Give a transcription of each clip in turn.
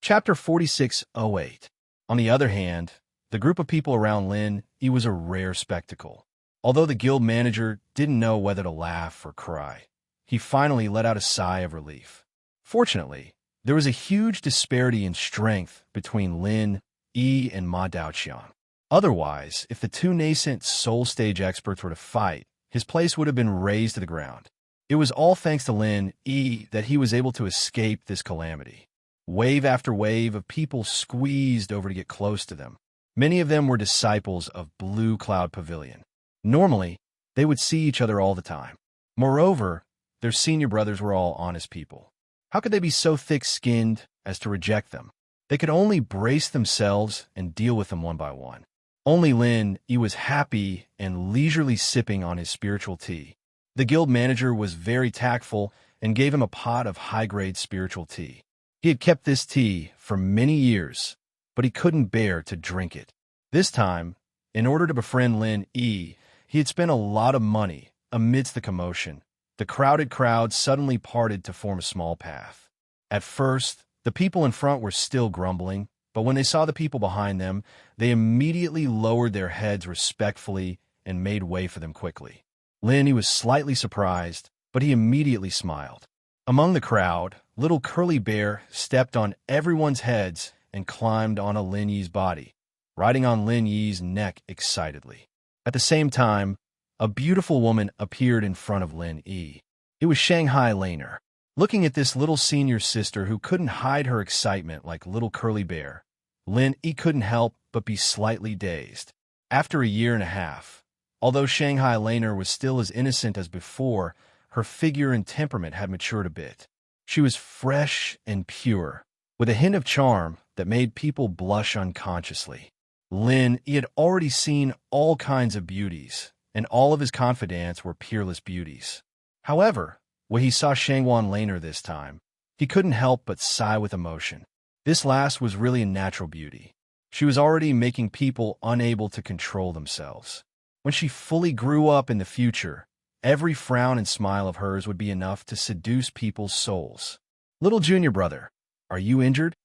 Chapter 4608. On the other hand, the group of people around Lin Yi was a rare spectacle. Although the guild manager didn't know whether to laugh or cry, he finally let out a sigh of relief. Fortunately, there was a huge disparity in strength between Lin Yi and Ma Daoqiang. Otherwise, if the two nascent soul stage experts were to fight, his place would have been razed to the ground. It was all thanks to Lin Yi that he was able to escape this calamity. Wave after wave of people squeezed over to get close to them. Many of them were disciples of Blue Cloud Pavilion. Normally, they would see each other all the time. Moreover, their senior brothers were all honest people. How could they be so thick-skinned as to reject them? They could only brace themselves and deal with them one by one. Only Lin Yi was happy and leisurely sipping on his spiritual tea. The guild manager was very tactful and gave him a pot of high-grade spiritual tea. He had kept this tea for many years, but he couldn't bear to drink it. This time, in order to befriend Lin Yi, he had spent a lot of money. Amidst the commotion, the crowded crowd suddenly parted to form a small path. At first, the people in front were still grumbling, but when they saw the people behind them, they immediately lowered their heads respectfully and made way for them quickly. Lin Yi was slightly surprised, but he immediately smiled. Among the crowd, little Curly Bear stepped on everyone's heads and climbed onto Lin Yi's body, riding on Lin Yi's neck excitedly. At the same time, a beautiful woman appeared in front of Lin Yi. It was Shanghai Laner. Looking at this little senior sister who couldn't hide her excitement like little Curly Bear, Lin Yi couldn't help but be slightly dazed. After a year and a half, although Shanghai Laner was still as innocent as before, her figure and temperament had matured a bit. She was fresh and pure, with a hint of charm that made people blush unconsciously. Lin Yi had already seen all kinds of beauties, and all of his confidants were peerless beauties. However, when he saw Shangwan Laner this time, he couldn't help but sigh with emotion. This last was really a natural beauty. She was already making people unable to control themselves. When she fully grew up in the future, every frown and smile of hers would be enough to seduce people's souls. Little junior brother, are you injured?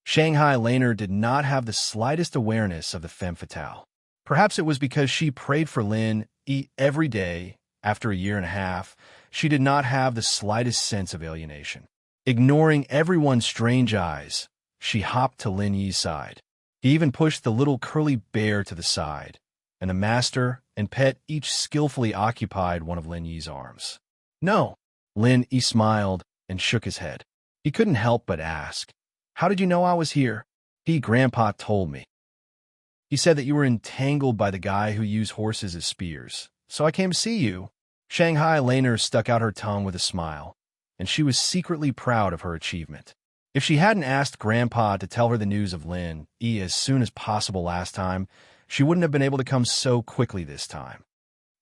Shanghai Laner did not have the slightest awareness of the femme fatale. Perhaps it was because she prayed for Lin Yi every day. After a year and a half, she did not have the slightest sense of alienation. Ignoring everyone's strange eyes, she hopped to Lin Yi's side. He even pushed the little Curly Bear to the side, and the master and pet each skillfully occupied one of Lin Yi's arms. No, Lin Yi smiled and shook his head. He couldn't help but ask, "How did you know I was here?" Grandpa told me. He said that you were entangled by the guy who used horses as spears, so I came to see you. Shanghai Laner stuck out her tongue with a smile, and she was secretly proud of her achievement. If she hadn't asked Grandpa to tell her the news of Lin Yi as soon as possible last time, she wouldn't have been able to come so quickly this time.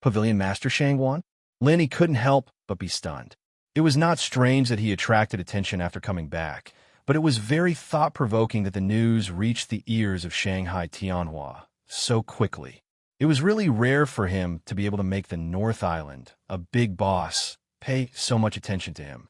Pavilion Master Shangwan? Lin Yi couldn't help but be stunned. It was not strange that he attracted attention after coming back, but it was very thought-provoking that the news reached the ears of Shanghai Tianhua so quickly. It was really rare for him to be able to make the North Island, a big boss, pay so much attention to him.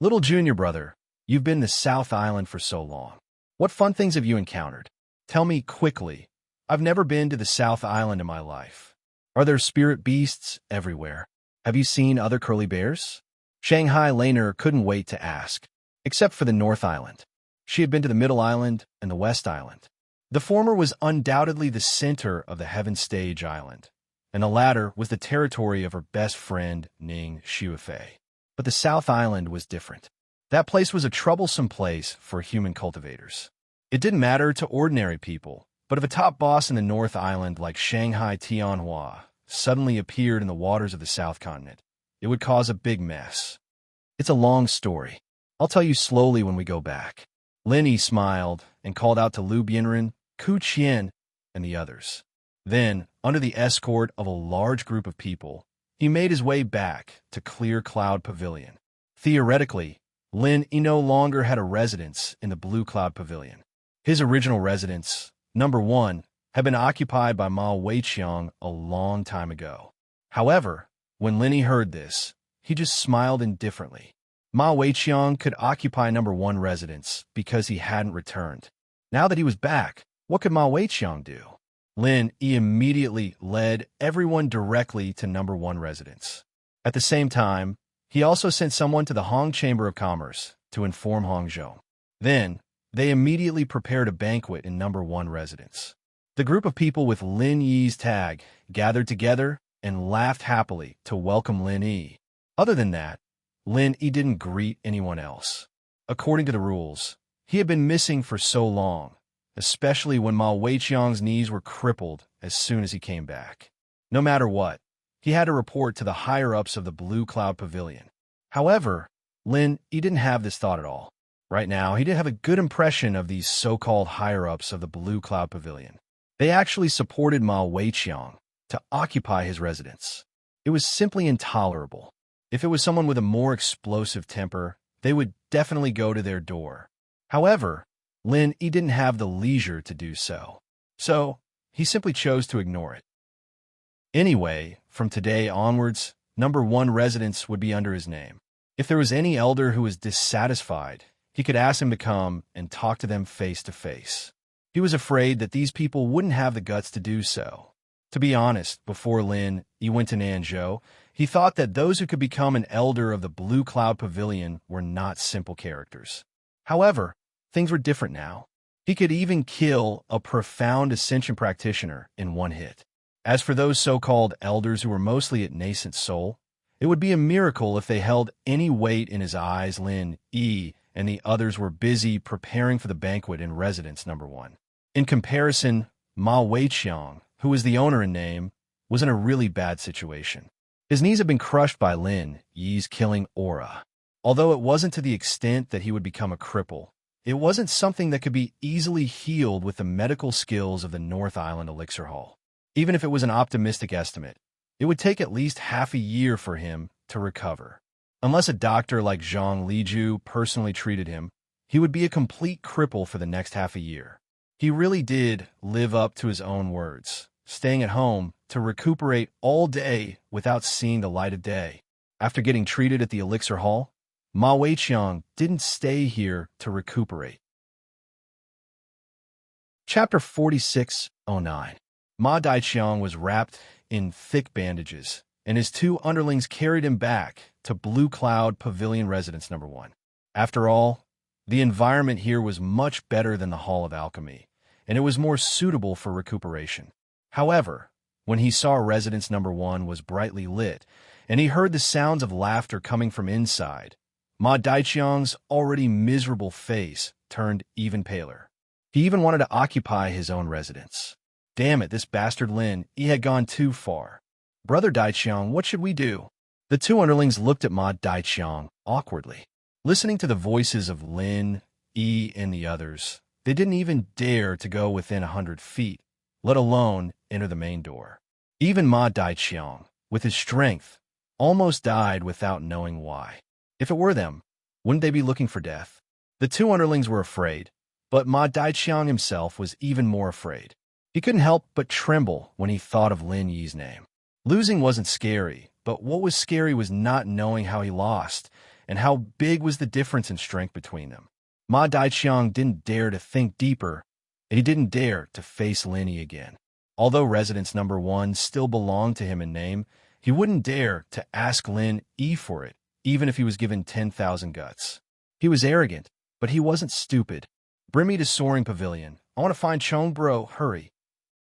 Little junior brother, you've been in the South Island for so long. What fun things have you encountered? Tell me quickly. I've never been to the South Island in my life. Are there spirit beasts everywhere? Have you seen other curly bears? Shanghai Laner couldn't wait to ask, except for the North Island. She had been to the Middle Island and the West Island. The former was undoubtedly the center of the Heaven Stage Island, and the latter was the territory of her best friend, Ning Xiufei. But the South Island was different. That place was a troublesome place for human cultivators. It didn't matter to ordinary people, but if a top boss in the North Island like Shanghai Tianhua suddenly appeared in the waters of the South Continent, it would cause a big mess. It's a long story. I'll tell you slowly when we go back. Lin Yi smiled and called out to Lu Bianren, Ku Qian, and the others. Then, under the escort of a large group of people, he made his way back to Clear Cloud Pavilion. Theoretically, Lin Yi no longer had a residence in the Blue Cloud Pavilion. His original residence, number 1, had been occupied by Ma Weiqiang a long time ago. However, when Lin Yi heard this, he just smiled indifferently. Ma Weiqiang could occupy number 1 residence because he hadn't returned. Now that he was back, what could Ma Weiqiang do? Lin Yi immediately led everyone directly to number 1 residence. At the same time, he also sent someone to the Hong Chamber of Commerce to inform Hangzhou. Then, they immediately prepared a banquet in number 1 residence. The group of people with Lin Yi's tag gathered together and laughed happily to welcome Lin Yi. Other than that, Lin Yi didn't greet anyone else. According to the rules, he had been missing for so long, especially when Ma Weiqiang's knees were crippled as soon as he came back. No matter what, he had to report to the higher-ups of the Blue Cloud Pavilion. However, Lin Yi didn't have this thought at all. Right now, he didn't have a good impression of these so-called higher-ups of the Blue Cloud Pavilion. They actually supported Ma Weiqiang to occupy his residence. It was simply intolerable. If it was someone with a more explosive temper, they would definitely go to their door. However, Lin Yi didn't have the leisure to do so. So, he simply chose to ignore it. Anyway, from today onwards, number 1 residence would be under his name. If there was any elder who was dissatisfied, he could ask him to come and talk to them face to face. He was afraid that these people wouldn't have the guts to do so. To be honest, before Lin Yi went to Nanzhou, he thought that those who could become an elder of the Blue Cloud Pavilion were not simple characters. However, things were different now. He could even kill a profound ascension practitioner in one hit. As for those so-called elders who were mostly at nascent soul, it would be a miracle if they held any weight in his eyes. Lin Yi and the others were busy preparing for the banquet in residence number 1. In comparison, Ma Weiqiang, who was the owner in name, was in a really bad situation. His knees had been crushed by Lin Yi's killing aura. Although it wasn't to the extent that he would become a cripple, it wasn't something that could be easily healed with the medical skills of the North Island Elixir Hall. Even if it was an optimistic estimate, it would take at least half a year for him to recover. Unless a doctor like Zhang Liju personally treated him, he would be a complete cripple for the next half a year. He really did live up to his own words, staying at home to recuperate all day without seeing the light of day. After getting treated at the Elixir Hall, Ma Weiqiang didn't stay here to recuperate. Chapter 4609. Ma Daiqiang was wrapped in thick bandages, and his 2 underlings carried him back to Blue Cloud Pavilion Residence number 1. After all, the environment here was much better than the Hall of Alchemy, and it was more suitable for recuperation. However, when he saw residence number 1 was brightly lit, and he heard the sounds of laughter coming from inside, Ma Daiqiang's already miserable face turned even paler. He even wanted to occupy his own residence. Damn it, this bastard Lin Yi had gone too far. Brother Daiqiang, what should we do? The 2 underlings looked at Ma Daiqiang awkwardly. Listening to the voices of Lin Yi and the others, they didn't even dare to go within 100 feet, let alone enter the main door. Even Ma Daiqiang, with his strength, almost died without knowing why. If it were them, wouldn't they be looking for death? The 2 underlings were afraid, but Ma Daiqiang himself was even more afraid. He couldn't help but tremble when he thought of Lin Yi's name. Losing wasn't scary, but what was scary was not knowing how he lost, and how big was the difference in strength between them. Ma Daiqiang didn't dare to think deeper, and he didn't dare to face Lin Yi again. Although residence number 1 still belonged to him in name, he wouldn't dare to ask Lin Yi for it, even if he was given 10,000 guts. He was arrogant, but he wasn't stupid. Bring me to Soaring Pavilion. I want to find Chong Bro, hurry.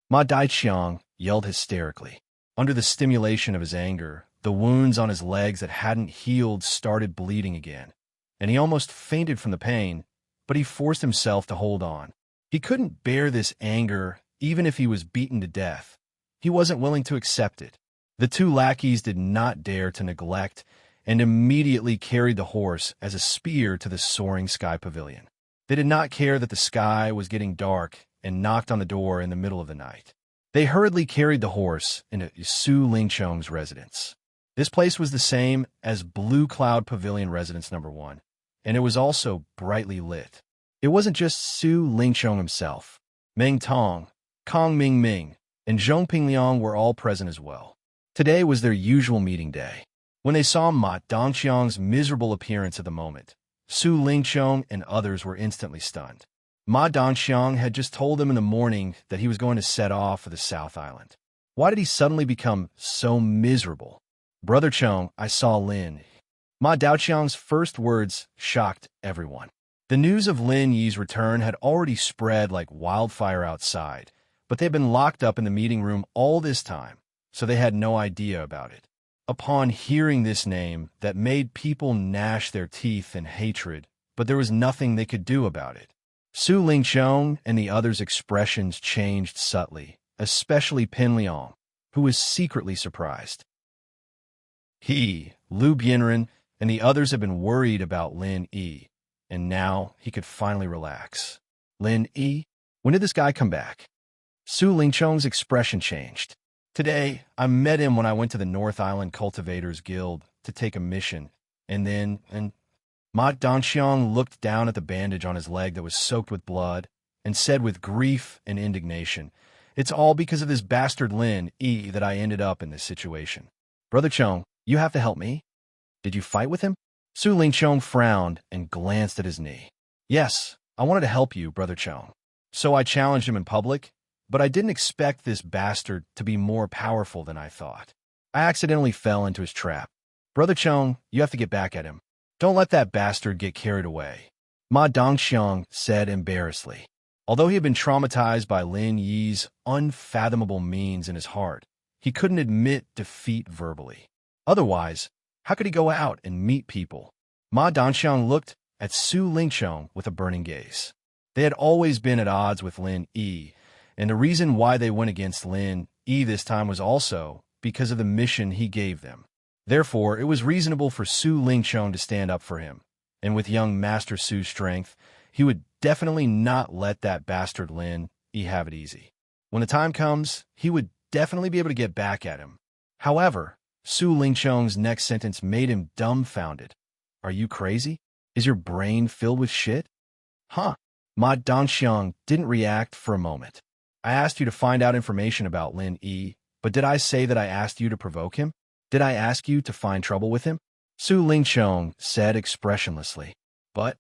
Ma Daiqiang yelled hysterically. Under the stimulation of his anger, the wounds on his legs that hadn't healed started bleeding again, and he almost fainted from the pain, but he forced himself to hold on. He couldn't bear this anger even if he was beaten to death. He wasn't willing to accept it. The 2 lackeys did not dare to neglect and immediately carried the horse as a spear to the Soaring Sky Pavilion. They did not care that the sky was getting dark and knocked on the door in the middle of the night. They hurriedly carried the horse into Su Lingchong's residence. This place was the same as Blue Cloud Pavilion Residence number 1, and it was also brightly lit. It wasn't just Su Lingchong himself. Meng Tong, Kong Ming Ming, and Zhong Pingliang were all present as well. Today was their usual meeting day. When they saw Ma Dongxiang's miserable appearance at the moment, Su Lingqiang and others were instantly stunned. Ma Dongxiang had just told them in the morning that he was going to set off for the South Island. Why did he suddenly become so miserable? Brother Chong, I saw Lin. Ma Daoqiang's first words shocked everyone. The news of Lin Yi's return had already spread like wildfire outside, but they had been locked up in the meeting room all this time, so they had no idea about it. Upon hearing this name, that made people gnash their teeth in hatred, but there was nothing they could do about it. Su Lingqiang and the others' expressions changed subtly, especially Pin Liang, who was secretly surprised. He, Liu Bianren, and the others had been worried about Lin Yi, and now he could finally relax. Lin Yi? When did this guy come back? Su Lingqiang's expression changed. Today, I met him when I went to the North Island Cultivators Guild to take a mission, and Ma Dongxiang looked down at the bandage on his leg that was soaked with blood and said with grief and indignation, "It's all because of this bastard Lin Yi that I ended up in this situation. Brother Chong, you have to help me." "Did you fight with him?" Su Lingqiang frowned and glanced at his knee. "Yes, I wanted to help you, Brother Chong. So I challenged him in public, but I didn't expect this bastard to be more powerful than I thought. I accidentally fell into his trap. Brother Chong, you have to get back at him. Don't let that bastard get carried away," Ma Dongxiang said embarrassedly. Although he had been traumatized by Lin Yi's unfathomable means in his heart, he couldn't admit defeat verbally. Otherwise, how could he go out and meet people? Ma Dongxiang looked at Su Lingqiang with a burning gaze. They had always been at odds with Lin Yi, and the reason why they went against Lin Yi this time was also because of the mission he gave them. Therefore, it was reasonable for Su Lingqiang to stand up for him, and with young Master Su's strength, he would definitely not let that bastard Lin Yi have it easy. When the time comes, he would definitely be able to get back at him. However, Su Lingqiang's next sentence made him dumbfounded. "Are you crazy? Is your brain filled with shit?" "Huh?" Ma Dongxiang didn't react for a moment. "I asked you to find out information about Lin Yi, but did I say that I asked you to provoke him? Did I ask you to find trouble with him?" Su Lingqiang said expressionlessly. But,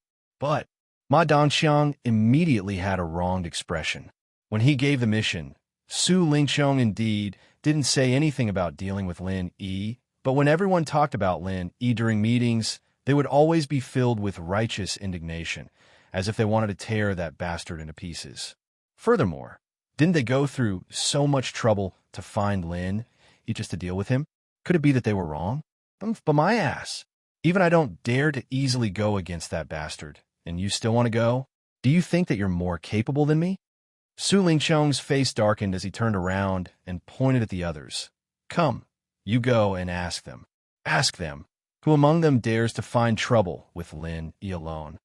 Ma Dongxiang immediately had a wronged expression. When he gave the mission, Su Lingqiang indeed didn't say anything about dealing with Lin Yi, but when everyone talked about Lin Yi during meetings, they would always be filled with righteous indignation, as if they wanted to tear that bastard into pieces. Furthermore, didn't they go through so much trouble to find Lin Yi just to deal with him? Could it be that they were wrong? But my ass. Even I don't dare to easily go against that bastard, and you still want to go? Do you think that you're more capable than me? Su Lingqiang's face darkened as he turned around and pointed at the others. "Come, you go and ask them. Ask them, who among them dares to find trouble with Lin Yi alone?"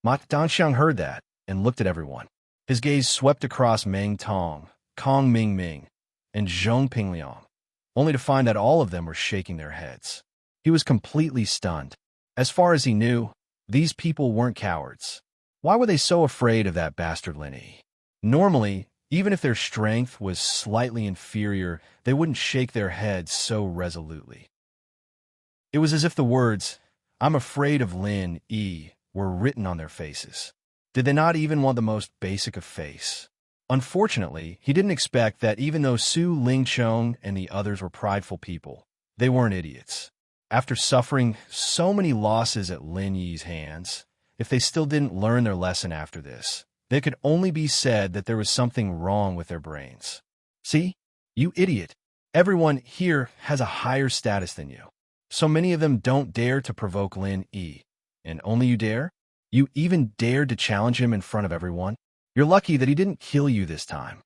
Ma Dongxiang heard that and looked at everyone. His gaze swept across Meng Tong, Kong Ming, and Zhong Pingliang, only to find that all of them were shaking their heads. He was completely stunned. As far as he knew, these people weren't cowards. Why were they so afraid of that bastard Lin Yi? Normally, even if their strength was slightly inferior, they wouldn't shake their heads so resolutely. It was as if the words, "I'm afraid of Lin Yi," were written on their faces. Did they not even want the most basic of face? Unfortunately, he didn't expect that even though Su Lingqiang and the others were prideful people, they weren't idiots. After suffering so many losses at Lin Yi's hands, if they still didn't learn their lesson after this, there could only be said that there was something wrong with their brains. "See? You idiot. Everyone here has a higher status than you. So many of them don't dare to provoke Lin Yi. And only you dare? You even dared to challenge him in front of everyone? You're lucky that he didn't kill you this time."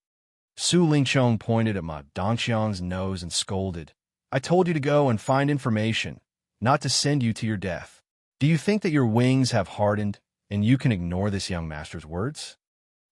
Su Lingqiang pointed at Ma Dongxiang's nose and scolded. "I told you to go and find information, not to send you to your death. Do you think that your wings have hardened and you can ignore this young master's words?"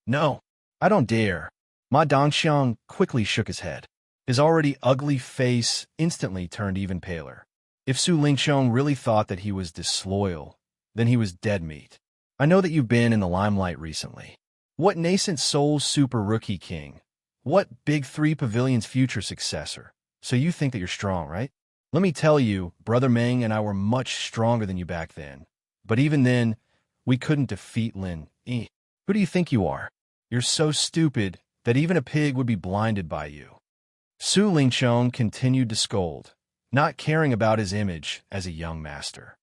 "No, I don't dare." Ma Dongxiang quickly shook his head. His already ugly face instantly turned even paler. If Su Lingqiang really thought that he was disloyal, then he was dead meat. "I know that you've been in the limelight recently. What nascent soul super rookie king? What Big 3 Pavilion's future successor? So you think that you're strong, right? Let me tell you, Brother Meng and I were much stronger than you back then. But even then, we couldn't defeat Lin Yi. Who do you think you are? You're so stupid that even a pig would be blinded by you. Su Lingqiong continued to scold, not caring about his image as a young master.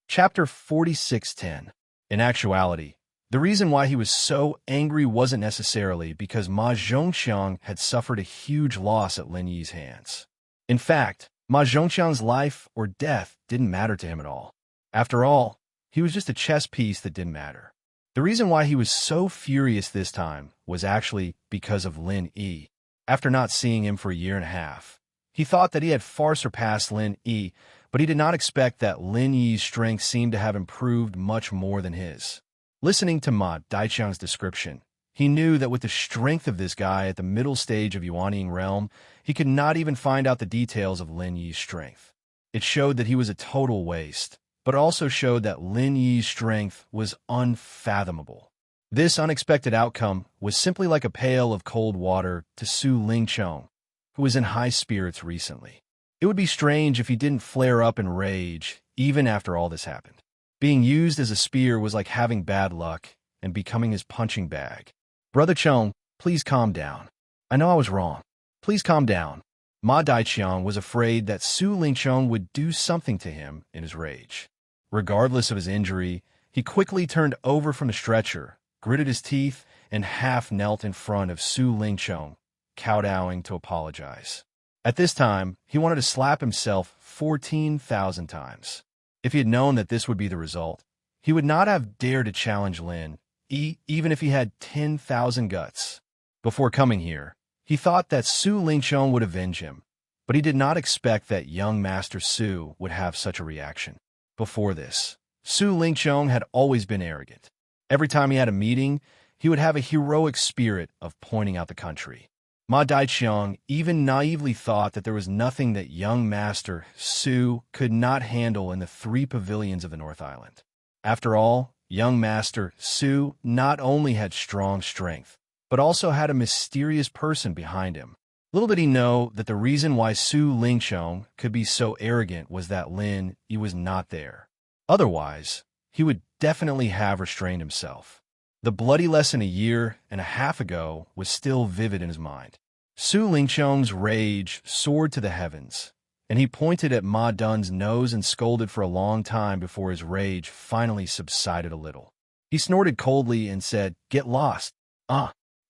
Chapter 46:10. In actuality, the reason why he was so angry wasn't necessarily because Ma Zhongxiang had suffered a huge loss at Lin Yi's hands. In fact, Ma Zhongxiang's life or death didn't matter to him at all. After all, he was just a chess piece that didn't matter. The reason why he was so furious this time was actually because of Lin Yi. After not seeing him for a year and a half, he thought that he had far surpassed Lin Yi, but he did not expect that Lin Yi's strength seemed to have improved much more than his. Listening to Ma Daiqiang's description, he knew that with the strength of this guy at the middle stage of Yuanying realm, he could not even find out the details of Lin Yi's strength. It showed that he was a total waste, but also showed that Lin Yi's strength was unfathomable. This unexpected outcome was simply like a pail of cold water to Su Lingqiong, who was in high spirits recently. It would be strange if he didn't flare up in rage even after all this happened. Being used as a spear was like having bad luck and becoming his punching bag. Brother Chong, please calm down. I know I was wrong. Please calm down. Ma Daiqiang was afraid that Su Lingqiong would do something to him in his rage. Regardless of his injury, he quickly turned over from the stretcher, gritted his teeth, and half knelt in front of Su Lingqiong, kowtowing to apologize. At this time, he wanted to slap himself 14,000 times. If he had known that this would be the result, he would not have dared to challenge Lin, even if he had 10,000 guts. Before coming here, he thought that Su Lingqiong would avenge him, but he did not expect that young Master Su would have such a reaction. Before this, Su Lingqiong had always been arrogant. Every time he had a meeting, he would have a heroic spirit of pointing out the country. Ma Daiqiang even naively thought that there was nothing that young Master Su could not handle in the 3 pavilions of the North Island. After all, young Master Su not only had strong strength, but also had a mysterious person behind him. Little did he know that the reason why Su Lingqiong could be so arrogant was that Lin Yi was not there. Otherwise, he would definitely have restrained himself. The bloody lesson a year and a half ago was still vivid in his mind. Su Lingqiong's rage soared to the heavens, and he pointed at Ma Dun's nose and scolded for a long time before his rage finally subsided a little. He snorted coldly and said, "Get lost.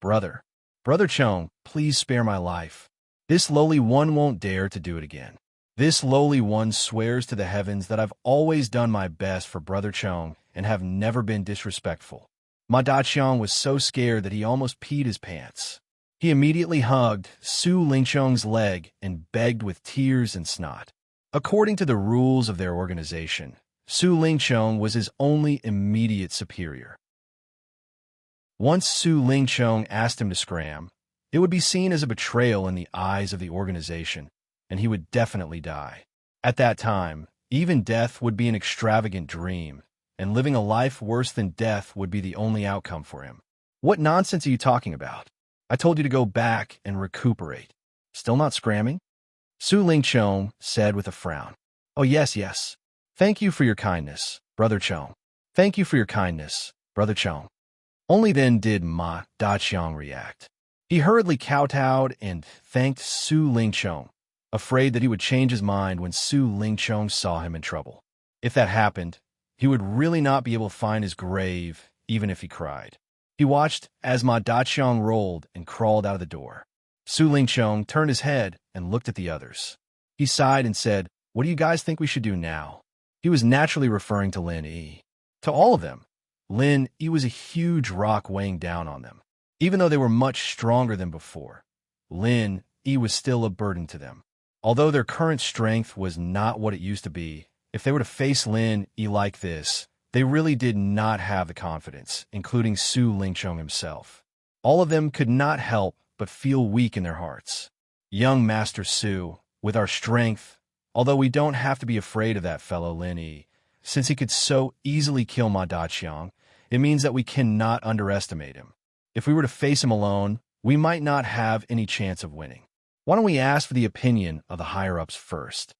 Brother. Brother Chong, please spare my life. This lowly one won't dare to do it again. This lowly one swears to the heavens that I've always done my best for Brother Chong and have never been disrespectful." Ma Daiqiang was so scared that he almost peed his pants. He immediately hugged Su Lingqiong's leg and begged with tears and snot. According to the rules of their organization, Su Lingqiong was his only immediate superior. Once Su Lingqiong asked him to scram, it would be seen as a betrayal in the eyes of the organization, and he would definitely die. At that time, even death would be an extravagant dream, and living a life worse than death would be the only outcome for him. What nonsense are you talking about? I told you to go back and recuperate. Still not scramming? Su Lingqiong said with a frown. Oh, yes. Thank you for your kindness, Brother Chong. Thank you for your kindness, Brother Chong. Only then did Ma Daiqiang react. He hurriedly kowtowed and thanked Su Lingqiong, afraid that he would change his mind when Su Lingqiong saw him in trouble. If that happened, he would really not be able to find his grave, even if he cried. He watched as Ma Daiqiang rolled and crawled out of the door. Su Lingqiong turned his head and looked at the others. He sighed and said, "What do you guys think we should do now?" He was naturally referring to Lin Yi. To all of them, Lin Yi was a huge rock weighing down on them. Even though they were much stronger than before, Lin Yi was still a burden to them. Although their current strength was not what it used to be, if they were to face Lin Yi like this, they really did not have the confidence, including Su Lingqiong himself. All of them could not help but feel weak in their hearts. Young Master Su, with our strength, although we don't have to be afraid of that fellow Lin Yi, since he could so easily kill Ma Daiqiang, it means that we cannot underestimate him. If we were to face him alone, we might not have any chance of winning. Why don't we ask for the opinion of the higher-ups first?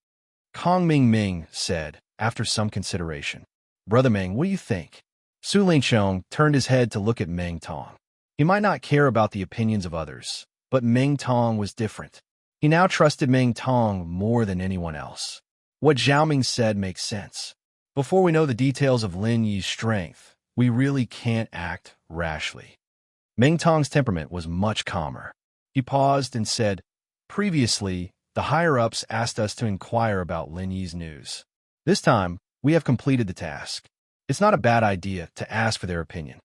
Kong Ming Ming said, after some consideration. Brother Meng, what do you think? Su Lingchong turned his head to look at Meng Tong. He might not care about the opinions of others, but Meng Tong was different. He now trusted Meng Tong more than anyone else. What Zhao Ming said makes sense. Before we know the details of Lin Yi's strength, we really can't act rashly. Meng Tong's temperament was much calmer. He paused and said, previously, the higher-ups asked us to inquire about Lin Yi's news. This time, we have completed the task. It's not a bad idea to ask for their opinion.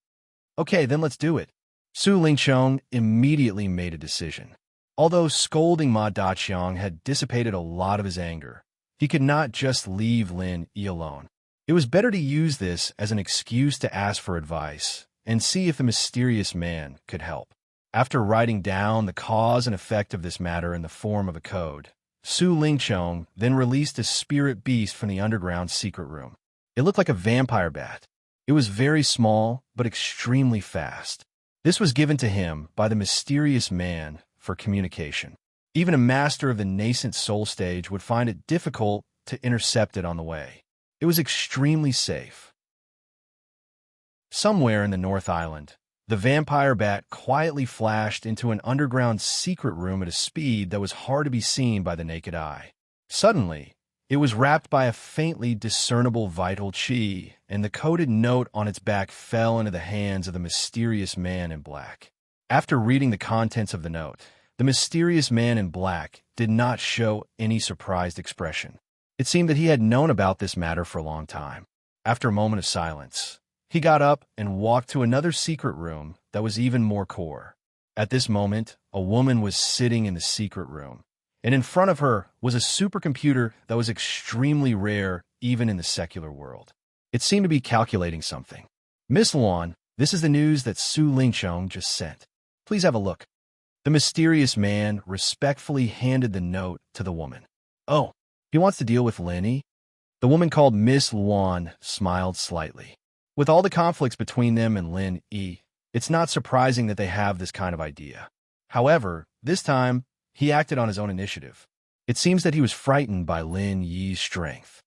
Okay, then let's do it. Su Lingchong immediately made a decision. Although scolding Ma Daqiang had dissipated a lot of his anger, he could not just leave Lin Yi alone. It was better to use this as an excuse to ask for advice and see if the mysterious man could help. After writing down the cause and effect of this matter in the form of a code, Su Lingchong then released a spirit beast from the underground secret room. It looked like a vampire bat. It was very small, but extremely fast. This was given to him by the mysterious man for communication. Even a master of the nascent soul stage would find it difficult to intercept it on the way. It was extremely safe. Somewhere in the North Island, the vampire bat quietly flashed into an underground secret room at a speed that was hard to be seen by the naked eye. Suddenly, it was wrapped by a faintly discernible vital chi, and the coded note on its back fell into the hands of the mysterious man in black. After reading the contents of the note, the mysterious man in black did not show any surprised expression. It seemed that he had known about this matter for a long time. After a moment of silence, he got up and walked to another secret room that was even more core. At this moment, a woman was sitting in the secret room, and in front of her was a supercomputer that was extremely rare even in the secular world. It seemed to be calculating something. Miss Luan, this is the news that Su Lingchong just sent. Please have a look. The mysterious man respectfully handed the note to the woman. Oh, he wants to deal with Lenny? The woman called Miss Luan smiled slightly. With all the conflicts between them and Lin Yi, it's not surprising that they have this kind of idea. However, this time, he acted on his own initiative. It seems that he was frightened by Lin Yi's strength.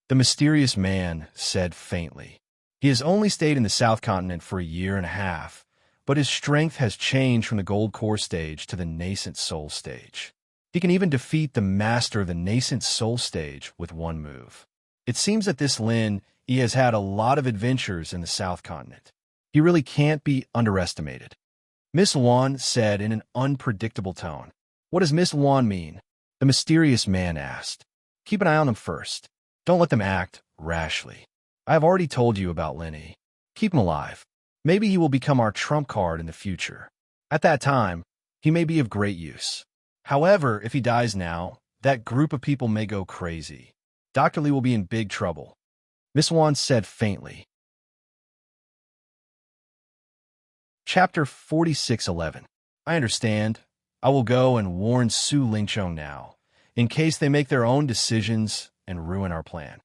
The mysterious man said faintly. He has only stayed in the South Continent for a year and a half, but his strength has changed from the Gold Core stage to the Nascent Soul stage. He can even defeat the master of the Nascent Soul stage with one move. It seems that this Lin Yi has had a lot of adventures in the South Continent. He really can't be underestimated. Miss Luan said in an unpredictable tone. What does Miss Luan mean? The mysterious man asked. Keep an eye on them first. Don't let them act rashly. I have already told you about Lin Yi. Keep him alive. Maybe he will become our trump card in the future. At that time, he may be of great use. However, if he dies now, that group of people may go crazy. Dr. Li will be in big trouble. Miss Luan said faintly. Chapter 4611. I understand. I will go and warn Su Lingchong now, in case they make their own decisions and ruin our plan.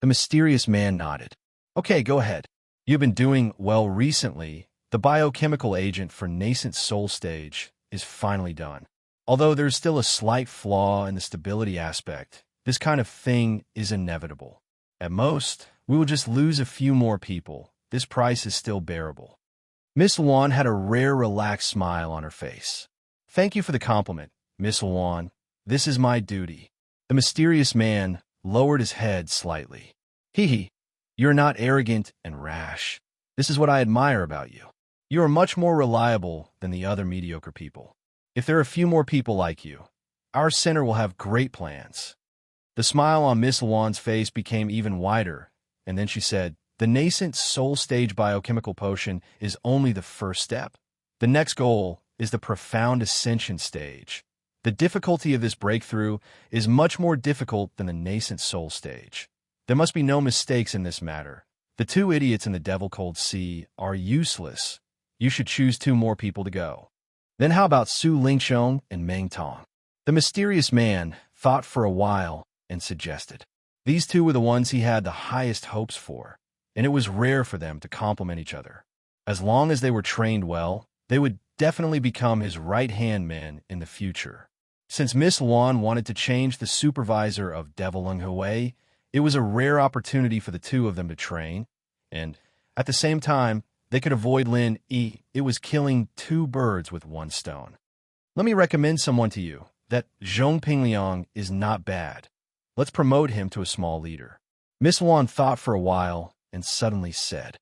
The mysterious man nodded. Okay, go ahead. You've been doing well recently. The biochemical agent for Nascent Soul Stage is finally done. Although there's still a slight flaw in the stability aspect, this kind of thing is inevitable. At most, we will just lose a few more people. This price is still bearable. Miss Luan had a rare relaxed smile on her face. Thank you for the compliment, Miss Luan. This is my duty. The mysterious man lowered his head slightly. Hee, you're not arrogant and rash. This is what I admire about you. You are much more reliable than the other mediocre people. If there are a few more people like you, our center will have great plans. The smile on Miss Luan's face became even wider, and then she said, the Nascent Soul Stage biochemical potion is only the first step. The next goal is the Profound Ascension stage. The difficulty of this breakthrough is much more difficult than the Nascent Soul stage. There must be no mistakes in this matter. The two idiots in the Devil Cold Sea are useless. You should choose 2 more people to go. Then how about Su Lingchong and Meng Tong? The mysterious man thought for a while and suggested. These 2 were the ones he had the highest hopes for, and it was rare for them to complement each other. As long as they were trained well, they would definitely become his right-hand men in the future. Since Miss Luan wanted to change the supervisor of Devil Lung Hui, it was a rare opportunity for the two of them to train, and at the same time, they could avoid Lin Yi. It was killing two birds with one stone. Let me recommend someone to you. That Zhong Pingliang is not bad. Let's promote him to a small leader. Miss Luan thought for a while and suddenly said,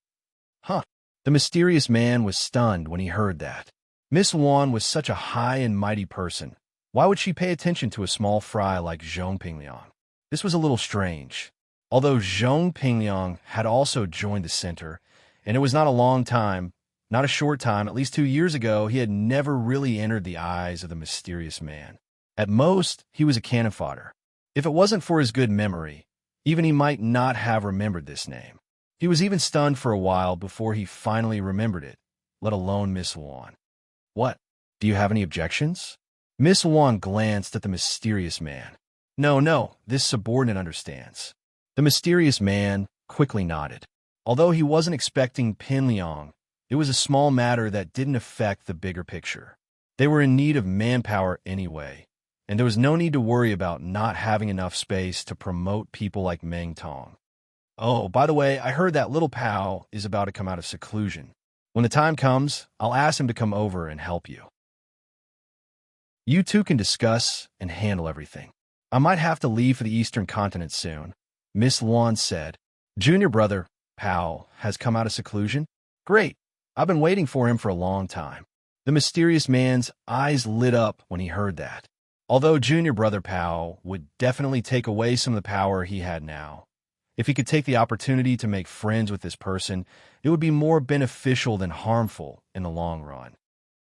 Huh. The mysterious man was stunned when he heard that. Miss Luan was such a high and mighty person. Why would she pay attention to a small fry like Zhong Pingliang? This was a little strange. Although Zhong Pingliang had also joined the center, and it was not a long time, not a short time, at least 2 years ago, he had never really entered the eyes of the mysterious man. At most, he was a cannon fodder. If it wasn't for his good memory, even he might not have remembered this name. He was even stunned for a while before he finally remembered it, let alone Miss Luan. What? Do you have any objections? Miss Luan glanced at the mysterious man. No, this subordinate understands. The mysterious man quickly nodded. Although he wasn't expecting Pin Liang, it was a small matter that didn't affect the bigger picture. They were in need of manpower anyway, and there was no need to worry about not having enough space to promote people like Meng Tong. Oh, by the way, I heard that little Pao is about to come out of seclusion. When the time comes, I'll ask him to come over and help you. You two can discuss and handle everything. I might have to leave for the Eastern continent soon, Miss Luan said. Junior brother, Pao, has come out of seclusion? Great. I've been waiting for him for a long time. The mysterious man's eyes lit up when he heard that. Although junior brother Pao would definitely take away some of the power he had now, if he could take the opportunity to make friends with this person, it would be more beneficial than harmful in the long run.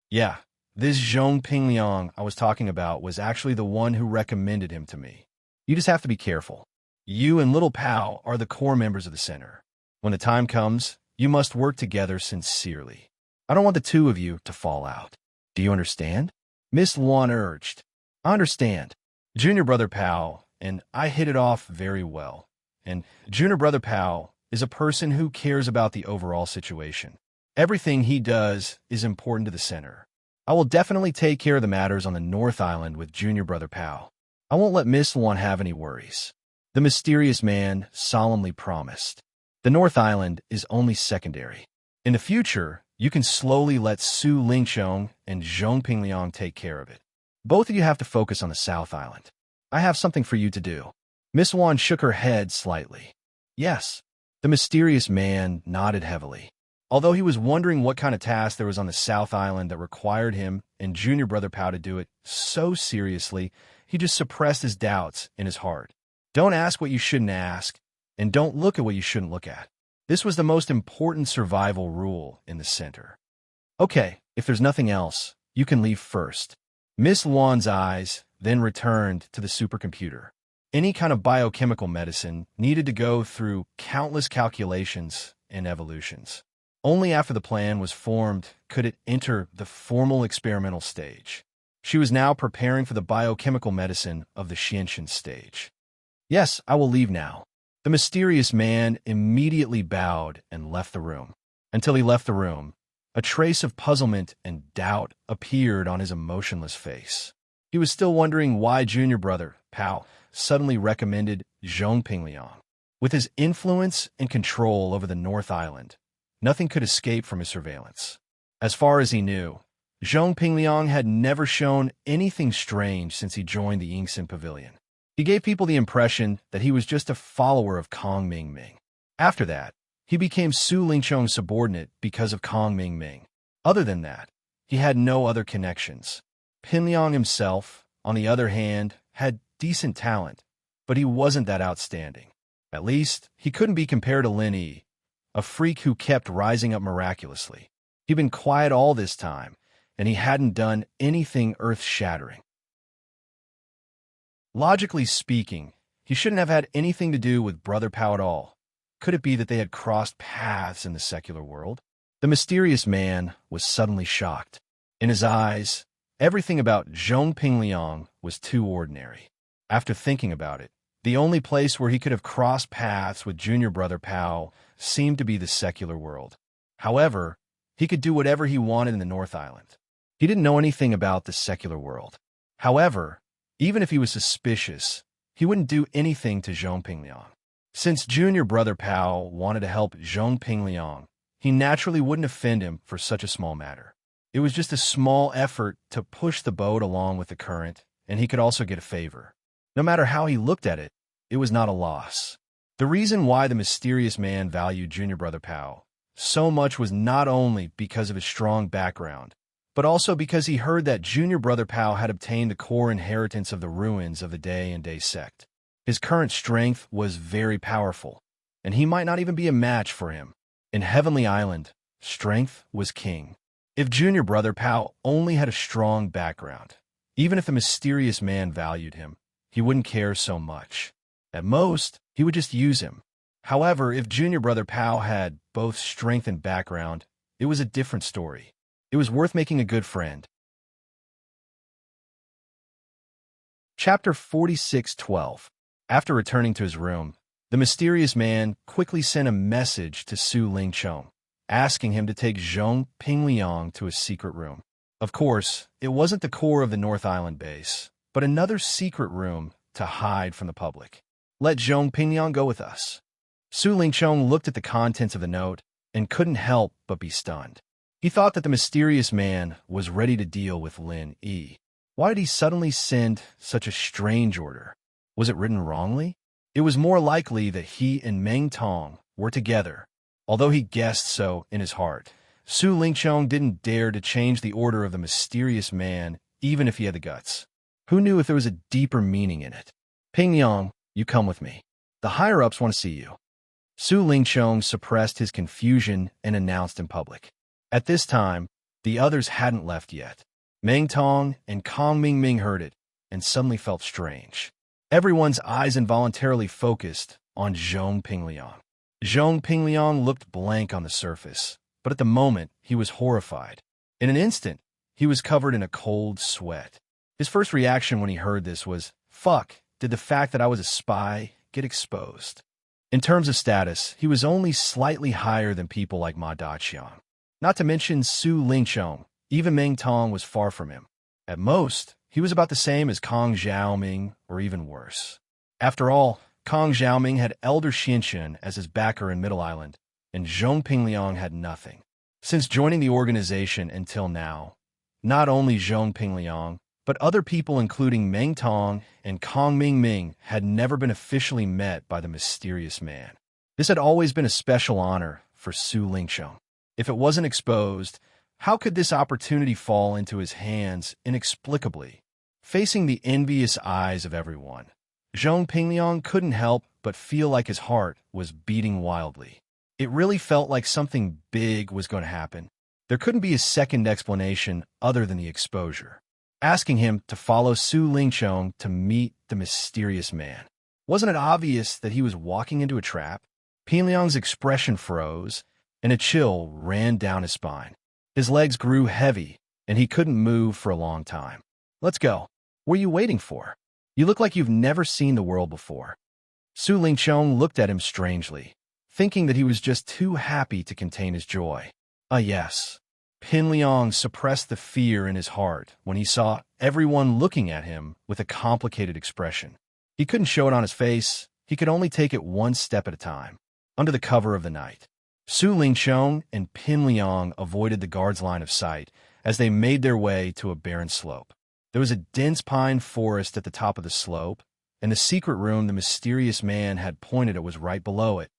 Yeah, this Zhong Pingliang I was talking about was actually the one who recommended him to me. You just have to be careful. You and little Pao are the core members of the center. When the time comes, you must work together sincerely. I don't want the two of you to fall out. Do you understand? Miss Luan urged. I understand. Junior brother Pao and I hit it off very well. And junior brother Pao is a person who cares about the overall situation. Everything he does is important to the center. I will definitely take care of the matters on the North Island with junior brother Pao. I won't let Miss Luan have any worries. The mysterious man solemnly promised. The North Island is only secondary. In the future, you can slowly let Su Lingqiong and Zhong Pingliang take care of it. Both of you have to focus on the South Island. I have something for you to do. Miss Luan shook her head slightly. Yes. The mysterious man nodded heavily. Although he was wondering what kind of task there was on the South Island that required him and junior brother Pao to do it so seriously, he just suppressed his doubts in his heart. Don't ask what you shouldn't ask, and don't look at what you shouldn't look at. This was the most important survival rule in the center. Okay, if there's nothing else, you can leave first. Miss Luan's eyes then returned to the supercomputer. Any kind of biochemical medicine needed to go through countless calculations and evolutions. Only after the plan was formed could it enter the formal experimental stage. She was now preparing for the biochemical medicine of the Xianxin stage. Yes, I will leave now. The mysterious man immediately bowed and left the room. Until he left the room, a trace of puzzlement and doubt appeared on his emotionless face. He was still wondering why junior brother, Pao, suddenly recommended Zhong Pingliang. With his influence and control over the North Island, nothing could escape from his surveillance. As far as he knew, Zhong Pingliang had never shown anything strange since he joined the Yingxin Pavilion. He gave people the impression that he was just a follower of Kong Mingming. After that, he became Su Lingqiong's subordinate because of Kong Mingming. Other than that, he had no other connections. Pinliang himself, on the other hand, had decent talent, but he wasn't that outstanding. At least, he couldn't be compared to Lin Yi, a freak who kept rising up miraculously. He'd been quiet all this time, and he hadn't done anything earth-shattering. Logically speaking, he shouldn't have had anything to do with Brother Pao at all. Could it be that they had crossed paths in the secular world? The mysterious man was suddenly shocked. In his eyes, everything about Zhong Pingliang was too ordinary. After thinking about it, the only place where he could have crossed paths with junior brother Pao seemed to be the secular world. However, he could do whatever he wanted in the North Island. He didn't know anything about the secular world. However, Even if he was suspicious, he wouldn't do anything to Zhong Pingliang. Since junior brother Pao wanted to help Zhong Pingliang, he naturally wouldn't offend him for such a small matter. It was just a small effort to push the boat along with the current, and he could also get a favor. No matter how he looked at it, it was not a loss. The reason why the mysterious man valued junior brother Pao so much was not only because of his strong background, but also because he heard that junior brother Pao had obtained the core inheritance of the ruins of the Day and Day sect. His current strength was very powerful, and he might not even be a match for him. In Heavenly Island, strength was king. If junior brother Pao only had a strong background, even if the mysterious man valued him, he wouldn't care so much. At most, he would just use him. However, if junior brother Pao had both strength and background, it was a different story. It was worth making a good friend. Chapter 46:12. After returning to his room, the mysterious man quickly sent a message to Su Lingchong, asking him to take Zhong Pingliang to a secret room. Of course, it wasn't the core of the North Island base, but another secret room to hide from the public. Let Zhong Pingliang go with us. Su Lingchong looked at the contents of the note and couldn't help but be stunned. He thought that the mysterious man was ready to deal with Lin Yi. Why did he suddenly send such a strange order? Was it written wrongly? It was more likely that he and Meng Tong were together. Although he guessed so in his heart, Su Lingchong didn't dare to change the order of the mysterious man, even if he had the guts. Who knew if there was a deeper meaning in it? Pingliang, you come with me. The higher-ups want to see you. Su Lingchong suppressed his confusion and announced in public. At this time, the others hadn't left yet. Meng Tong and Kong Mingming heard it and suddenly felt strange. Everyone's eyes involuntarily focused on Zhong Pingliang. Zhong Pingliang looked blank on the surface, but at the moment, he was horrified. In an instant, he was covered in a cold sweat. His first reaction when he heard this was, fuck, did the fact that I was a spy get exposed? In terms of status, he was only slightly higher than people like Ma Daqiang. Not to mention Su Lingchong, even Meng Tong was far from him. At most, he was about the same as Kong Xiaoming, or even worse. After all, Kong Xiaoming had Elder Xinshen as his backer in Middle Island, and Zhong Pingliang had nothing. Since joining the organization until now, not only Zhong Pingliang, but other people including Meng Tong and Kong Mingming had never been officially met by the mysterious man. This had always been a special honor for Su Lingchong. If it wasn't exposed, how could this opportunity fall into his hands inexplicably? Facing the envious eyes of everyone, Zhong Pingliang couldn't help but feel like his heart was beating wildly. It really felt like something big was going to happen. There couldn't be a second explanation other than the exposure. Asking him to follow Su Lingchong to meet the mysterious man. Wasn't it obvious that he was walking into a trap? Pingliang's expression froze, and a chill ran down his spine. His legs grew heavy, and he couldn't move for a long time. Let's go. What are you waiting for? You look like you've never seen the world before. Su Lingchong looked at him strangely, thinking that he was just too happy to contain his joy. Yes. Pingliang suppressed the fear in his heart when he saw everyone looking at him with a complicated expression. He couldn't show it on his face. He could only take it one step at a time, under the cover of the night. Su Lingchong and Pingliang avoided the guard's line of sight as they made their way to a barren slope. There was a dense pine forest at the top of the slope, and the secret room the mysterious man had pointed at was right below it.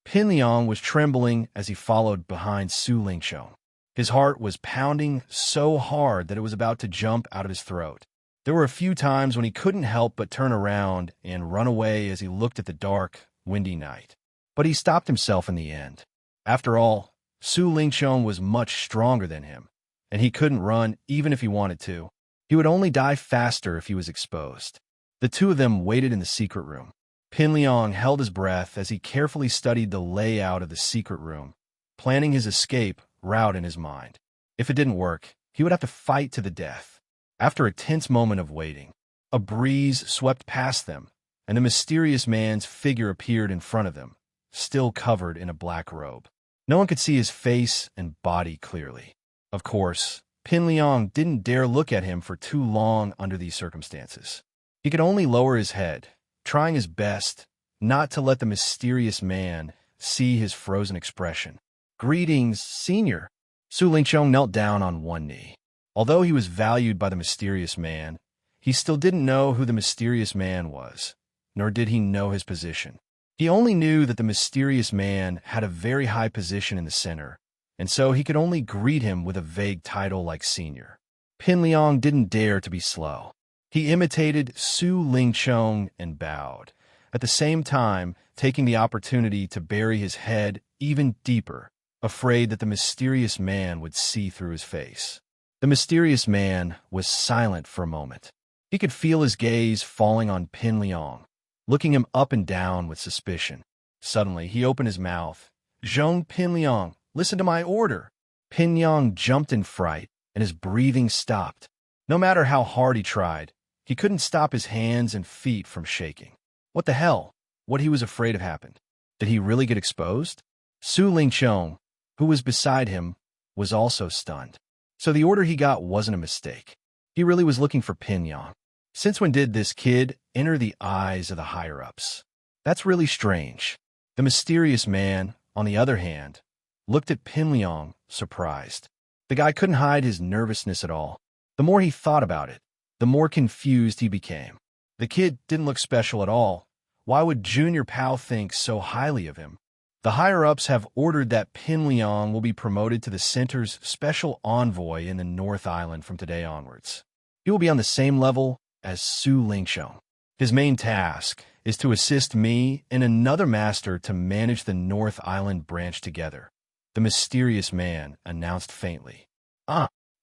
Pingliang was trembling as he followed behind Su Lingchong. His heart was pounding so hard that it was about to jump out of his throat. There were a few times when he couldn't help but turn around and run away as he looked at the dark, windy night. But he stopped himself in the end. After all, Su Lingchong was much stronger than him, and he couldn't run even if he wanted to. He would only die faster if he was exposed. The two of them waited in the secret room. Pingliang held his breath as he carefully studied the layout of the secret room, planning his escape route in his mind. If it didn't work, he would have to fight to the death. After a tense moment of waiting, a breeze swept past them, and the mysterious man's figure appeared in front of them, still covered in a black robe. No one could see his face and body clearly. Of course, Pin Liang didn't dare look at him for too long under these circumstances. He could only lower his head, trying his best not to let the mysterious man see his frozen expression. "Greetings, Senior." Su Lingqiong knelt down on one knee. Although he was valued by the mysterious man, he still didn't know who the mysterious man was, nor did he know his position. He only knew that the mysterious man had a very high position in the center, and so he could only greet him with a vague title like Senior. Pin Liang didn't dare to be slow. He imitated Su Lingqiong and bowed, at the same time taking the opportunity to bury his head even deeper, afraid that the mysterious man would see through his face. The mysterious man was silent for a moment. He could feel his gaze falling on Pin Liang, looking him up and down with suspicion. Suddenly, he opened his mouth. "Zhong Pin Liang, listen to my order." Pin Liang jumped in fright, and his breathing stopped. No matter how hard he tried, he couldn't stop his hands and feet from shaking. What the hell? What he was afraid of happened. Did he really get exposed? Su Lingqiong, who was beside him, was also stunned. So the order he got wasn't a mistake. He really was looking for Pin Liang. Since when did this kid enter the eyes of the higher-ups? That's really strange. The mysterious man, on the other hand, looked at Pin Liang, surprised. The guy couldn't hide his nervousness at all. The more he thought about it, the more confused he became. The kid didn't look special at all. Why would Junior Pao think so highly of him? The higher-ups have ordered that Pin Liang will be promoted to the center's special envoy in the North Island from today onwards. He will be on the same level as Su Lingqiong. His main task is to assist me and another master to manage the North Island branch together, the mysterious man announced faintly.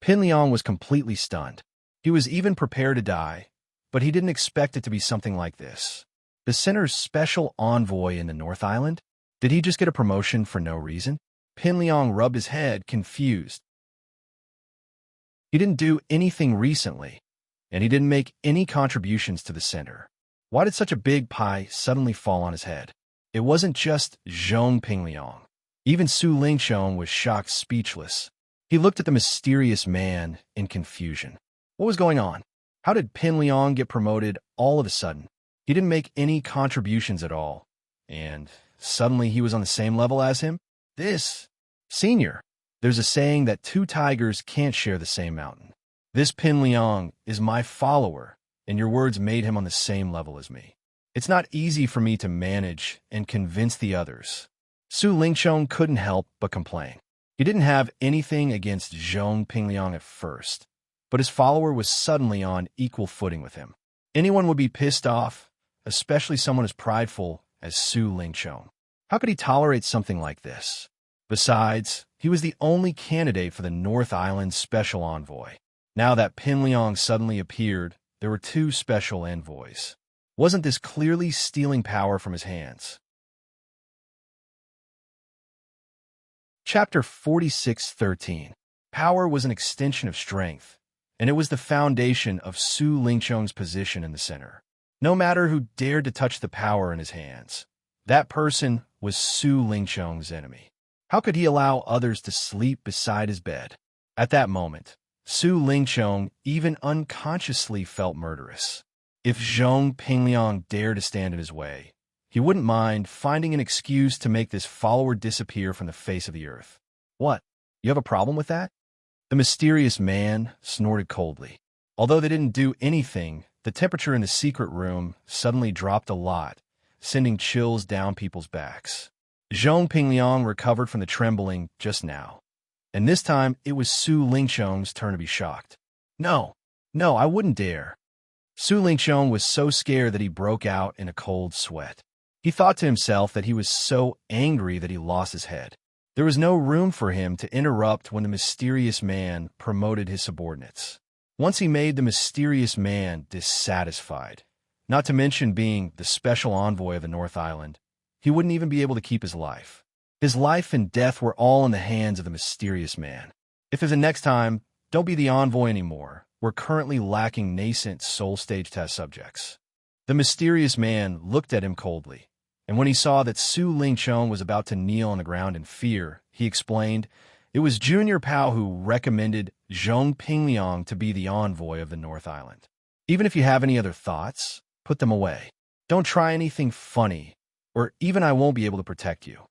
Pin Liang was completely stunned. He was even prepared to die, but he didn't expect it to be something like this. The center's special envoy in the North Island? Did he just get a promotion for no reason? Pin Liang rubbed his head, confused. He didn't do anything recently, and he didn't make any contributions to the center. Why did such a big pie suddenly fall on his head? It wasn't just Zhong Pin Liang. Even Su Lingqiong was shocked, speechless. He looked at the mysterious man in confusion. What was going on? How did Pin Liang get promoted all of a sudden? He didn't make any contributions at all, and suddenly he was on the same level as him? Senior. There's a saying that two tigers can't share the same mountain. This Pin Liang is my follower, and your words made him on the same level as me. It's not easy for me to manage and convince the others. Su Lingqiong couldn't help but complain. He didn't have anything against Zhong Pin Liang at first, but his follower was suddenly on equal footing with him. Anyone would be pissed off, especially someone as prideful as Su Lingqiong. How could he tolerate something like this? Besides, he was the only candidate for the North Island Special Envoy. Now that Pin Liang suddenly appeared, there were two special envoys. Wasn't this clearly stealing power from his hands? Chapter 46:13. Power was an extension of strength, and it was the foundation of Su Lingqiong's position in the center. No matter who dared to touch the power in his hands, that person was Su Lingqiong's enemy. How could he allow others to sleep beside his bed? At that moment, Su Lingqiong even unconsciously felt murderous. If Zhong Pin Liang dared to stand in his way, he wouldn't mind finding an excuse to make this follower disappear from the face of the earth. What? You have a problem with that? The mysterious man snorted coldly. Although they didn't do anything, the temperature in the secret room suddenly dropped a lot, sending chills down people's backs. Zhong Pin Liang recovered from the trembling just now, and this time it was Su Lingqiong's turn to be shocked. No, I wouldn't dare. Su Lingqiong was so scared that he broke out in a cold sweat. He thought to himself that he was so angry that he lost his head. There was no room for him to interrupt when the mysterious man promoted his subordinates. Once he made the mysterious man dissatisfied, not to mention being the special envoy of the North Island, he wouldn't even be able to keep his life. His life and death were all in the hands of the mysterious man. If there's a next time, don't be the envoy anymore. We're currently lacking nascent soul stage test subjects. The mysterious man looked at him coldly, and when he saw that Su Lingqiong was about to kneel on the ground in fear, he explained, It was Junior Pao who recommended Zhong Pingliang to be the envoy of the North Island. Even if you have any other thoughts, put them away. Don't try anything funny, or even I won't be able to protect you.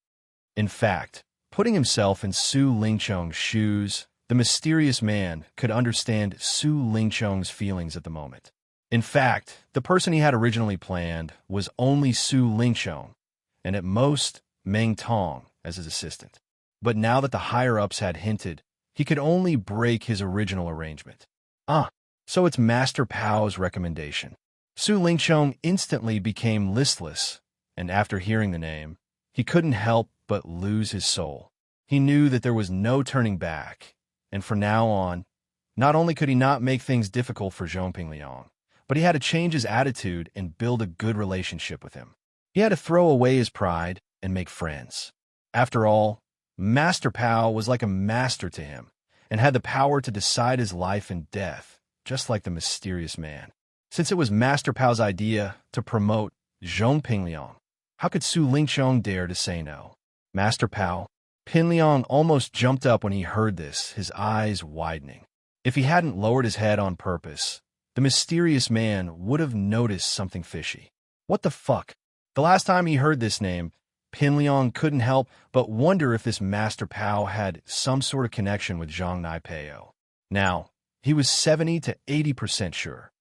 In fact, putting himself in Su Lingchong's shoes, the mysterious man could understand Su Lingchong's feelings at the moment. In fact, the person he had originally planned was only Su Lingchong, and at most, Meng Tong as his assistant. But now that the higher-ups had hinted, he could only break his original arrangement. So it's Master Pao's recommendation. Su Lingchong instantly became listless, and after hearing the name, he couldn't help but lose his soul. He knew that there was no turning back, and from now on, not only could he not make things difficult for Zhong Pingliang, but he had to change his attitude and build a good relationship with him. He had to throw away his pride and make friends. After all, Master Pao was like a master to him and had the power to decide his life and death, just like the mysterious man. Since it was Master Pao's idea to promote Zhong Pingliang, how could Su Lingchong dare to say no? Master Pao, Pingliang almost jumped up when he heard this, his eyes widening. If he hadn't lowered his head on purpose, the mysterious man would have noticed something fishy. What the fuck? The last time he heard this name, Pingliang couldn't help but wonder if this Master Pao had some sort of connection with Zhang Naipeo. Now, he was 70 to 80% sure.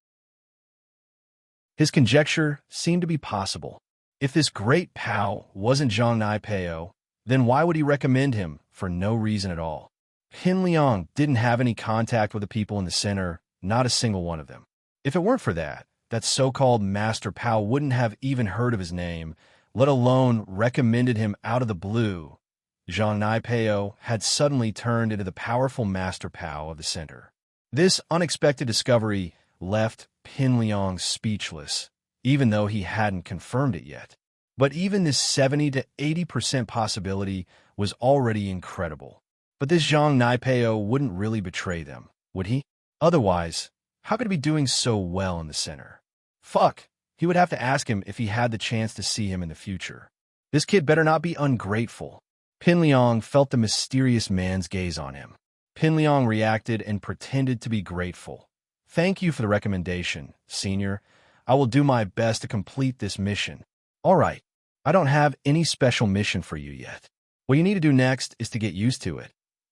His conjecture seemed to be possible. If this great Pao wasn't Zhang Naipeo, then why would he recommend him for no reason at all? Pingliang didn't have any contact with the people in the center, not a single one of them. If it weren't for that, that so-called Master Pao wouldn't have even heard of his name, let alone recommended him out of the blue. Zhang Naipeo had suddenly turned into the powerful Master Pao of the center. This unexpected discovery left Pingliang speechless, even though he hadn't confirmed it yet. But even this 70 to 80% possibility was already incredible. But this Zhang Naipeo wouldn't really betray them, would he? Otherwise, how could he be doing so well in the center? Fuck, he would have to ask him if he had the chance to see him in the future. This kid better not be ungrateful. Pingliang felt the mysterious man's gaze on him. Pingliang reacted and pretended to be grateful. Thank you for the recommendation, Senior. I will do my best to complete this mission. All right, I don't have any special mission for you yet. What you need to do next is to get used to it,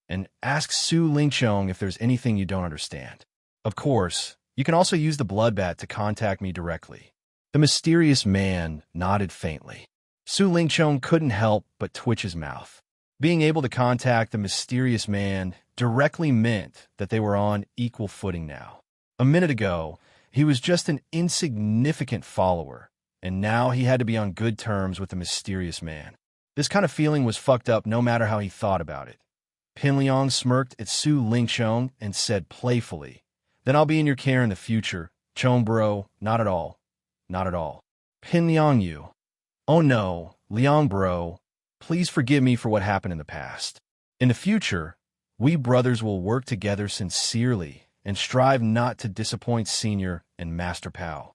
and ask Su Lingchong if there's anything you don't understand. Of course, you can also use the bloodbat to contact me directly. The mysterious man nodded faintly. Su Lingchong couldn't help but twitch his mouth. Being able to contact the mysterious man directly meant that they were on equal footing now. A minute ago, he was just an insignificant follower, and now he had to be on good terms with the mysterious man. This kind of feeling was fucked up no matter how he thought about it. Pingliang smirked at Su Lingchong and said playfully, "Then I'll be in your care in the future. Chong bro, not at all. Not at all." Pingliang you. "Oh no, Liang bro, please forgive me for what happened in the past. In the future, we brothers will work together sincerely and strive not to disappoint Senior and Master Pao."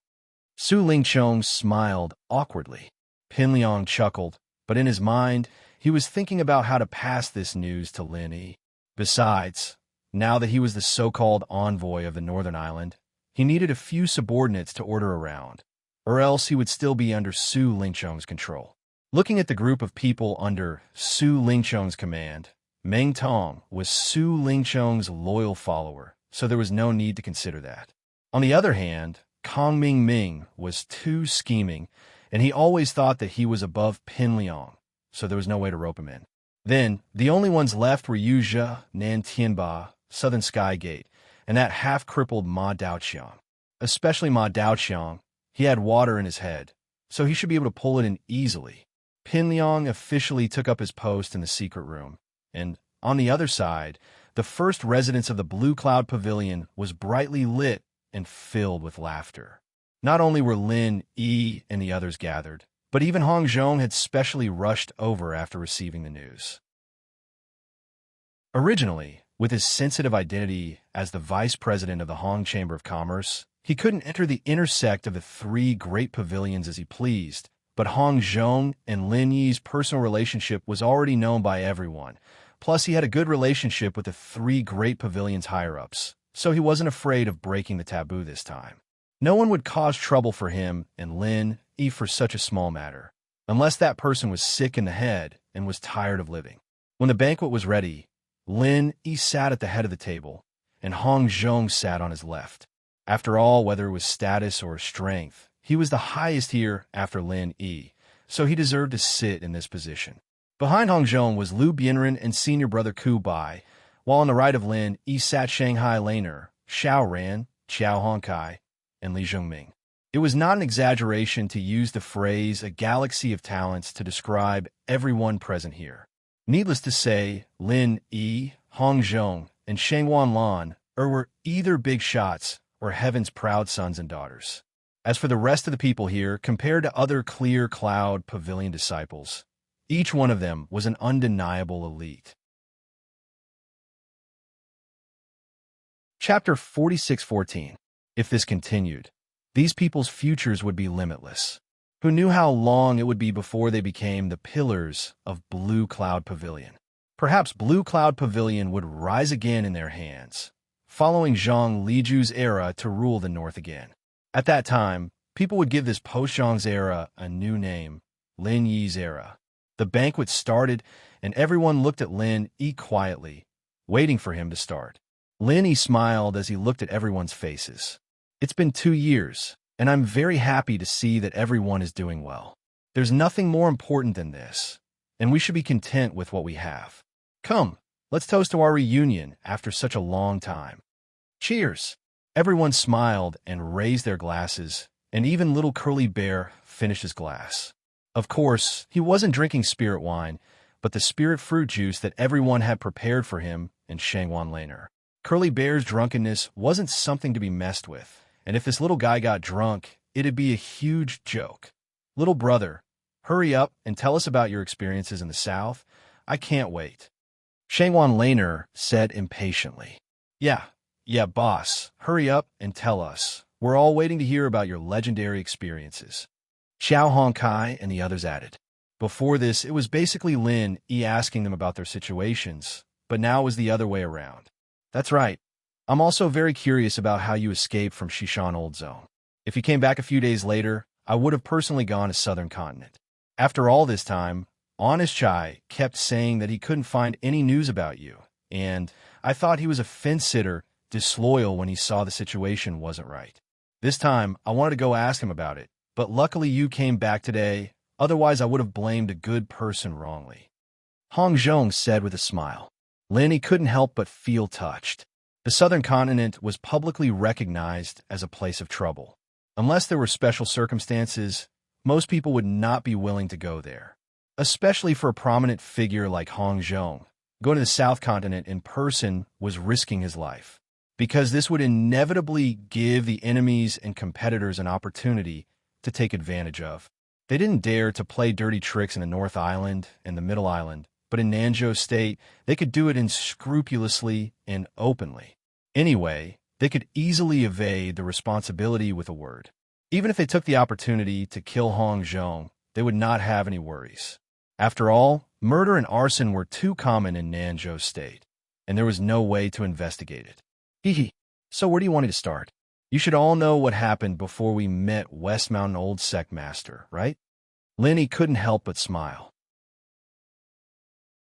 Su Lingchong smiled awkwardly. Pingliang chuckled, but in his mind, he was thinking about how to pass this news to Lin Yi. Besides, now that he was the so-called envoy of the Northern Island, he needed a few subordinates to order around, or else he would still be under Su Lingchong's control. Looking at the group of people under Su Lingchong's command, Meng Tong was Su Lingchong's loyal follower, so there was no need to consider that. On the other hand, Kong Ming was too scheming, and he always thought that he was above Pingliang, so there was no way to rope him in. Then, the only ones left were Yu Zhe, Nan Tianba, Southern Sky Gate, and that half-crippled Ma Daoqiang. Especially Ma Daoqiang, he had water in his head, so he should be able to pull it in easily. Pingliang officially took up his post in the secret room, and, on the other side, the first residence of the Blue Cloud Pavilion was brightly lit and filled with laughter. Not only were Lin Yi and the others gathered, but even Hong Zhong had specially rushed over after receiving the news. Originally, with his sensitive identity as the vice president of the Hong Chamber of Commerce, he couldn't enter the intersect of the three great pavilions as he pleased, but Hong Zhong and Lin Yi's personal relationship was already known by everyone, Plus, he had a good relationship with the three great pavilion's higher-ups, so he wasn't afraid of breaking the taboo this time. No one would cause trouble for him and Lin Yi for such a small matter, unless that person was sick in the head and was tired of living. When the banquet was ready, Lin Yi sat at the head of the table, and Hong Zhong sat on his left. After all, whether it was status or strength, he was the highest here after Lin Yi, so he deserved to sit in this position. Behind Hong Zhong was Liu Bianren and senior brother Ku Bai, while on the right of Lin Yi sat Shanghai Laner, Xiao Ran, Qiao Hongkai, and Li Zhongming. It was not an exaggeration to use the phrase a galaxy of talents to describe everyone present here. Needless to say, Lin Yi, Hong Zhong, and Sheng Wanlan were either big shots or heaven's proud sons and daughters. As for the rest of the people here, compared to other Clear Cloud Pavilion disciples, each one of them was an undeniable elite. Chapter 46:14. If this continued, these people's futures would be limitless. Who knew how long it would be before they became the pillars of Blue Cloud Pavilion? Perhaps Blue Cloud Pavilion would rise again in their hands, following Zhang Liju's era to rule the north again. At that time, people would give this post-Zhang's era a new name, Lin Yi's era. The banquet started, and everyone looked at Lin Yi quietly, waiting for him to start. Lin Yi smiled as he looked at everyone's faces. It's been 2 years, and I'm very happy to see that everyone is doing well. There's nothing more important than this, and we should be content with what we have. Come, let's toast to our reunion after such a long time. Cheers! Everyone smiled and raised their glasses, and even little Curly Bear finished his glass. Of course, he wasn't drinking spirit wine, but the spirit fruit juice that everyone had prepared for him in Shangwan Laner. Curly Bear's drunkenness wasn't something to be messed with, and if this little guy got drunk, it'd be a huge joke. Little brother, hurry up and tell us about your experiences in the South. I can't wait. Shangwan Laner said impatiently. Yeah, boss, hurry up and tell us. We're all waiting to hear about your legendary experiences. Xiao Hongkai and the others added. Before this, it was basically Lin Yi asking them about their situations, but now it was the other way around. That's right. I'm also very curious about how you escaped from Shishan Old Zone. If you came back a few days later, I would have personally gone to Southern Continent. After all this time, Honest Chai kept saying that he couldn't find any news about you, and I thought he was a fence-sitter, disloyal when he saw the situation wasn't right. This time, I wanted to go ask him about it, but luckily you came back today, otherwise I would have blamed a good person wrongly. Hong Zhong said with a smile. Lin Yi couldn't help but feel touched. The Southern Continent was publicly recognized as a place of trouble. Unless there were special circumstances, most people would not be willing to go there. Especially for a prominent figure like Hong Zhong, going to the South Continent in person was risking his life, because this would inevitably give the enemies and competitors an opportunity to take advantage of. They didn't dare to play dirty tricks in the North Island and the Middle Island, but in Nanzhou State, they could do it unscrupulously and openly. Anyway, they could easily evade the responsibility with a word. Even if they took the opportunity to kill Hong Zhong, they would not have any worries. After all, murder and arson were too common in Nanzhou State, and there was no way to investigate it. Hehe. So where do you want me to start? You should all know what happened before we met West Mountain Old Sect Master, right? Lin Yi couldn't help but smile.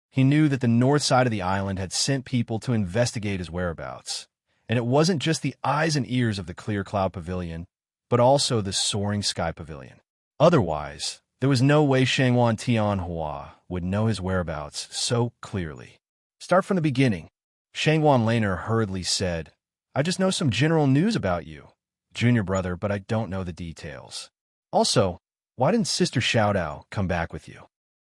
He knew that the north side of the island had sent people to investigate his whereabouts, and it wasn't just the eyes and ears of the Clear Cloud Pavilion, but also the Soaring Sky Pavilion. Otherwise, there was no way Shangwan Tianhua would know his whereabouts so clearly. Start from the beginning. Shangwan Laner hurriedly said, I just know some general news about you, junior brother, but I don't know the details. Also, why didn't Sister Xiaotao come back with you?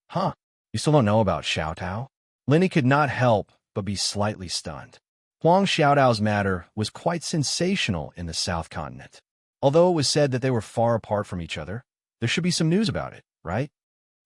Huh? You still don't know about Xiaotao? Lin Yi could not help but be slightly stunned. Huang Xiaotao's matter was quite sensational in the South Continent. Although it was said that they were far apart from each other, there should be some news about it, right?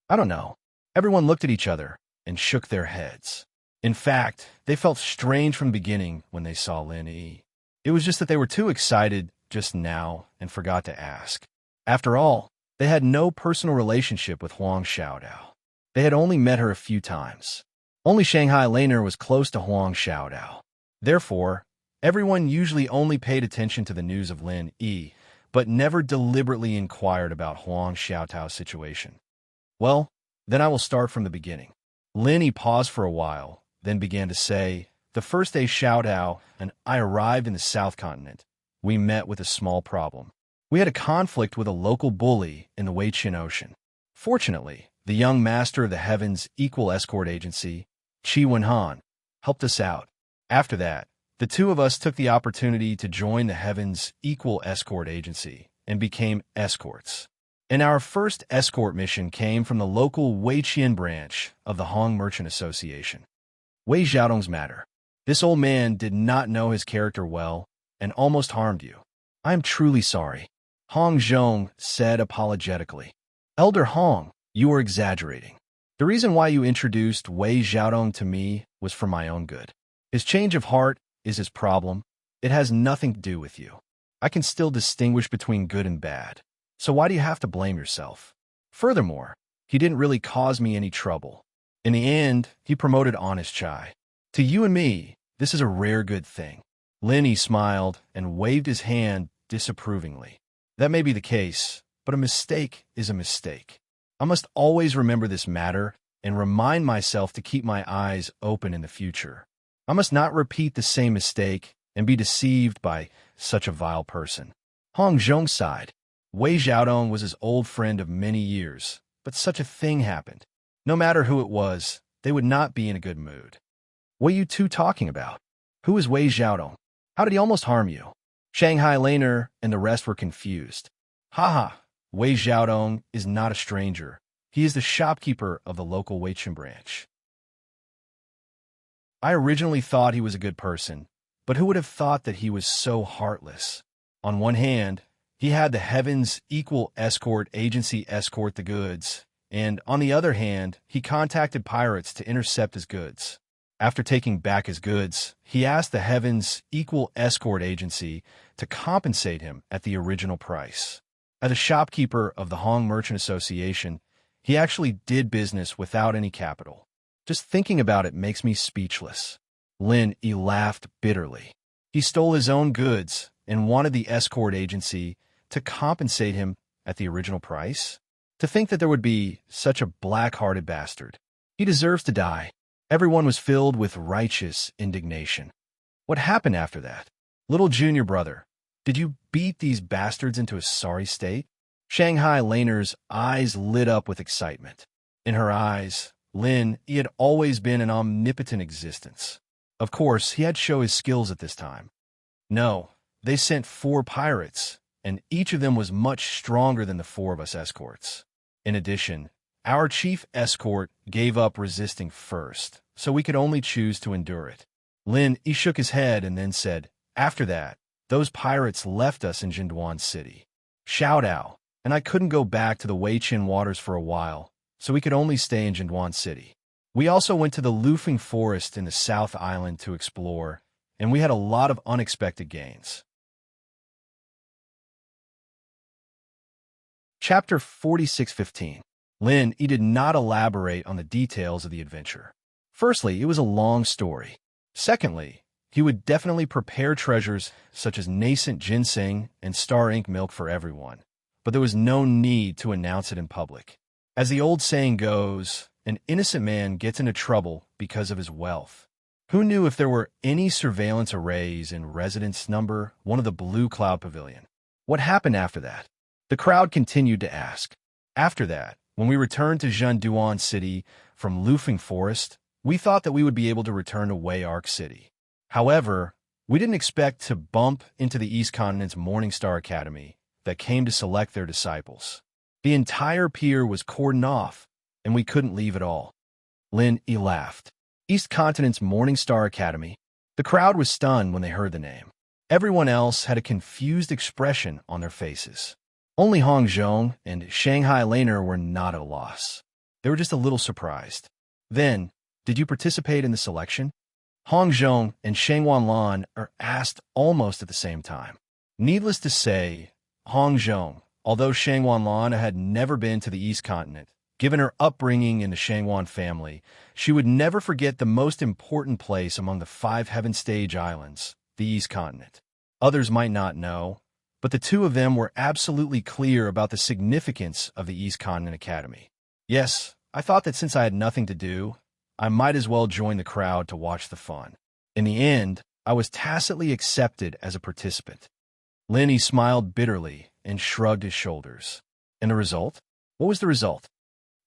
I don't know. Everyone looked at each other and shook their heads. In fact, they felt strange from the beginning when they saw Lin Yi. It was just that they were too excited just now and forgot to ask. After all, they had no personal relationship with Huang Xiaotao. They had only met her a few times. Only Shanghai Laner was close to Huang Xiaodao. Therefore, everyone usually only paid attention to the news of Lin Yi, but never deliberately inquired about Huang Xiaotao's situation. Well, then I will start from the beginning. Lin Yi paused for a while, then began to say, "The first day Xiaodao and I arrived in the South Continent, we met with a small problem. We had a conflict with a local bully in the Weiqian Ocean. Fortunately, the young master of the Heaven's Equal Escort Agency, Qi Wenhan, helped us out. After that, the two of us took the opportunity to join the Heaven's Equal Escort Agency and became escorts. And our first escort mission came from the local Weiqian branch of the Hong Merchant Association. Wei Xiaodong's matter. This old man did not know his character well and almost harmed you. I am truly sorry," Hong Zhong said apologetically. "Elder Hong, you are exaggerating. The reason why you introduced Wei Xiaodong to me was for my own good. His change of heart is his problem. It has nothing to do with you. I can still distinguish between good and bad. So why do you have to blame yourself? Furthermore, he didn't really cause me any trouble. In the end, he promoted Honest Chai. To you and me, this is a rare good thing." Lin Yi smiled and waved his hand disapprovingly. "That may be the case, but a mistake is a mistake. I must always remember this matter and remind myself to keep my eyes open in the future. I must not repeat the same mistake and be deceived by such a vile person." Hong Zhong sighed. Wei Xiaodong was his old friend of many years, but such a thing happened. No matter who it was, they would not be in a good mood. "What are you two talking about? Who is Wei Xiaodong? How did he almost harm you?" Shanghai Laner and the rest were confused. "Haha, Wei Xiaodong is not a stranger. He is the shopkeeper of the local Weiqian branch. I originally thought he was a good person, but who would have thought that he was so heartless? On one hand, he had the Heaven's Equal Escort Agency escort the goods, and on the other hand, he contacted pirates to intercept his goods. After taking back his goods, he asked the Heaven's Equal Escort Agency to compensate him at the original price. As a shopkeeper of the Hong Merchant Association, he actually did business without any capital. Just thinking about it makes me speechless." Lin Yi laughed bitterly. He stole his own goods and wanted the escort agency to compensate him at the original price? To think that there would be such a black-hearted bastard. He deserves to die. Everyone was filled with righteous indignation. What happened after that? Little junior brother, did you beat these bastards into a sorry state? Shanghai Laner's eyes lit up with excitement. In her eyes, Lin Yi had always been an omnipotent existence. Of course, he had to show his skills at this time. No, they sent 4 pirates, and each of them was much stronger than the 4 of us escorts. In addition, our chief escort gave up resisting first, so we could only choose to endure it. Lin Yi shook his head and then said, "After that, those pirates left us in Jinduan City. Xiaodao and I couldn't go back to the Weiqian waters for a while, so we could only stay in Jinduan City. We also went to the Lufeng Forest in the South Island to explore, and we had a lot of unexpected gains." Chapter 46:15. Lin Yi did not elaborate on the details of the adventure. Firstly, it was a long story. Secondly, he would definitely prepare treasures such as nascent ginseng and star ink milk for everyone, but there was no need to announce it in public. As the old saying goes, an innocent man gets into trouble because of his wealth. Who knew if there were any surveillance arrays in residence number 1 of the Blue Cloud Pavilion? What happened after that? The crowd continued to ask. After that, when we returned to Jinduan City from Lufeng Forest, we thought that we would be able to return to Wei Arc City. However, we didn't expect to bump into the East Continent's Morningstar Academy that came to select their disciples. The entire pier was cordoned off, and we couldn't leave at all. Lin Yi laughed. East Continent's Morningstar Academy? The crowd was stunned when they heard the name. Everyone else had a confused expression on their faces. Only Hong Zhong and Shanghai Laner were not at a loss. They were just a little surprised. Then, did you participate in the selection? Hong Zhong and Sheng Wanlan are asked almost at the same time. Needless to say, Hong Zhong, although Sheng Wanlan had never been to the East Continent, Given her upbringing in the Shangwan family, she would never forget the most important place among the 5 Heaven Stage Islands, the East Continent. Others might not know, but the two of them were absolutely clear about the significance of the East Continent Academy. Yes, I thought that since I had nothing to do, I might as well join the crowd to watch the fun. In the end, I was tacitly accepted as a participant. Lenny smiled bitterly and shrugged his shoulders. And the result? What was the result?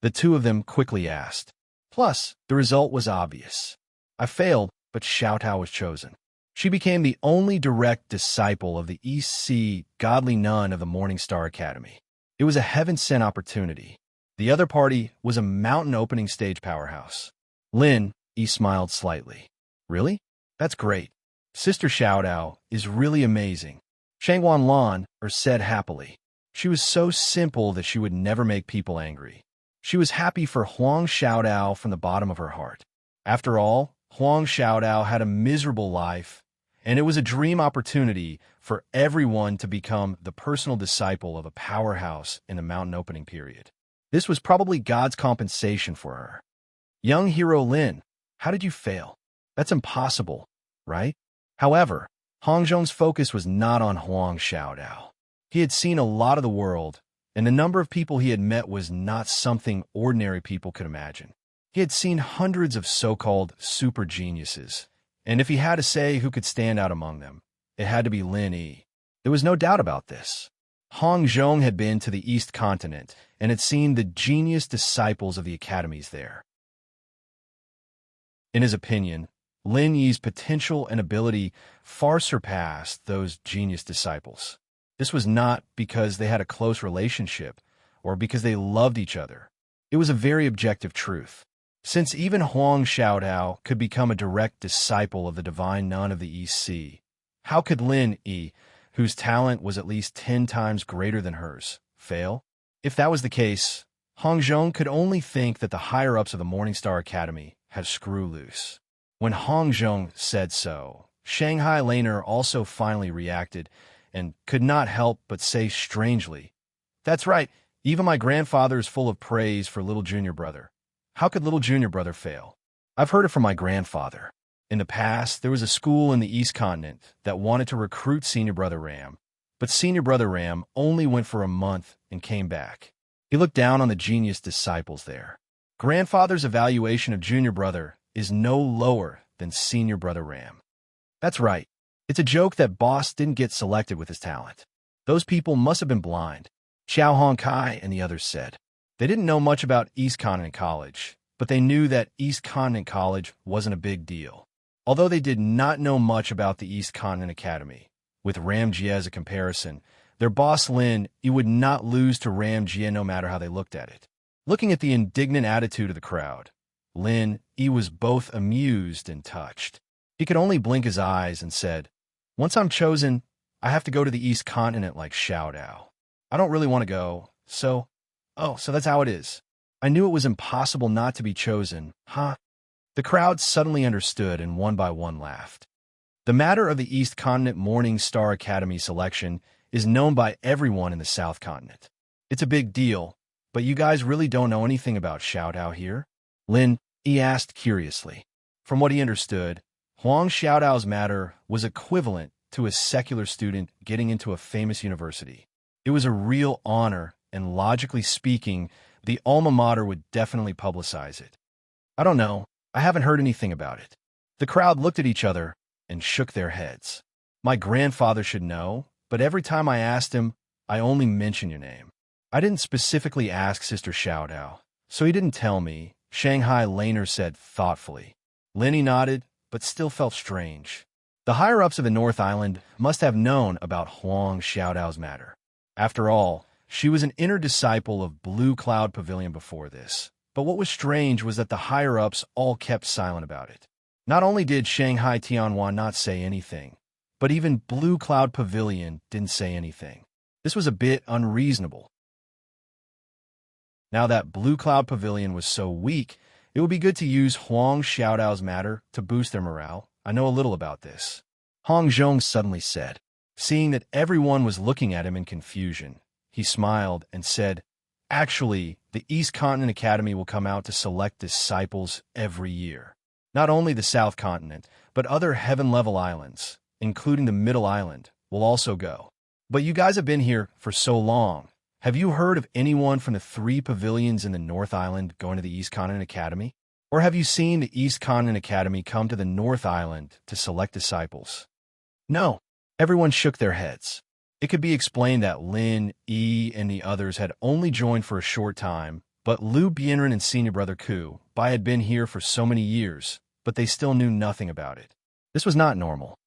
The two of them quickly asked. Plus, the result was obvious. I failed, but Xiao Tao was chosen. She became the only direct disciple of the East Sea godly nun of the Morning Star Academy. It was a heaven-sent opportunity. The other party was a mountain opening stage powerhouse. Lin, he smiled slightly. Really? That's great. Sister Xiao Tao is really amazing. Shangwan Lan said happily. She was so simple that she would never make people angry. She was happy for Huang Xiaodao from the bottom of her heart. After all, Huang Xiaodao had a miserable life, and it was a dream opportunity for everyone to become the personal disciple of a powerhouse in the mountain opening period. This was probably God's compensation for her. Young hero Lin, how did you fail? That's impossible, right? However, Hong Zhong's focus was not on Huang Xiaodao. He had seen a lot of the world, and the number of people he had met was not something ordinary people could imagine. He had seen hundreds of so-called super geniuses, and if he had to say who could stand out among them, it had to be Lin Yi. There was no doubt about this. Hong Zhong had been to the East Continent and had seen the genius disciples of the academies there. In his opinion, Lin Yi's potential and ability far surpassed those genius disciples. This was not because they had a close relationship or because they loved each other. It was a very objective truth. Since even Huang Xiaodao could become a direct disciple of the divine nun of the East Sea, how could Lin Yi, whose talent was at least 10 times greater than hers, fail? If that was the case, Hong Zhong could only think that the higher-ups of the Morning Star Academy had screw loose. When Hong Zhong said so, Shanghai Laner also finally reacted and could not help but say strangely, "That's right, even my grandfather is full of praise for little junior brother. How could little junior brother fail? I've heard it from my grandfather. In the past, there was a school in the East Continent that wanted to recruit senior brother Ram, but senior brother Ram only went for a month and came back. He looked down on the genius disciples there. Grandfather's evaluation of junior brother is no lower than senior brother Ram. That's right. It's a joke that boss didn't get selected with his talent. Those people must have been blind," Xiao Hongkai and the others said. They didn't know much about East Continent College, but they knew that East Continent College wasn't a big deal. Although they did not know much about the East Continent Academy, with Ram Jie as a comparison, their boss Lin Yi would not lose to Ram Jie no matter how they looked at it. Looking at the indignant attitude of the crowd, Lin Yi was both amused and touched. He could only blink his eyes and said, "Once I'm chosen, I have to go to the East Continent like Xiao Dao. I don't really want to go, so that's how it is. I knew it was impossible not to be chosen, huh?" The crowd suddenly understood and one by one laughed. The matter of the East Continent Morning Star Academy selection is known by everyone in the South Continent. It's a big deal, but you guys really don't know anything about Xiao Dao here? Lin Yi asked curiously. From what he understood, Huang Xiaodao's matter was equivalent to a secular student getting into a famous university. It was a real honor, and logically speaking, the alma mater would definitely publicize it. I don't know. I haven't heard anything about it. The crowd looked at each other and shook their heads. My grandfather should know, but every time I asked him, I only mentioned your name. I didn't specifically ask Sister Xiao Dao, so he didn't tell me, Shanghai Laner said thoughtfully. Lenny nodded, but still felt strange. The higher-ups of the North Island must have known about Huang Xiaodao's matter. After all, she was an inner disciple of Blue Cloud Pavilion before this. But what was strange was that the higher-ups all kept silent about it. Not only did Shanghai Tianhua not say anything, but even Blue Cloud Pavilion didn't say anything. This was a bit unreasonable. Now that Blue Cloud Pavilion was so weak, it would be good to use Huang Xiaodao's matter to boost their morale. I know a little about this. Hong Zhong suddenly said. Seeing that everyone was looking at him in confusion, he smiled and said, Actually, the East Continent Academy will come out to select disciples every year. Not only the South Continent, but other heaven-level islands, including the Middle Island, will also go. But you guys have been here for so long. Have you heard of anyone from the 3 pavilions in the North Island going to the East Continent Academy? Or have you seen the East Continent Academy come to the North Island to select disciples? No. Everyone shook their heads. It could be explained that Lin, E, and the others had only joined for a short time, but Liu Bienren and senior brother Ku Bai had been here for so many years, but they still knew nothing about it. This was not normal.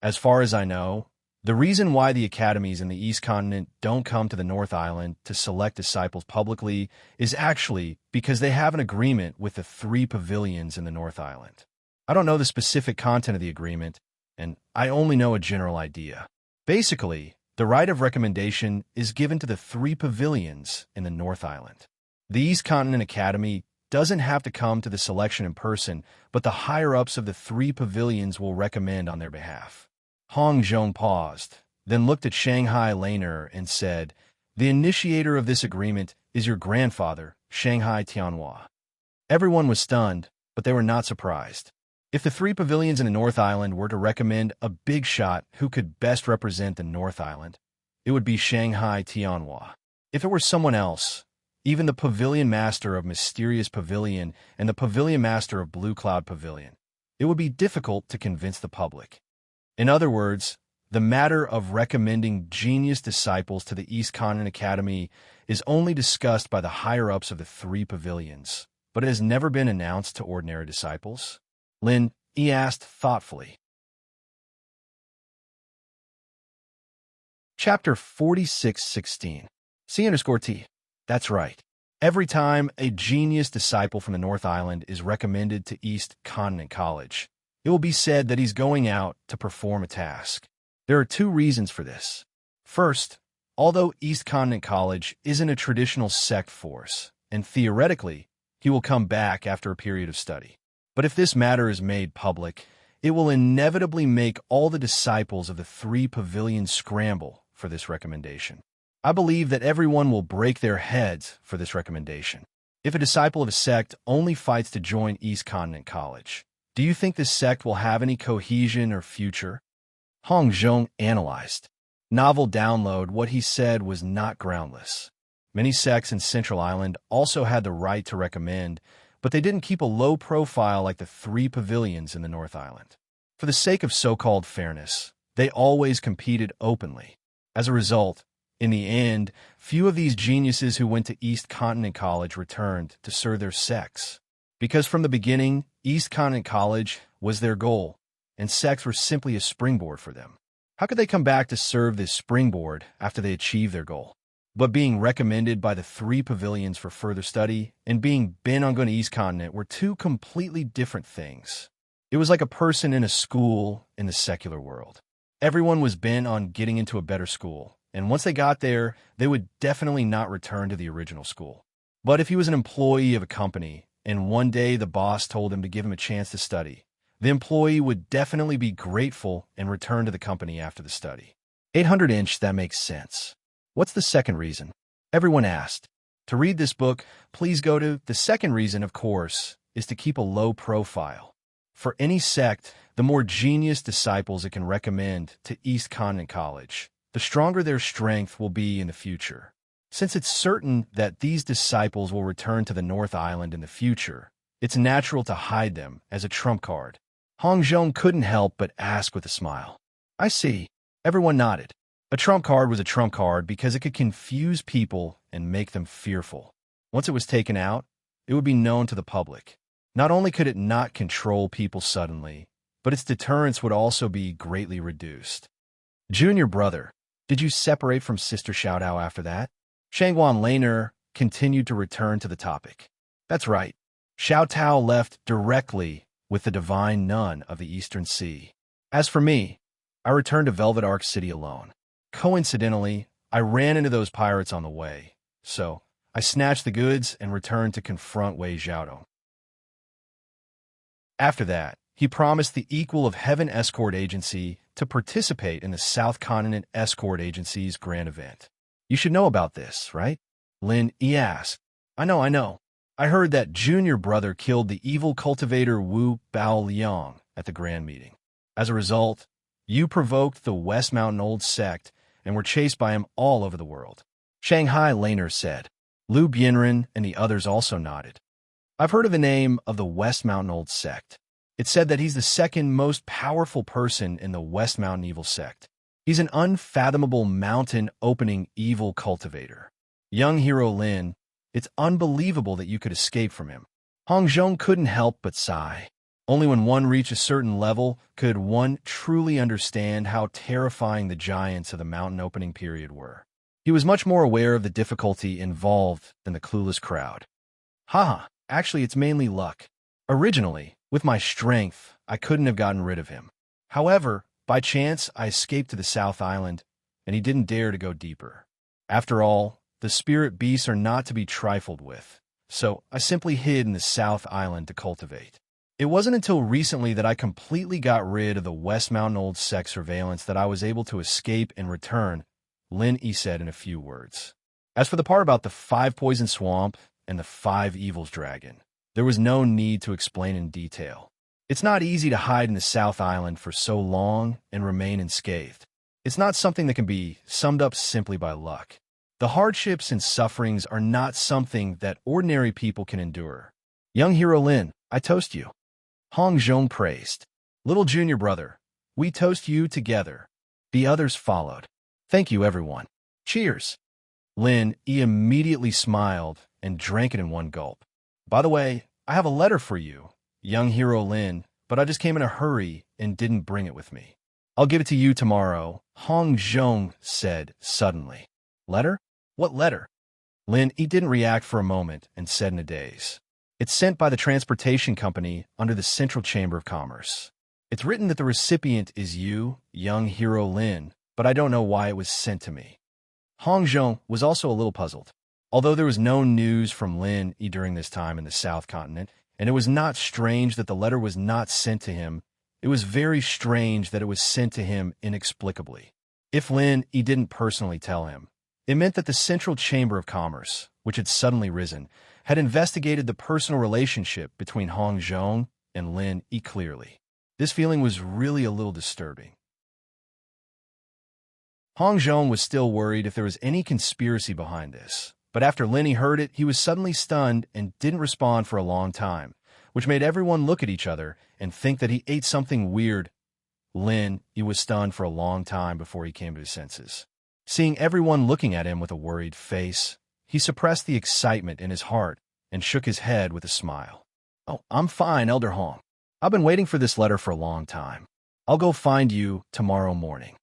As far as I know, the reason why the academies in the East Continent don't come to the North Island to select disciples publicly is actually because they have an agreement with the 3 pavilions in the North Island. I don't know the specific content of the agreement, and I only know a general idea. Basically, the right of recommendation is given to the 3 pavilions in the North Island. The East Continent Academy doesn't have to come to the selection in person, but the higher-ups of the 3 pavilions will recommend on their behalf. Hong Zhong paused, then looked at Shanghai Laner and said, "The initiator of this agreement is your grandfather, Shanghai Tianhua." Everyone was stunned, but they were not surprised. If the 3 pavilions in the North Island were to recommend a big shot who could best represent the North Island, it would be Shanghai Tianhua. If it were someone else, even the Pavilion Master of Mysterious Pavilion and the Pavilion Master of Blue Cloud Pavilion, it would be difficult to convince the public. In other words, the matter of recommending genius disciples to the East Continent Academy is only discussed by the higher-ups of the 3 pavilions, but it has never been announced to ordinary disciples. Lin, he asked thoughtfully. Chapter 46:16. C_T. That's right. Every time a genius disciple from the North Island is recommended to East Continent College, it will be said that he's going out to perform a task. There are 2 reasons for this. First, although East Continent College isn't a traditional sect force, and theoretically, he will come back after a period of study. But if this matter is made public, it will inevitably make all the disciples of the 3 pavilions scramble for this recommendation. I believe that everyone will break their heads for this recommendation. If a disciple of a sect only fights to join East Continent College, do you think this sect will have any cohesion or future? Hong Zhong analyzed. Novel download, what he said was not groundless. Many sects in Central Island also had the right to recommend, but they didn't keep a low profile like the 3 pavilions in the North Island. For the sake of so-called fairness, they always competed openly. As a result, in the end, few of these geniuses who went to East Continent College returned to serve their sects. Because from the beginning, East Continent College was their goal, and sects were simply a springboard for them. How could they come back to serve this springboard after they achieved their goal? But being recommended by the 3 pavilions for further study and being bent on going to East Continent were 2 completely different things. It was like a person in a school in the secular world. Everyone was bent on getting into a better school, and once they got there, they would definitely not return to the original school. But if he was an employee of a company, and one day the boss told him to give him a chance to study, the employee would definitely be grateful and return to the company after the study. 800-inch, that makes sense. What's the second reason? Everyone asked. To read this book, please go to the second reason, of course, is to keep a low profile. For any sect, the more genius disciples it can recommend to East Continent College, the stronger their strength will be in the future. Since it's certain that these disciples will return to the North Island in the future, it's natural to hide them as a trump card. Hong Zhong couldn't help but ask with a smile. I see. Everyone nodded. A trump card was a trump card because it could confuse people and make them fearful. Once it was taken out, it would be known to the public. Not only could it not control people suddenly, but its deterrence would also be greatly reduced. Junior brother, did you separate from Sister Xiaotao after that? Shangguan Laner continued to return to the topic. That's right. Xiaotao left directly with the divine nun of the Eastern Sea. As for me, I returned to Velvet Arc City alone. Coincidentally, I ran into those pirates on the way, so I snatched the goods and returned to confront Wei Xiaodong. After that, he promised the equal of Heaven Escort Agency to participate in the South Continent Escort Agency's grand event. You should know about this, right? Lin Yi asked. I know. I heard that junior brother killed the evil cultivator Wu Bao Liang at the grand meeting. As a result, you provoked the West Mountain Old Sect and were chased by him all over the world. Shanghai Laner said. Lu Bianren and the others also nodded. I've heard of the name of the West Mountain Old Sect. It said that he's the second most powerful person in the West Mountain Evil Sect. He's an unfathomable mountain-opening evil cultivator. Young hero Lin, it's unbelievable that you could escape from him. Hong Zhong couldn't help but sigh. Only when one reached a certain level could one truly understand how terrifying the giants of the mountain opening period were. He was much more aware of the difficulty involved than the clueless crowd. Haha, actually it's mainly luck. Originally, with my strength, I couldn't have gotten rid of him. However, by chance, I escaped to the South Island, and he didn't dare to go deeper. After all, the spirit beasts are not to be trifled with, so I simply hid in the South Island to cultivate. It wasn't until recently that I completely got rid of the West Mountain Old Sect surveillance that I was able to escape and return, Lin Yi said in a few words. As for the part about the 5 poison swamp and the 5 evils dragon, there was no need to explain in detail. It's not easy to hide in the South Island for so long and remain unscathed. It's not something that can be summed up simply by luck. The hardships and sufferings are not something that ordinary people can endure. Young hero Lin, I toast you. Hong Zhong praised. Little junior brother, we toast you together. The others followed. Thank you, everyone. Cheers. Lin Yi immediately smiled and drank it in one gulp. By the way, I have a letter for you, young hero Lin, but I just came in a hurry and didn't bring it with me. I'll give it to you tomorrow, Hong Zhong said suddenly. Letter? What letter? Lin Yi didn't react for a moment and said in a daze. It's sent by the transportation company under the Central Chamber of Commerce. It's written that the recipient is you, young hero Lin, but I don't know why it was sent to me. Hong Zhong was also a little puzzled. Although there was no news from Lin Yi during this time in the South Continent, and it was not strange that the letter was not sent to him, it was very strange that it was sent to him inexplicably. If Lin Yi didn't personally tell him, it meant that the Central Chamber of Commerce, which had suddenly risen, had investigated the personal relationship between Hong Zhong and Lin Yi clearly. This feeling was really a little disturbing. Hong Zhong was still worried if there was any conspiracy behind this, but after Lin Yi heard it, he was suddenly stunned and didn't respond for a long time, which made everyone look at each other and think that he ate something weird. Lin Yi was stunned for a long time before he came to his senses. Seeing everyone looking at him with a worried face, he suppressed the excitement in his heart and shook his head with a smile. Oh, I'm fine, Elder Hong. I've been waiting for this letter for a long time. I'll go find you tomorrow morning.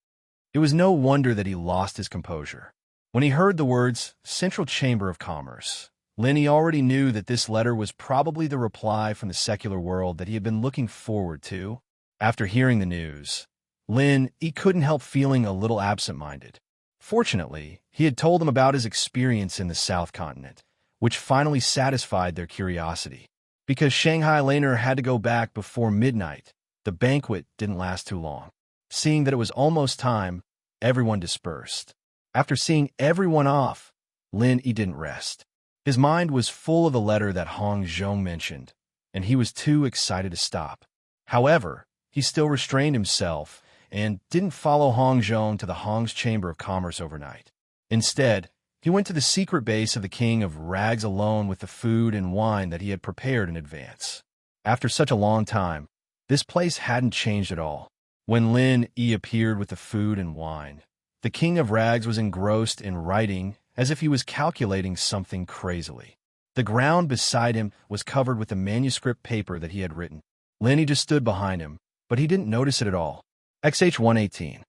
It was no wonder that he lost his composure. When he heard the words, Central Chamber of Commerce, Lin Yi already knew that this letter was probably the reply from the secular world that he had been looking forward to. After hearing the news, Lin Yi couldn't help feeling a little absent-minded. Fortunately, he had told them about his experience in the South Continent, which finally satisfied their curiosity. Because Shanghai Laner had to go back before midnight, the banquet didn't last too long. Seeing that it was almost time, everyone dispersed. After seeing everyone off, Lin Yi didn't rest. His mind was full of the letter that Hong Zhong mentioned, and he was too excited to stop. However, he still restrained himself and didn't follow Hong Zhong to the Hong's Chamber of Commerce overnight. Instead, he went to the secret base of the King of Rags alone with the food and wine that he had prepared in advance. After such a long time, this place hadn't changed at all. When Lin Yi appeared with the food and wine, the King of Rags was engrossed in writing as if he was calculating something crazily. The ground beside him was covered with the manuscript paper that he had written. Lin Yi just stood behind him, but he didn't notice it at all. XH 118.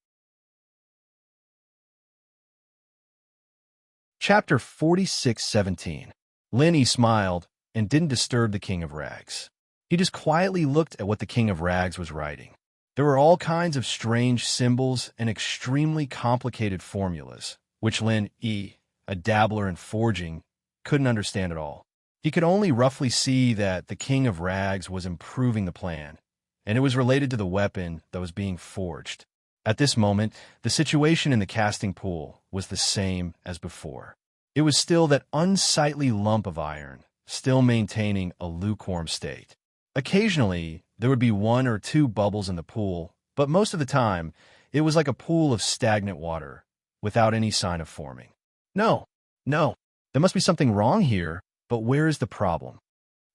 Chapter 46:17. Lin Yi smiled and didn't disturb the King of Rags. He just quietly looked at what the King of Rags was writing. There were all kinds of strange symbols and extremely complicated formulas, which Lin Yi, a dabbler in forging, couldn't understand at all. He could only roughly see that the King of Rags was improving the plan, and it was related to the weapon that was being forged. At this moment, the situation in the casting pool was the same as before. It was still that unsightly lump of iron, still maintaining a lukewarm state. Occasionally, there would be one or two bubbles in the pool, but most of the time, it was like a pool of stagnant water, without any sign of forming. No, no, there must be something wrong here, but where is the problem?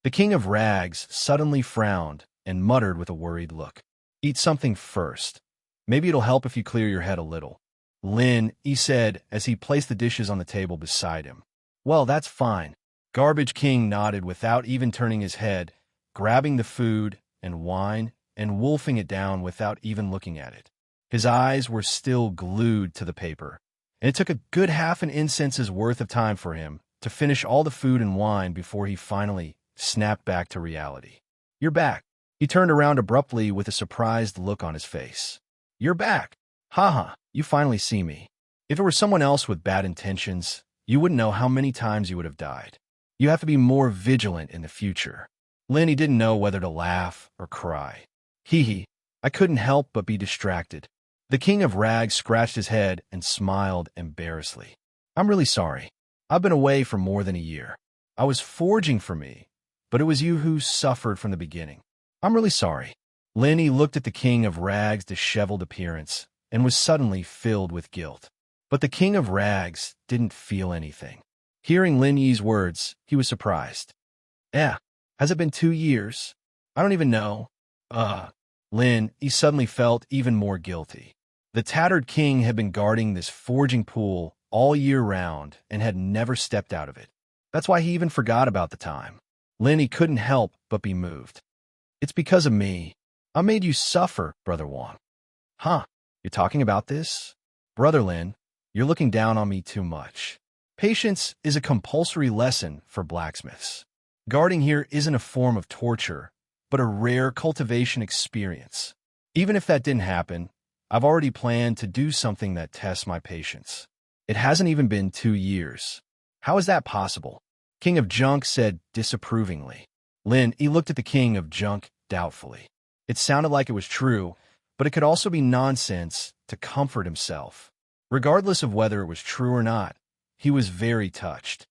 The King of Rags suddenly frowned and muttered with a worried look. Eat something first. Maybe it'll help if you clear your head a little. Lin, he said as he placed the dishes on the table beside him. Well, that's fine. Garbage King nodded without even turning his head, grabbing the food and wine and wolfing it down without even looking at it. His eyes were still glued to the paper, and it took a good half an incense's worth of time for him to finish all the food and wine before he finally snapped back to reality. You're back. He turned around abruptly with a surprised look on his face. You're back. Haha, you finally see me. If it were someone else with bad intentions, you wouldn't know how many times you would have died. You have to be more vigilant in the future. Lenny didn't know whether to laugh or cry. Hee, I couldn't help but be distracted. The King of Rags scratched his head and smiled embarrassedly. I'm really sorry. I've been away for more than a year. I was forging for me, but it was you who suffered from the beginning. I'm really sorry. Lenny looked at the King of Rags' disheveled appearance and was suddenly filled with guilt. But the King of Rags didn't feel anything. Hearing Lin Yi's words, he was surprised. Has it been 2 years? I don't even know. Lin, he suddenly felt even more guilty. The tattered king had been guarding this forging pool all year round and had never stepped out of it. That's why he even forgot about the time. Lin, he couldn't help but be moved. It's because of me. I made you suffer, Brother Wang. Huh, you're talking about this? Brother Lin, you're looking down on me too much. Patience is a compulsory lesson for blacksmiths. Guarding here isn't a form of torture, but a rare cultivation experience. Even if that didn't happen, I've already planned to do something that tests my patience. It hasn't even been 2 years. How is that possible? King of Junk said disapprovingly. Lin, he looked at the King of Junk doubtfully. It sounded like it was true, but it could also be nonsense to comfort himself. Regardless of whether it was true or not, he was very touched.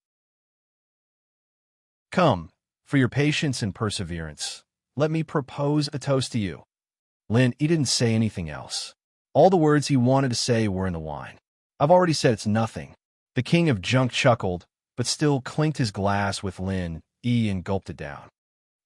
Come, for your patience and perseverance, let me propose a toast to you. Lin, he didn't say anything else. All the words he wanted to say were in the wine. I've already said it's nothing. The King of Junk chuckled, but still clinked his glass with Lin E and gulped it down.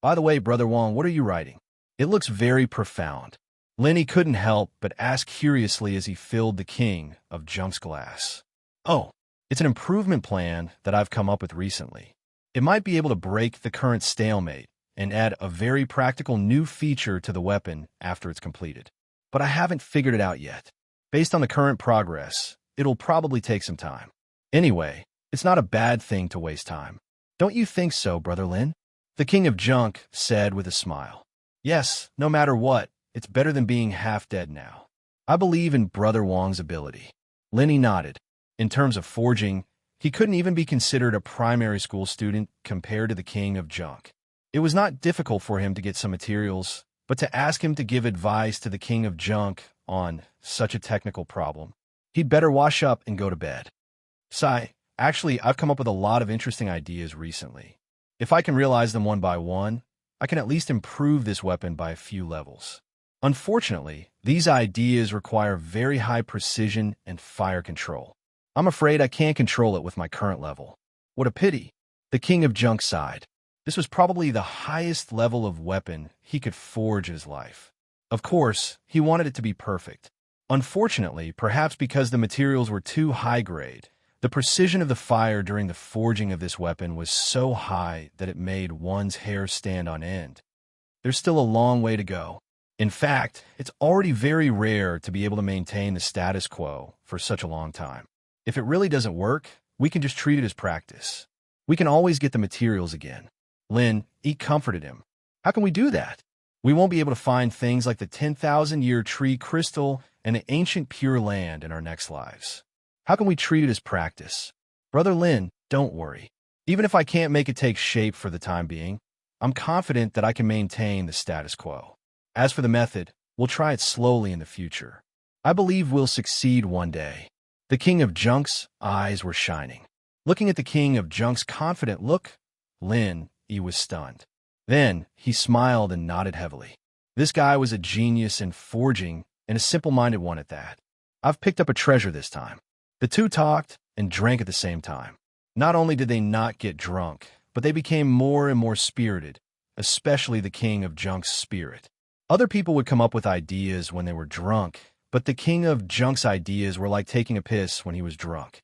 By the way, Brother Wang, what are you writing? It looks very profound. Lenny couldn't help but ask curiously as he filled the King of Junk's glass. Oh, it's an improvement plan that I've come up with recently. It might be able to break the current stalemate and add a very practical new feature to the weapon after it's completed. But I haven't figured it out yet. Based on the current progress, it'll probably take some time. Anyway, it's not a bad thing to waste time. Don't you think so, Brother Lin? The King of Junk said with a smile. Yes, no matter what, it's better than being half dead now. I believe in Brother Wang's ability. Lenny nodded. In terms of forging, he couldn't even be considered a primary school student compared to the King of Junk. It was not difficult for him to get some materials, but to ask him to give advice to the King of Junk on such a technical problem, he'd better wash up and go to bed. Actually, I've come up with a lot of interesting ideas recently. If I can realize them one by one, I can at least improve this weapon by a few levels. Unfortunately, these ideas require very high precision and fire control. I'm afraid I can't control it with my current level. What a pity. The King of Junk sighed. This was probably the highest level of weapon he could forge in his life. Of course, he wanted it to be perfect. Unfortunately, perhaps because the materials were too high grade, the precision of the fire during the forging of this weapon was so high that it made one's hair stand on end. There's still a long way to go. In fact, it's already very rare to be able to maintain the status quo for such a long time. If it really doesn't work, we can just treat it as practice. We can always get the materials again. Lin, he comforted him. How can we do that? We won't be able to find things like the 10,000-year tree crystal and the ancient pure land in our next lives. How can we treat it as practice? Brother Lin, don't worry. Even if I can't make it take shape for the time being, I'm confident that I can maintain the status quo. As for the method, we'll try it slowly in the future. I believe we'll succeed one day. The King of Junk's eyes were shining. Looking at the king of junk's confident look, Lin Yi was stunned. Then he smiled and nodded heavily. This guy was a genius in forging, and a simple-minded one at that. I've picked up a treasure this time. The two talked and drank at the same time. Not only did they not get drunk, but they became more and more spirited, especially the king of junk's spirit. Other people would come up with ideas when they were drunk, but the king of junk's ideas were like taking a piss when he was drunk.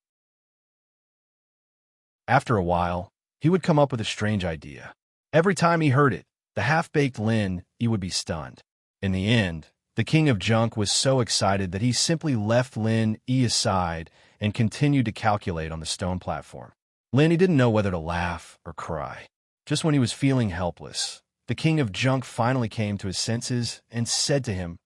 After a while, he would come up with a strange idea. Every time he heard it, the half-baked Lin Yi would be stunned. In the end, the king of junk was so excited that he simply left Lin Yi aside and continued to calculate on the stone platform. Lin Yi didn't know whether to laugh or cry. Just when he was feeling helpless, the king of junk finally came to his senses and said to him,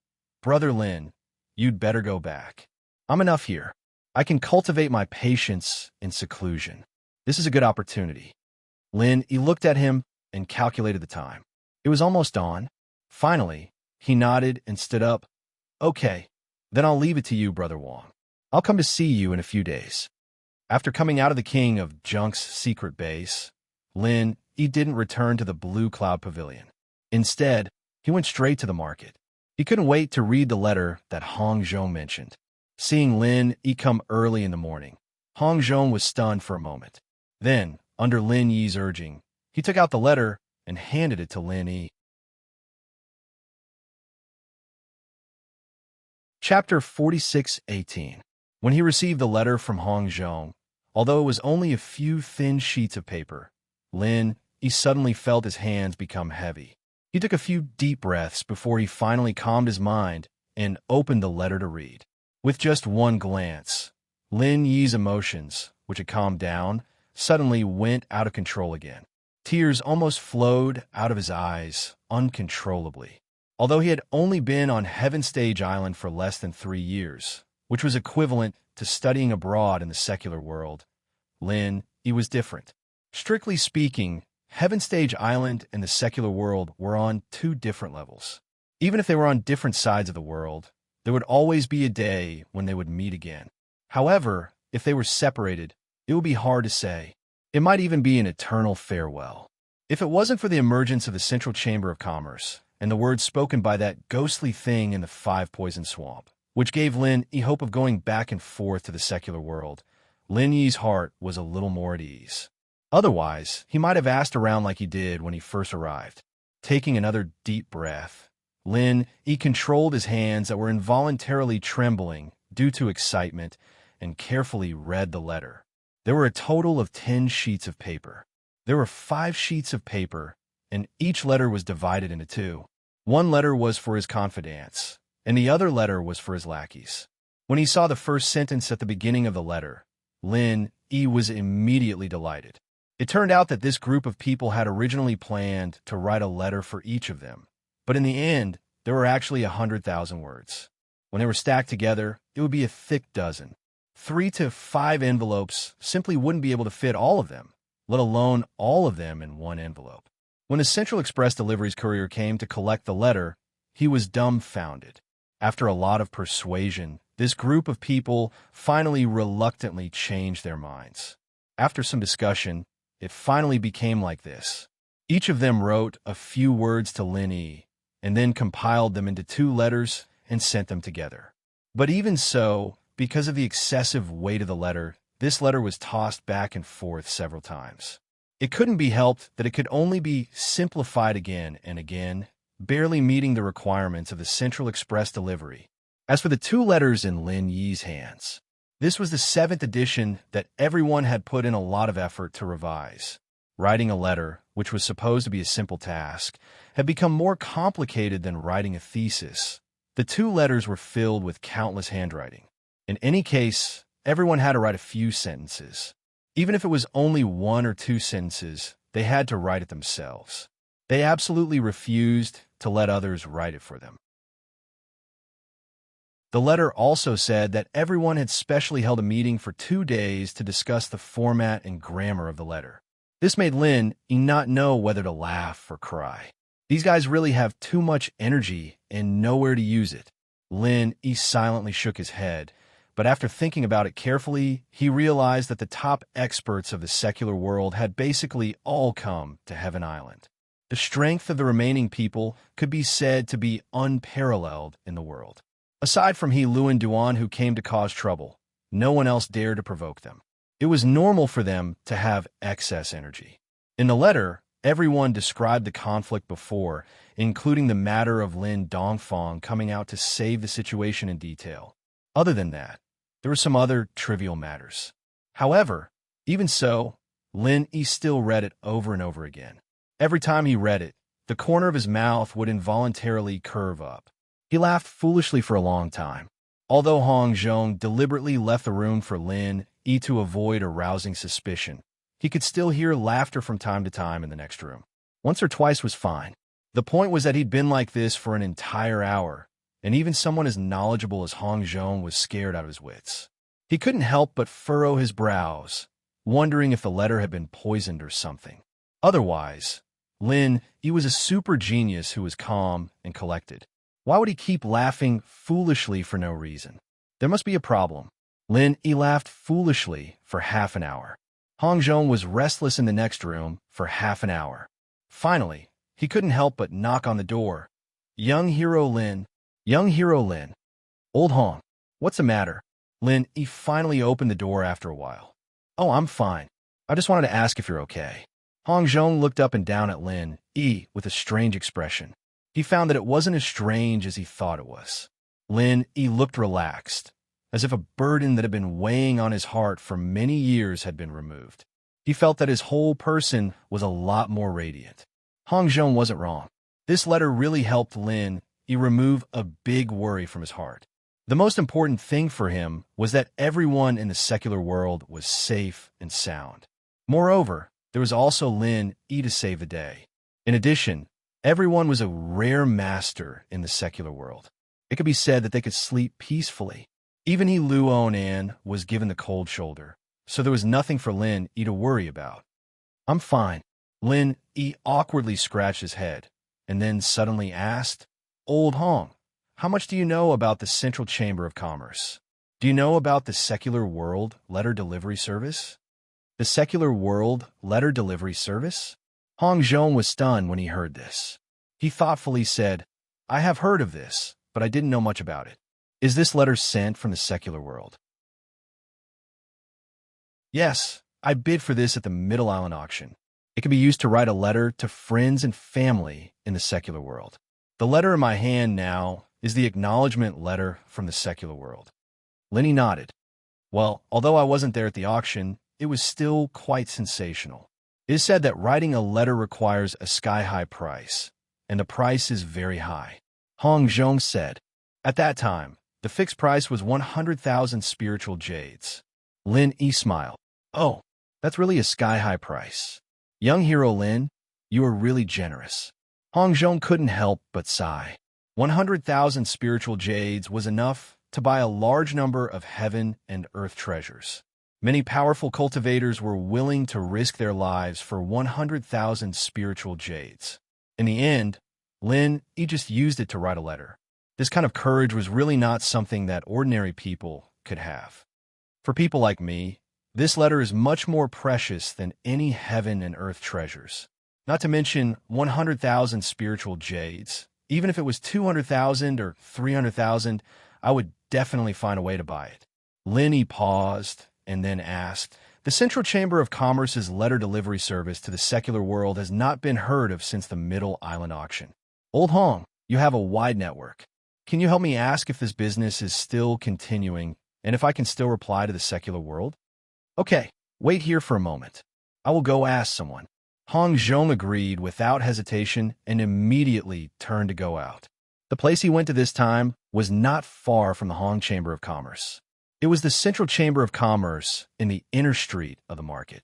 "Brother Lin, you'd better go back. I'm enough here. I can cultivate my patience in seclusion. This is a good opportunity." Lin Yi looked at him and calculated the time. It was almost dawn. Finally, he nodded and stood up. "Okay, then I'll leave it to you, Brother Wang. I'll come to see you in a few days." After coming out of the king of junk's secret base, Lin Yi didn't return to the Blue Cloud Pavilion. Instead, he went straight to the market. He couldn't wait to read the letter that Hong Zhong mentioned. Seeing Lin Yi come early in the morning, Hong Zhong was stunned for a moment. Then, under Lin Yi's urging, he took out the letter and handed it to Lin Yi. Chapter 46:18. When he received the letter from Hong Zhong, although it was only a few thin sheets of paper, Lin Yi suddenly felt his hands become heavy. He took a few deep breaths before he finally calmed his mind and opened the letter to read. With just one glance, Lin Yi's emotions, which had calmed down, suddenly went out of control again. Tears almost flowed out of his eyes uncontrollably. Although he had only been on Heaven Stage Island for less than 3 years, which was equivalent to studying abroad in the secular world, Lin Yi was different. Strictly speaking, Heaven Stage Island and the secular world were on 2 different levels. Even if they were on different sides of the world, there would always be a day when they would meet again. However, if they were separated, it would be hard to say. It might even be an eternal farewell. If it wasn't for the emergence of the Central Chamber of Commerce and the words spoken by that ghostly thing in the 5-poison swamp, which gave Lin Yi hope of going back and forth to the secular world, Lin Yi's heart was a little more at ease. Otherwise, he might have asked around like he did when he first arrived. Taking another deep breath, Lin Yi controlled his hands that were involuntarily trembling due to excitement and carefully read the letter. There were a total of 10 sheets of paper. There were 5 sheets of paper, and each letter was divided into 2. One letter was for his confidants, and the other letter was for his lackeys. When he saw the first sentence at the beginning of the letter, Lin Yi was immediately delighted. It turned out that this group of people had originally planned to write a letter for each of them, but in the end, there were actually 100,000 words. When they were stacked together, it would be a thick dozen. 3 to 5 envelopes simply wouldn't be able to fit all of them, let alone all of them in one envelope. When the Central Express Delivery's courier came to collect the letter, he was dumbfounded. After a lot of persuasion, this group of people finally reluctantly changed their minds. After some discussion, it finally became like this. Each of them wrote a few words to Lin Yi, and then compiled them into 2 letters and sent them together. But even so, because of the excessive weight of the letter, this letter was tossed back and forth several times. It couldn't be helped that it could only be simplified again and again, barely meeting the requirements of the Central Express Delivery. As for the 2 letters in Lin Yi's hands, this was the 7th edition that everyone had put in a lot of effort to revise. Writing a letter, which was supposed to be a simple task, had become more complicated than writing a thesis. The 2 letters were filled with countless handwriting. In any case, everyone had to write a few sentences. Even if it was only 1 or 2 sentences, they had to write it themselves. They absolutely refused to let others write it for them. The letter also said that everyone had specially held a meeting for 2 days to discuss the format and grammar of the letter. This made Lin Yi not know whether to laugh or cry. These guys really have too much energy and nowhere to use it. Lin Yi silently shook his head, But after thinking about it carefully, he realized that the top experts of the secular world had basically all come to Heaven Island. The strength of the remaining people could be said to be unparalleled in the world. Aside from He Luan Duan, who came to cause trouble, no one else dared to provoke them. It was normal for them to have excess energy. In the letter, everyone described the conflict before, including the matter of Lin Dongfang coming out to save the situation in detail. Other than that, there were some other trivial matters. However, even so, Lin Yi still read it over and over again. Every time he read it, the corner of his mouth would involuntarily curve up. He laughed foolishly for a long time. Although Hong Zhong deliberately left the room for Lin Yi to avoid arousing suspicion, he could still hear laughter from time to time in the next room. Once or twice was fine. The point was that he'd been like this for an entire hour, and even someone as knowledgeable as Hong Zhong was scared out of his wits. He couldn't help but furrow his brows, wondering if the letter had been poisoned or something. Otherwise, Lin Yi was a super genius who was calm and collected. Why would he keep laughing foolishly for no reason? There must be a problem. Lin Yi laughed foolishly for half an hour. Hong Zhong was restless in the next room for half an hour. Finally, he couldn't help but knock on the door. Young Hero Lin. Old Hong, what's the matter? Lin Yi finally opened the door after a while. Oh, I'm fine. I just wanted to ask if you're okay. Hong Zhong looked up and down at Lin Yi with a strange expression. He found that it wasn't as strange as he thought it was. Lin Yi looked relaxed, as if a burden that had been weighing on his heart for many years had been removed. He felt that his whole person was a lot more radiant. Hong Zhong wasn't wrong. This letter really helped Lin Yi remove a big worry from his heart. The most important thing for him was that everyone in the secular world was safe and sound. Moreover, there was also Lin Yi to save the day. In addition, everyone was a rare master in the secular world. It could be said that they could sleep peacefully. Even He Luan was given the cold shoulder, so there was nothing for Lin Yi to worry about. I'm fine. Lin Yi awkwardly scratched his head, and then suddenly asked, Old Hong, how much do you know about the Central Chamber of Commerce? Do you know about the Secular World Letter Delivery Service? The Secular World Letter Delivery Service? Hong Zhong was stunned when he heard this. He thoughtfully said, I have heard of this, but I didn't know much about it. Is this letter sent from the secular world? Yes, I bid for this at the Middle Island auction. It can be used to write a letter to friends and family in the secular world. The letter in my hand now is the acknowledgement letter from the secular world. Lin Yi nodded. Well, although I wasn't there at the auction, it was still quite sensational. It is said that writing a letter requires a sky-high price, and the price is very high. Hong Zhong said. At that time, the fixed price was 100,000 spiritual jades. Lin Yi smiled. Oh, that's really a sky-high price. Young Hero Lin, you are really generous. Hong Zhong couldn't help but sigh. 100,000 spiritual jades was enough to buy a large number of heaven and earth treasures. Many powerful cultivators were willing to risk their lives for 100,000 spiritual jades. In the end, Lin Yi just used it to write a letter. This kind of courage was really not something that ordinary people could have. For people like me, this letter is much more precious than any heaven and earth treasures. Not to mention 100,000 spiritual jades. Even if it was 200,000 or 300,000, I would definitely find a way to buy it. Lin Yi paused and then asked, The Central Chamber of Commerce's letter delivery service to the secular world has not been heard of since the Middle Island auction. Old Hong, you have a wide network. Can you help me ask if this business is still continuing and if I can still reply to the secular world? Okay, wait here for a moment. I will go ask someone. Hong Zhong agreed without hesitation and immediately turned to go out. The place he went to this time was not far from the Hong Chamber of Commerce. It was the Central Chamber of Commerce in the inner street of the market.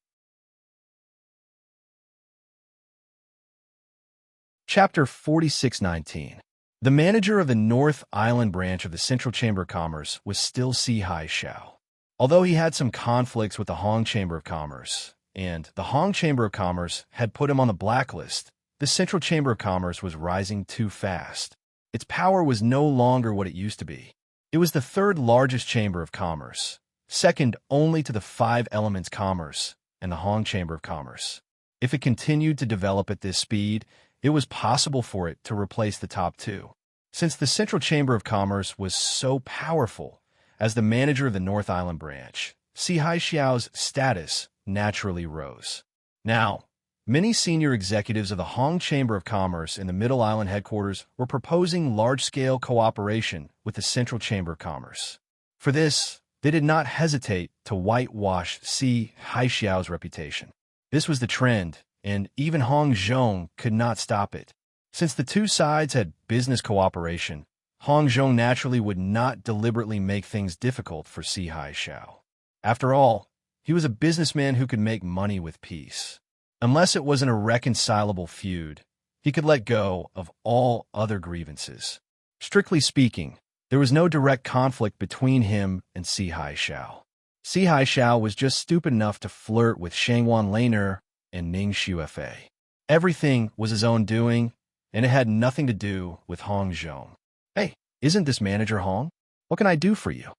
Chapter 4619. The manager of the North Island branch of the Central Chamber of Commerce was still Si-Hai Xiao. Although he had some conflicts with the Hong Chamber of Commerce, and the Hong Chamber of Commerce had put him on the blacklist, the Central Chamber of Commerce was rising too fast. Its power was no longer what it used to be. It was the third largest chamber of commerce, second only to the Five Elements Commerce and the Hong Chamber of Commerce. If it continued to develop at this speed, it was possible for it to replace the top two. Since the Central Chamber of Commerce was so powerful, as the manager of the North Island branch, Si Haixiao's status naturally rose. Now, many senior executives of the Hong Chamber of Commerce in the Middle Island headquarters were proposing large-scale cooperation with the Central Chamber of Commerce. For this, they did not hesitate to whitewash Si Haixiao's reputation. This was the trend, and even Hong Zhong could not stop it. Since the two sides had business cooperation, Hong Zhong naturally would not deliberately make things difficult for Si Haixiao. After all, he was a businessman who could make money with peace. Unless it was an irreconcilable feud, he could let go of all other grievances. Strictly speaking, there was no direct conflict between him and Si Haixiao. Si Haixiao was just stupid enough to flirt with Shangwan Laner and Ning Xuefei. Everything was his own doing, and it had nothing to do with Hong Zhong. "Hey, isn't this Manager Hong? What can I do for you?"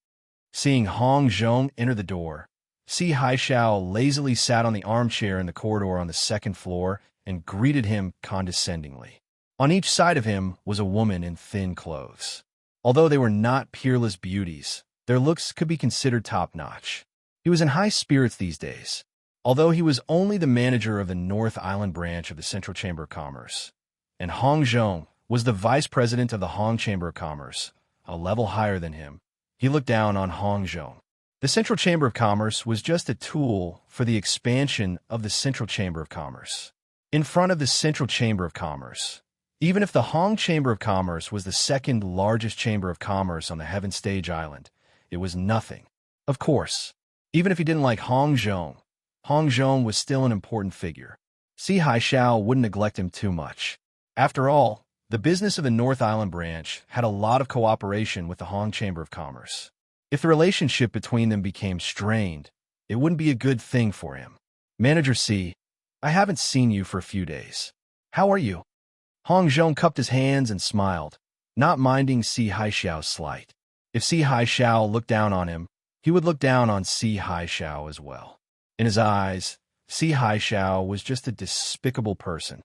Seeing Hong Zhong enter the door, Si Haixiao lazily sat on the armchair in the corridor on the second floor and greeted him condescendingly. On each side of him was a woman in thin clothes. Although they were not peerless beauties, their looks could be considered top-notch. He was in high spirits these days, although he was only the manager of the North Island branch of the Central Chamber of Commerce, and Hong Zhong was the vice president of the Hong Chamber of Commerce, a level higher than him. He looked down on Hong Zhong. The Central Chamber of Commerce was just a tool for the expansion of the Central Chamber of Commerce. In front of the Central Chamber of Commerce, even if the Hong Chamber of Commerce was the second largest chamber of commerce on the Heaven Stage Island, it was nothing. Of course, even if he didn't like Hong Zhong was still an important figure. Si Haixiao wouldn't neglect him too much. After all, the business of the North Island branch had a lot of cooperation with the Hong Chamber of Commerce. If the relationship between them became strained, it wouldn't be a good thing for him. "Manager Si, I haven't seen you for a few days. How are you?" Hong Zhong cupped his hands and smiled, not minding Si Haixiao's slight. If Si Haixiao looked down on him, he would look down on Si Haixiao as well. In his eyes, Si Haixiao was just a despicable person.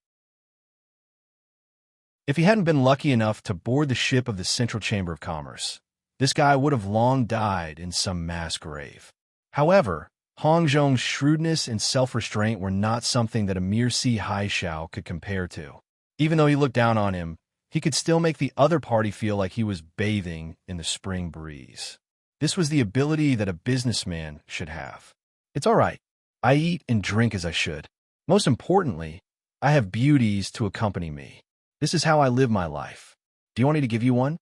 If he hadn't been lucky enough to board the ship of the Central Chamber of Commerce, this guy would have long died in some mass grave. However, Hong Zhong's shrewdness and self-restraint were not something that a mere Si Haixiao could compare to. Even though he looked down on him, he could still make the other party feel like he was bathing in the spring breeze. This was the ability that a businessman should have. "It's all right. I eat and drink as I should. Most importantly, I have beauties to accompany me. This is how I live my life. Do you want me to give you one?"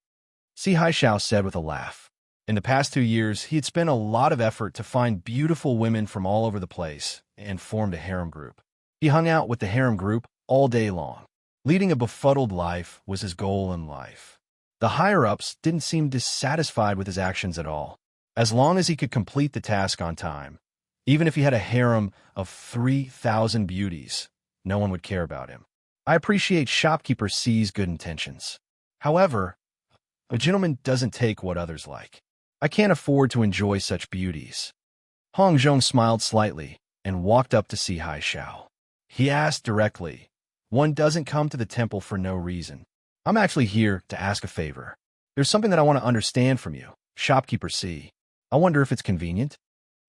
Si Haixiao said with a laugh. In the past 2 years, he had spent a lot of effort to find beautiful women from all over the place and formed a harem group. He hung out with the harem group all day long. Leading a befuddled life was his goal in life. The higher-ups didn't seem dissatisfied with his actions at all, as long as he could complete the task on time. Even if he had a harem of 3,000 beauties, no one would care about him. I appreciate shopkeeper C's good intentions. However, a gentleman doesn't take what others like. I can't afford to enjoy such beauties. Hong Zhong smiled slightly and walked up to Si Haixiao. He asked directly, "One doesn't come to the temple for no reason. I'm actually here to ask a favor. There's something that I want to understand from you, shopkeeper C. I wonder if it's convenient?"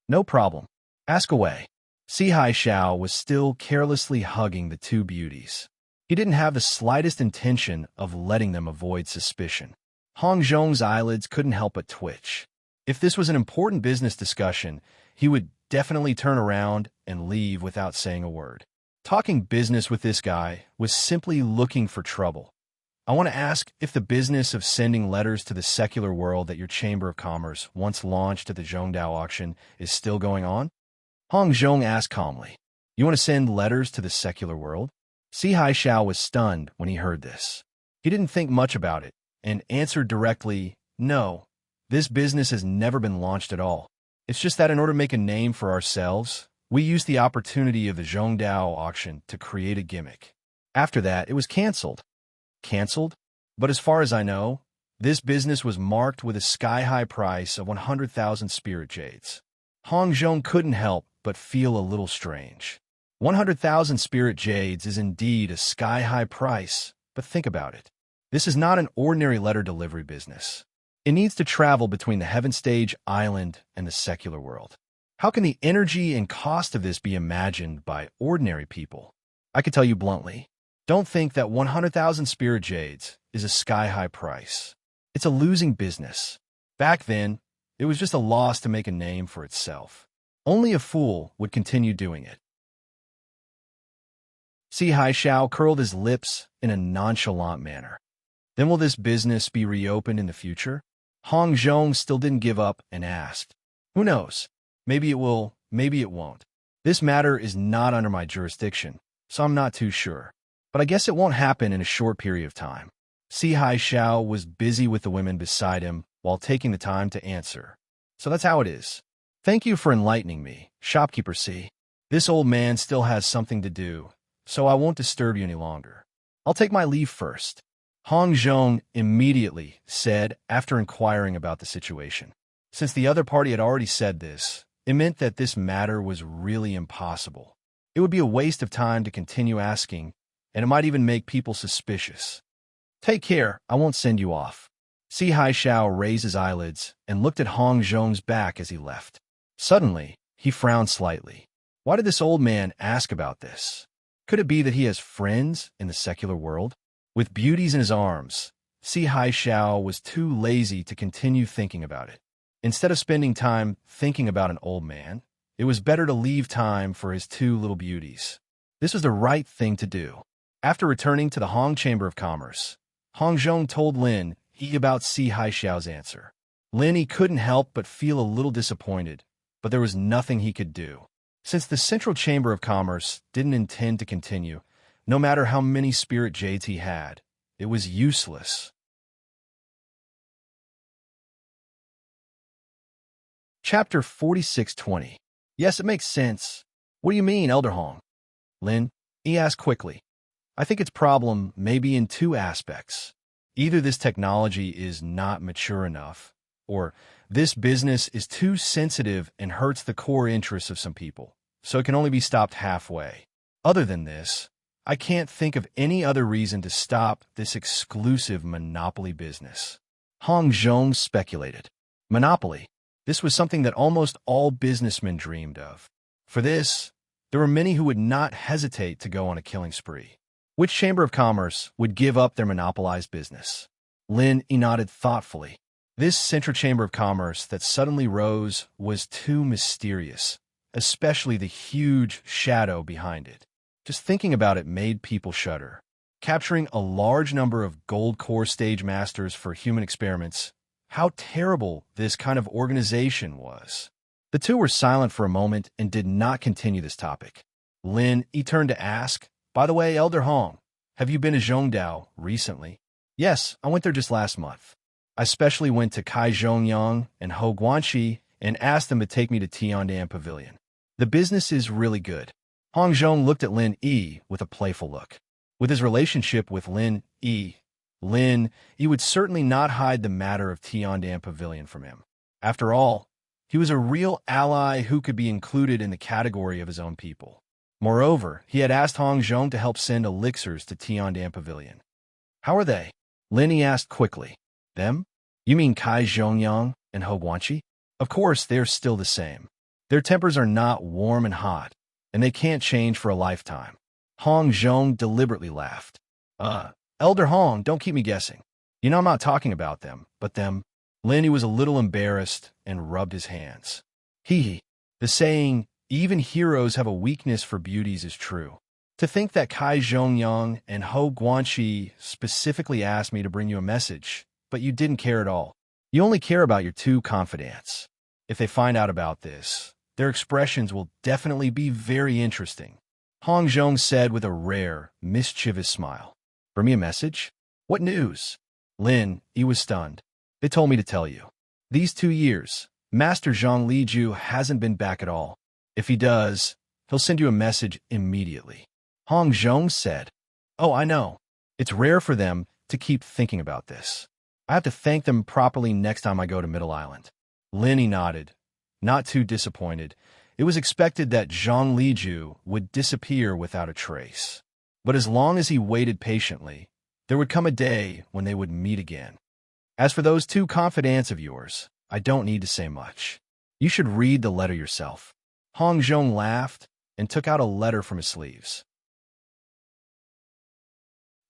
"No problem. Ask away." Si Haixiao was still carelessly hugging the two beauties. He didn't have the slightest intention of letting them avoid suspicion. Hong Zhong's eyelids couldn't help but twitch. If this was an important business discussion, he would definitely turn around and leave without saying a word. Talking business with this guy was simply looking for trouble. "I want to ask if the business of sending letters to the secular world that your Chamber of Commerce once launched at the Zhongdao auction is still going on?" Hong Zhong asked calmly. "You want to send letters to the secular world?" Si Haixiao was stunned when he heard this. He didn't think much about it and answered directly, "No, this business has never been launched at all. It's just that in order to make a name for ourselves, we used the opportunity of the Zhongdao auction to create a gimmick. After that, it was canceled." "Canceled? But as far as I know, This business was marked with a sky-high price of 100,000 spirit jades. Hong Zhong couldn't help but feel a little strange. 100,000 spirit jades is indeed a sky-high price, but think about it. This is not an ordinary letter delivery business. It needs to travel between the heaven stage island and the secular world. How can the energy and cost of this be imagined by ordinary people? I could tell you bluntly, don't think that 100,000 spirit jades is a sky-high price. It's a losing business. Back then, it was just a loss to make a name for itself. Only a fool would continue doing it. Si Haixiao curled his lips in a nonchalant manner. Then will this business be reopened in the future? Hong Zhong still didn't give up and asked. Who knows? Maybe it will, maybe it won't. This matter is not under my jurisdiction, so I'm not too sure. But I guess it won't happen in a short period of time. Si Haixiao was busy with the women beside him while taking the time to answer. So that's how it is. Thank you for enlightening me, shopkeeper Si. This old man still has something to do, so I won't disturb you any longer. I'll take my leave first. Hong Zhong immediately said after inquiring about the situation. Since the other party had already said this, it meant that this matter was really impossible. It would be a waste of time to continue asking, and it might even make people suspicious. Take care, I won't send you off. Si Haixiao raised his eyelids and looked at Hong Zhong's back as he left. Suddenly, he frowned slightly. Why did this old man ask about this? Could it be that he has friends in the secular world? With beauties in his arms, Si Haixiao was too lazy to continue thinking about it. Instead of spending time thinking about an old man, it was better to leave time for his two little beauties. This was the right thing to do. After returning to the Hong Chamber of Commerce, Hong Zhong told Lin Yi about Si Haixiao's answer. Lin Yi couldn't help but feel a little disappointed, but there was nothing he could do. Since the Central Chamber of Commerce didn't intend to continue, no matter how many spirit jades he had, it was useless. Chapter 4620. Yes, it makes sense. What do you mean, Elder Hong? Lin Yi asked quickly. I think its problem may be in two aspects. Either this technology is not mature enough, or this business is too sensitive and hurts the core interests of some people, so it can only be stopped halfway. Other than this, I can't think of any other reason to stop this exclusive monopoly business. Hong Zhong speculated. Monopoly. This was something that almost all businessmen dreamed of. For this, there were many who would not hesitate to go on a killing spree. Which Chamber of Commerce would give up their monopolized business? Lin Yi nodded thoughtfully. This Central Chamber of Commerce that suddenly rose was too mysterious, especially the huge shadow behind it. Just thinking about it made people shudder. Capturing a large number of gold core stage masters for human experiments, how terrible this kind of organization was. The two were silent for a moment and did not continue this topic. Lin Yi turned to ask, by the way, Elder Hong, have you been to Zhongdao recently? Yes, I went there just last month. I especially went to Kai Zhongyang and Ho Guanxi and asked them to take me to Tiandan Pavilion. The business is really good. Hong Zhong looked at Lin Yi with a playful look. With his relationship with Lin Yi would certainly not hide the matter of Tiandan Pavilion from him. After all, he was a real ally who could be included in the category of his own people. Moreover, he had asked Hong Zhong to help send elixirs to Tiandan Pavilion. How are they? Lin Yi asked quickly. Them? You mean Kai Zhongyang and Ho Guanxi? Of course, they're still the same. Their tempers are not warm and hot, and they can't change for a lifetime. Hong Zhong deliberately laughed. Elder Hong, don't keep me guessing. You know I'm not talking about them, but them. Lin Yi was a little embarrassed and rubbed his hands. Hee. The saying, even heroes have a weakness for beauties is true. To think that Kai Zhongyang and Ho Guanxi specifically asked me to bring you a message, but you didn't care at all. You only care about your two confidants. If they find out about this, their expressions will definitely be very interesting. Hong Zhong said with a rare, mischievous smile. Bring me a message? What news? Lin Yi was stunned. They told me to tell you. These 2 years, Master Zhang Liju hasn't been back at all. If he does, he'll send you a message immediately. Hong Zhong said. Oh, I know. It's rare for them to keep thinking about this. I have to thank them properly next time I go to Middle Island. Lin nodded, not too disappointed. It was expected that Zhang Liju would disappear without a trace. But as long as he waited patiently, there would come a day when they would meet again. As for those two confidants of yours, I don't need to say much. You should read the letter yourself. Hong Zhong laughed and took out a letter from his sleeves.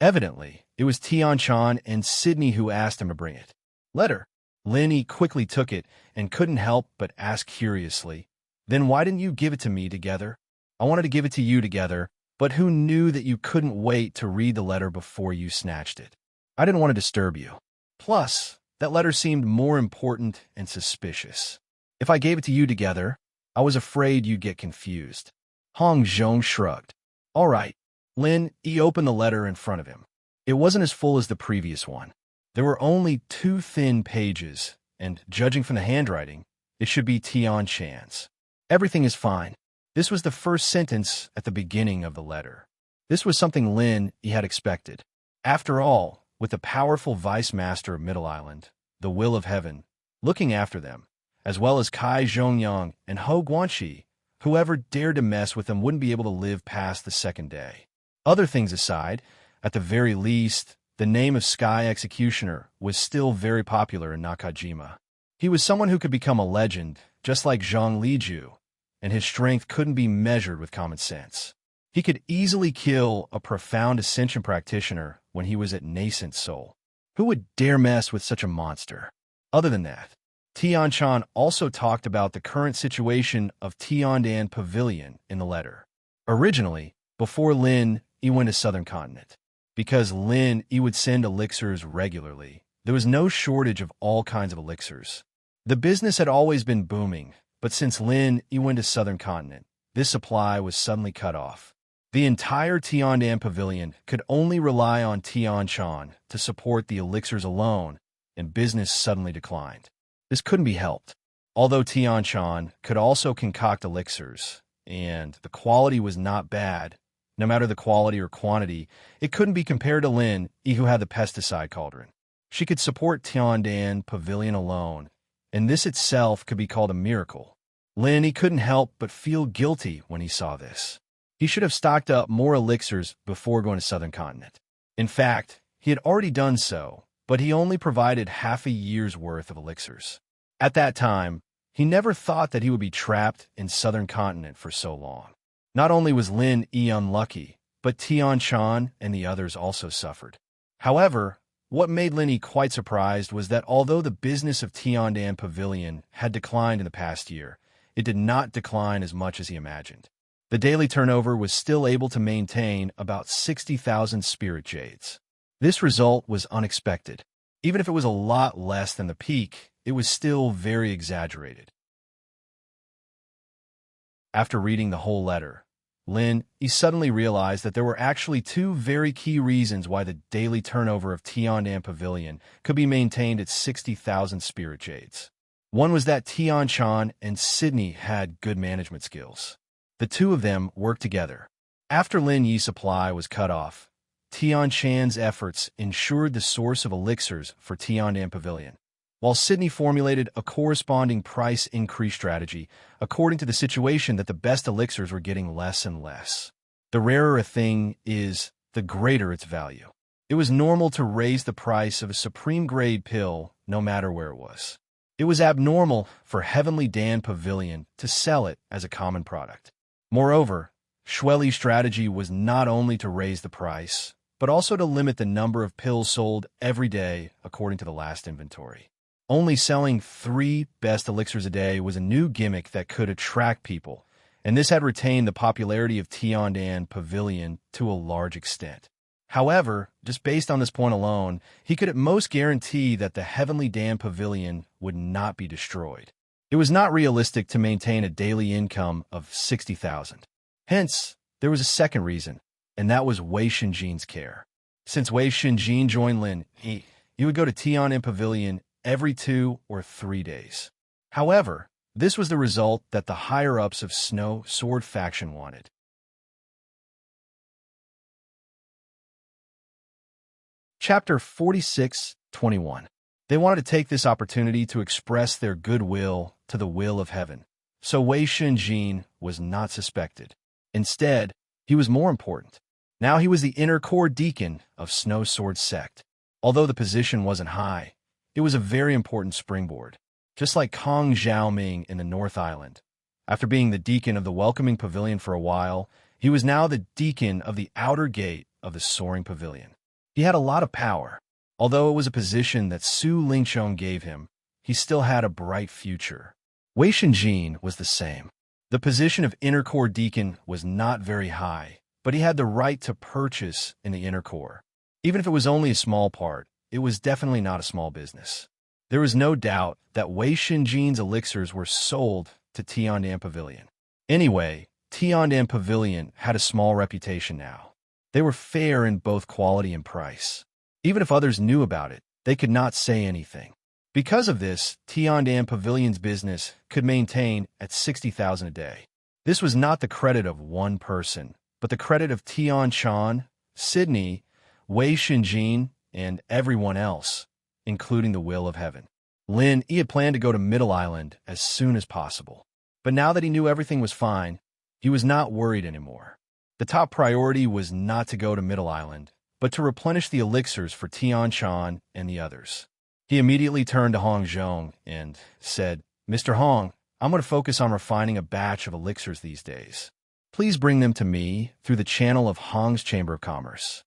Evidently, it was Tian Chan and Sydney who asked him to bring it. Letter. Lin quickly took it and couldn't help but ask curiously, "Then why didn't you give it to me together?" "I wanted to give it to you together, but who knew that you couldn't wait to read the letter before you snatched it? I didn't want to disturb you. Plus, that letter seemed more important and suspicious. If I gave it to you together, I was afraid you'd get confused." Hong Zhong shrugged. All right. Lin opened the letter in front of him. It wasn't as full as the previous one. There were only 2 thin pages, and judging from the handwriting, it should be Tian Chan's. Everything is fine. This was the first sentence at the beginning of the letter. This was something Lin had expected. After all, with the powerful vice master of Middle Island, the Will of Heaven, looking after them, as well as Kai Zhongyang and Ho Guanxi, whoever dared to mess with them wouldn't be able to live past the second day. Other things aside, at the very least, the name of Sky Executioner was still very popular in Nakajima. He was someone who could become a legend, just like Zhang Liju, and his strength couldn't be measured with common sense. He could easily kill a profound ascension practitioner when he was at nascent soul. Who would dare mess with such a monster? Other than that, Tian Chan also talked about the current situation of Tiandan Pavilion in the letter. Originally, before Lin went to Southern Continent, because Lin would send elixirs regularly, there was no shortage of all kinds of elixirs. The business had always been booming, but since Lin went to Southern Continent, this supply was suddenly cut off. The entire Tiandan Pavilion could only rely on Tian Chan to support the elixirs alone, and business suddenly declined. This couldn't be helped. Although Tian Chan could also concoct elixirs, and the quality was not bad, no matter the quality or quantity, it couldn't be compared to Lin, who had the pesticide cauldron. She could support Tiandan Pavilion alone, and this itself could be called a miracle. Lin couldn't help but feel guilty when he saw this. He should have stocked up more elixirs before going to Southern Continent. In fact, he had already done so, but he only provided half a year's worth of elixirs. At that time, he never thought that he would be trapped in Southern Continent for so long. Not only was Lin unlucky, but Tian Chan and the others also suffered. However, what made Lin quite surprised was that although the business of Tiandan Pavilion had declined in the past year, it did not decline as much as he imagined. The daily turnover was still able to maintain about 60,000 spirit jades. This result was unexpected. Even if it was a lot less than the peak, it was still very exaggerated. After reading the whole letter, Lin suddenly realized that there were actually 2 very key reasons why the daily turnover of Tiandan Pavilion could be maintained at 60,000 spirit jades. One was that Tian Chan and Sydney had good management skills. The 2 of them worked together. After Lin Yi's supply was cut off, Tian Chan's efforts ensured the source of elixirs for Tiandan Pavilion, while Sydney formulated a corresponding price increase strategy according to the situation that the best elixirs were getting less and less. The rarer a thing is, the greater its value. It was normal to raise the price of a supreme-grade pill no matter where it was. It was abnormal for Heavenly Dan Pavilion to sell it as a common product. Moreover, Shueli's strategy was not only to raise the price, but also to limit the number of pills sold every day according to the last inventory. Only selling 3 best elixirs a day was a new gimmick that could attract people, and this had retained the popularity of Tiandan Pavilion to a large extent. However, just based on this point alone, he could at most guarantee that the Heavenly Dan Pavilion would not be destroyed. It was not realistic to maintain a daily income of 60,000. Hence, there was a second reason, and that was Wei Shinjin's care. Since Wei Shinjin joined Lin, he would go to Tiandan Pavilion every 2 or 3 days. However, this was the result that the higher-ups of Snow Sword faction wanted. Chapter 46-21 They wanted to take this opportunity to express their goodwill to the will of heaven. So Wei Shenjin was not suspected. Instead, he was more important. Now he was the inner core deacon of Snow Sword sect. Although the position wasn't high, it was a very important springboard. Just like Kong Xiaoming in the North Island. After being the deacon of the Welcoming Pavilion for a while, he was now the deacon of the outer gate of the Soaring Pavilion. He had a lot of power. Although it was a position that Su Lingqiong gave him, he still had a bright future. Wei Shenjin was the same. The position of inner core deacon was not very high, but he had the right to purchase in the inner core. Even if it was only a small part, it was definitely not a small business. There was no doubt that Wei Shenjin's elixirs were sold to Tiandan Pavilion. Anyway, Tiandan Pavilion had a small reputation now. They were fair in both quality and price. Even if others knew about it, they could not say anything. Because of this, Tiandan Pavilion's business could maintain at 60,000 a day. This was not the credit of one person, but the credit of Tian Chan, Sydney, Wei Shenjin, and everyone else, including the will of heaven. Lin Yi had planned to go to Middle Island as soon as possible. But now that he knew everything was fine, he was not worried anymore. The top priority was not to go to Middle Island, but to replenish the elixirs for Tian Chan and the others. He immediately turned to Hong Zhong and said, "Mr. Hong, I'm going to focus on refining a batch of elixirs these days. Please bring them to me through the channel of Hong's Chamber of Commerce."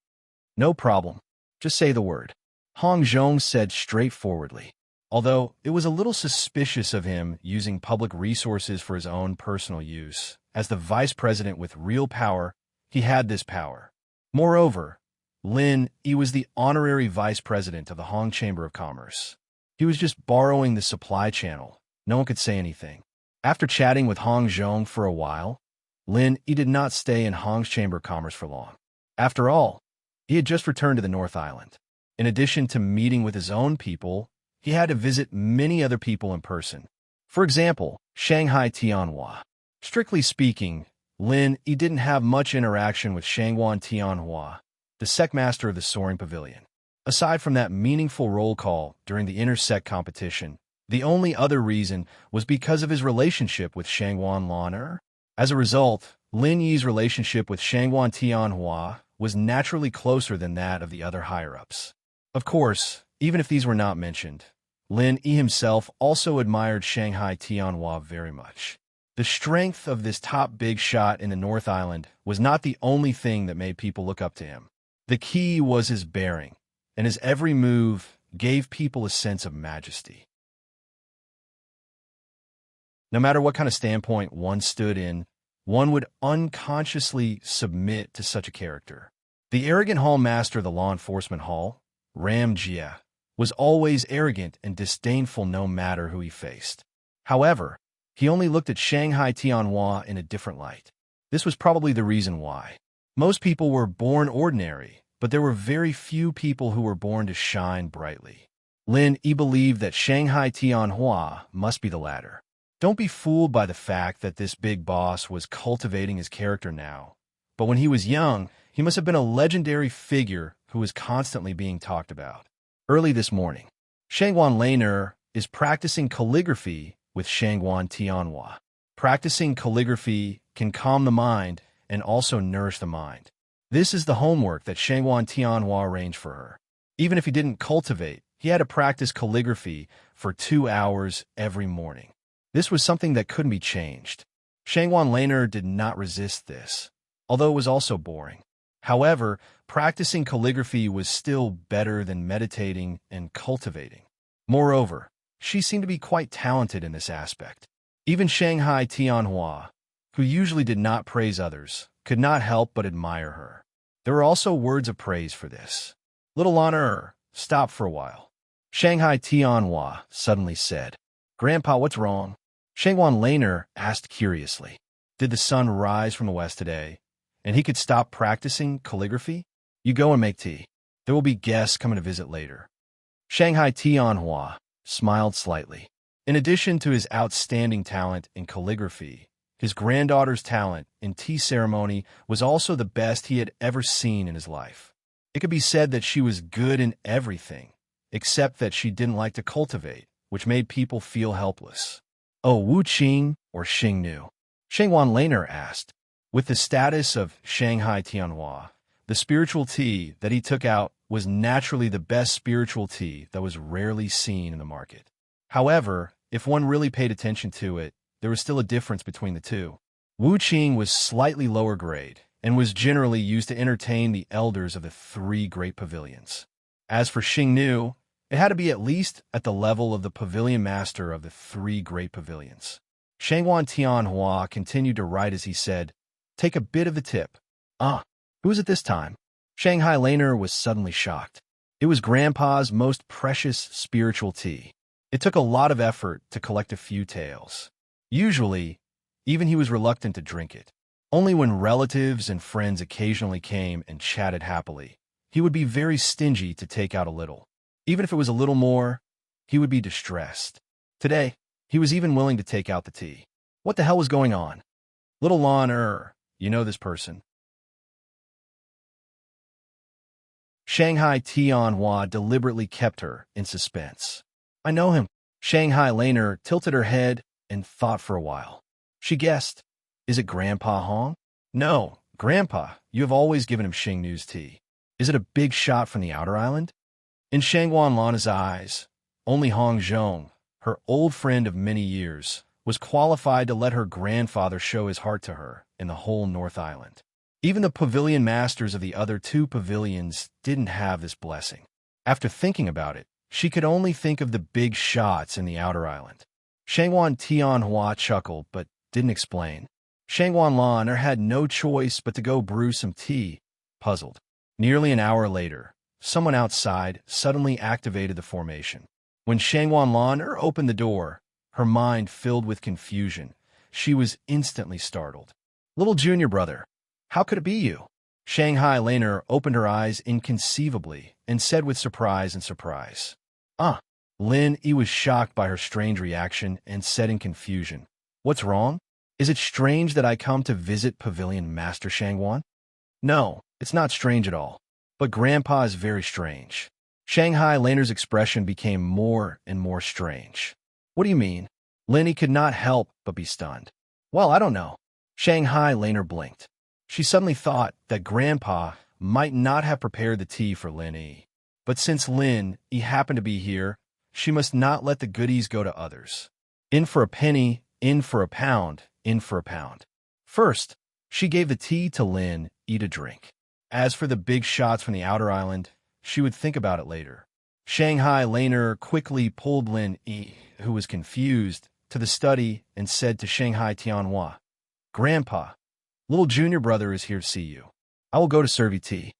"No problem. Just say the word," Hong Zhong said straightforwardly. Although it was a little suspicious of him using public resources for his own personal use, as the vice president with real power, he had this power. Moreover, Lin Yi was the honorary vice president of the Hong Chamber of Commerce. He was just borrowing the supply channel. No one could say anything. After chatting with Hong Zhong for a while, Lin Yi did not stay in Hong's Chamber of Commerce for long. After all, he had just returned to the North Island. In addition to meeting with his own people, he had to visit many other people in person. For example, Shanghai Tianhua. Strictly speaking, Lin Yi didn't have much interaction with Shangguan Tianhua, the sectmaster of the Soaring Pavilion. Aside from that meaningful roll call during the inter-sect competition, the only other reason was because of his relationship with Shangguan Laner. As a result, Lin Yi's relationship with Shangguan Tianhua was naturally closer than that of the other higher-ups. Of course, even if these were not mentioned, Lin Yi himself also admired Shanghai Tianhua very much. The strength of this top big shot in the North Island was not the only thing that made people look up to him. The key was his bearing, and his every move gave people a sense of majesty. No matter what kind of standpoint one stood in, one would unconsciously submit to such a character. The arrogant hall master of the law enforcement hall, Ram Jia, was always arrogant and disdainful no matter who he faced. However, he only looked at Shanghai Tianhua in a different light. This was probably the reason why. Most people were born ordinary, but there were very few people who were born to shine brightly. Lin Yi believed that Shanghai Tianhua must be the latter. Don't be fooled by the fact that this big boss was cultivating his character now. But when he was young, he must have been a legendary figure who was constantly being talked about. Early this morning, Shangguan Laner is practicing calligraphy with Shangguan Tianhua. Practicing calligraphy can calm the mind and also nourish the mind. This is the homework that Shangguan Tianhua arranged for her. Even if he didn't cultivate, he had to practice calligraphy for 2 hours every morning. This was something that couldn't be changed. Shangguan Laner did not resist this, although it was also boring. However, practicing calligraphy was still better than meditating and cultivating. Moreover, she seemed to be quite talented in this aspect. Even Shanghai Tianhua, who usually did not praise others, could not help but admire her. There were also words of praise for this. "Little honor, stop for a while," Shanghai Tianhua suddenly said. "Grandpa, what's wrong?" Shangguan Laner asked curiously. Did the sun rise from the west today, and he could stop practicing calligraphy? "You go and make tea. There will be guests coming to visit later." Shanghai Tianhua smiled slightly. In addition to his outstanding talent in calligraphy, his granddaughter's talent in tea ceremony was also the best he had ever seen in his life. It could be said that she was good in everything, except that she didn't like to cultivate, which made people feel helpless. Oh, Wu Qing or Xing Nu? Shangwan Laner asked. With the status of Shanghai Tianhua, the spiritual tea that he took out was naturally the best spiritual tea that was rarely seen in the market. However, if one really paid attention to it, there was still a difference between the two. Wu Qing was slightly lower grade and was generally used to entertain the elders of the three great pavilions. As for Xing Nu, it had to be at least at the level of the pavilion master of the three great pavilions. Shangwan Tianhua continued to write as he said, "Take a bit of the tip." Who is it this time? Shanghai Laner was suddenly shocked. It was Grandpa's most precious spiritual tea. It took a lot of effort to collect a few tales. Usually, even he was reluctant to drink it. Only when relatives and friends occasionally came and chatted happily, he would be very stingy to take out a little. Even if it was a little more, he would be distressed. Today, he was even willing to take out the tea. What the hell was going on? Little Lon, you know this person. Shanghai Tianhua deliberately kept her in suspense. I know him. Shanghai Laner tilted her head and thought for a while. She guessed. Is it Grandpa Hong? No, Grandpa, you have always given him Xing Nu's tea. Is it a big shot from the outer island? In Shangwan Lana's eyes, only Hong Zhong, her old friend of many years, was qualified to let her grandfather show his heart to her in the whole North Island. Even the pavilion masters of the other two pavilions didn't have this blessing. After thinking about it, she could only think of the big shots in the outer island. Shangwan Tianhua chuckled but didn't explain. Shangwan Lan had no choice but to go brew some tea, puzzled. Nearly an hour later, someone outside suddenly activated the formation. When Shangwan Lan opened the door, her mind filled with confusion. She was instantly startled. Little junior brother, how could it be you? Shanghai Laner opened her eyes inconceivably and said with surprise. Lin Yi was shocked by her strange reaction and said in confusion, What's wrong? Is it strange that I come to visit Pavilion Master Shangwan? No, it's not strange at all. But Grandpa is very strange. Shanghai Laner's expression became more and more strange. What do you mean? Lin Yi could not help but be stunned. Well, I don't know. Shanghai Laner blinked. She suddenly thought that Grandpa might not have prepared the tea for Lin Yi. But since Lin Yi happened to be here, she must not let the goodies go to others. In for a penny, in for a pound, in for a pound. First, she gave the tea to Lin Yi to drink. As for the big shots from the outer island, she would think about it later. Shanghai Laner quickly pulled Lin Yi, who was confused, to the study and said to Shanghai Tianhua, Grandpa, little junior brother is here to see you. I will go to serve you tea.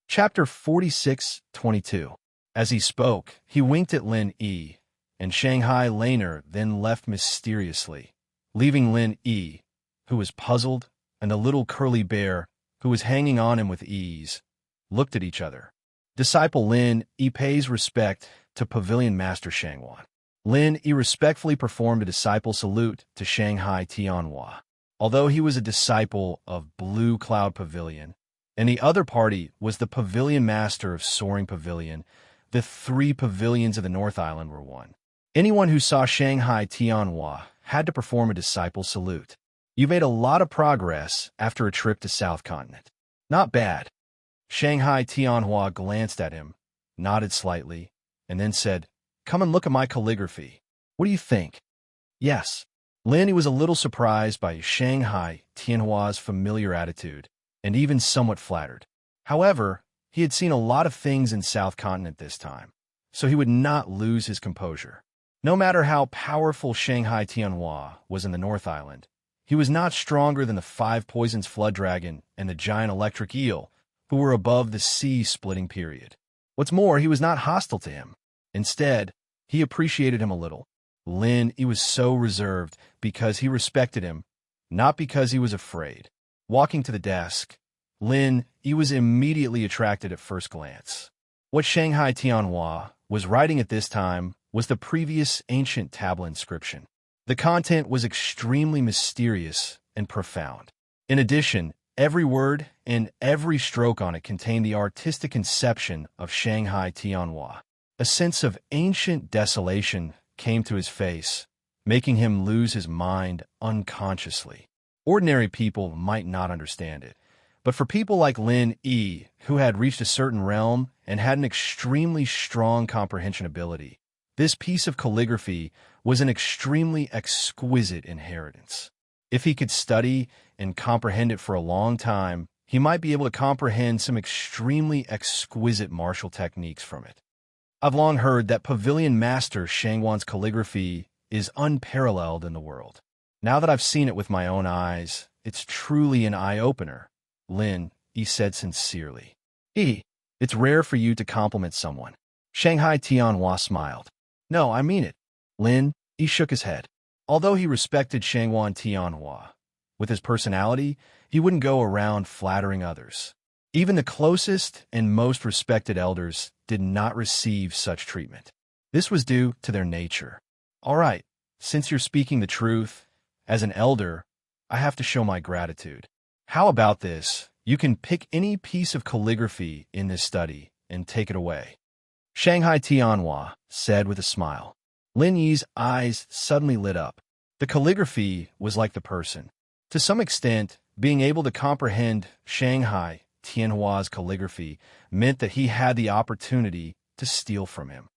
Chapter 46:22. As he spoke, he winked at Lin Yi, and Shanghai Laner then left mysteriously, leaving Lin Yi, who was puzzled, and the little curly bear, who was hanging on him with ease, looked at each other. Disciple Lin Yi pays respect to Pavilion Master Shangwan. Lin Yi respectfully performed a disciple salute to Shanghai Tianhua. Although he was a disciple of Blue Cloud Pavilion, and the other party was the Pavilion Master of Soaring Pavilion, the three pavilions of the North Island were one. Anyone who saw Shanghai Tianhua had to perform a disciple salute. You made a lot of progress after a trip to South Continent. Not bad. Shanghai Tianhua glanced at him, nodded slightly, and then said, Come and look at my calligraphy. What do you think? Yes. Lin Yi was a little surprised by Shanghai Tianhua's familiar attitude, and even somewhat flattered. However, he had seen a lot of things in South Continent this time, so he would not lose his composure. No matter how powerful Shanghai Tianhua was in the North Island, he was not stronger than the 5 Poisons Flood Dragon and the giant electric eel, who were above the sea-splitting period. What's more, he was not hostile to him. Instead, he appreciated him a little. Lin Yi was so reserved because he respected him, not because he was afraid. Walking to the desk, Lin Yi was immediately attracted at first glance. What Shanghai Tianhua was writing at this time was the previous ancient tablet inscription. The content was extremely mysterious and profound. In addition, Every word and every stroke on it contained the artistic conception of Shanghai Tianhua. A sense of ancient desolation came to his face, making him lose his mind unconsciously. Ordinary people might not understand it, but for people like Lin Yi, who had reached a certain realm and had an extremely strong comprehension ability, this piece of calligraphy was an extremely exquisite inheritance. If he could study and comprehend it for a long time, he might be able to comprehend some extremely exquisite martial techniques from it. I've long heard that Pavilion Master Shangwan's calligraphy is unparalleled in the world. Now that I've seen it with my own eyes, it's truly an eye-opener, Lin Yi said sincerely. It's rare for you to compliment someone. Shanghai Tianhua smiled. No, I mean it. Lin Yi shook his head. Although he respected Shangwan Tianhua, with his personality, he wouldn't go around flattering others. Even the closest and most respected elders did not receive such treatment. This was due to their nature. All right, since you're speaking the truth, as an elder, I have to show my gratitude. How about this? You can pick any piece of calligraphy in this study and take it away. Shanghai Tianhua said with a smile. Lin Yi's eyes suddenly lit up. The calligraphy was like the person. To some extent, being able to comprehend Shanghai Tianhua's calligraphy meant that he had the opportunity to steal from him.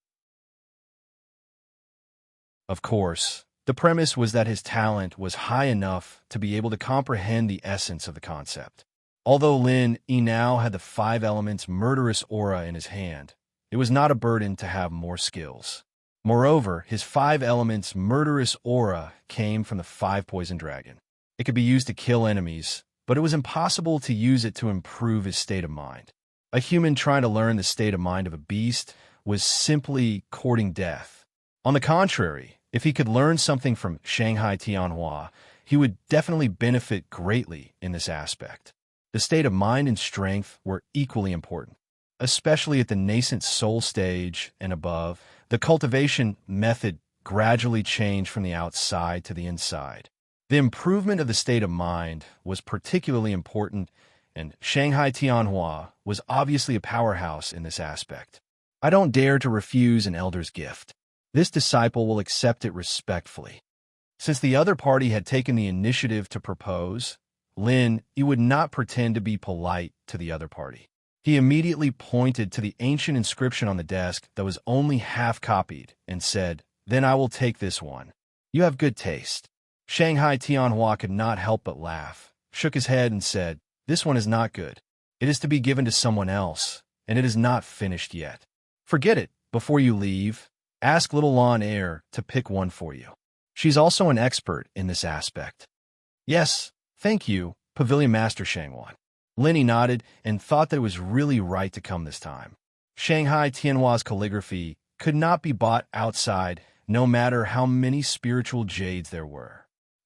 Of course, the premise was that his talent was high enough to be able to comprehend the essence of the concept. Although Lin Yi now had the 5 elements murderous aura in his hand, it was not a burden to have more skills. Moreover, his 5 elements murderous aura came from the 5 poison dragon. It could be used to kill enemies, but it was impossible to use it to improve his state of mind. A human trying to learn the state of mind of a beast was simply courting death. On the contrary, if he could learn something from Shanghai Tianhua, he would definitely benefit greatly in this aspect. The state of mind and strength were equally important, especially at the nascent soul stage and above. The cultivation method gradually changed from the outside to the inside. The improvement of the state of mind was particularly important, and Shanghai Tianhua was obviously a powerhouse in this aspect. I don't dare to refuse an elder's gift. This disciple will accept it respectfully. Since the other party had taken the initiative to propose, Lin Yi would not pretend to be polite to the other party. He immediately pointed to the ancient inscription on the desk that was only half copied and said, "Then I will take this one. You have good taste." Shanghai Tianhua could not help but laugh, shook his head and said, "This one is not good. It is to be given to someone else, and it is not finished yet. Forget it before you leave. Ask little Lawn Air to pick one for you. She's also an expert in this aspect." "Yes, thank you, Pavilion Master Shangwan." Lin Yi nodded and thought that it was really right to come this time. Shanghai Tianhua's calligraphy could not be bought outside, no matter how many spiritual jades there were.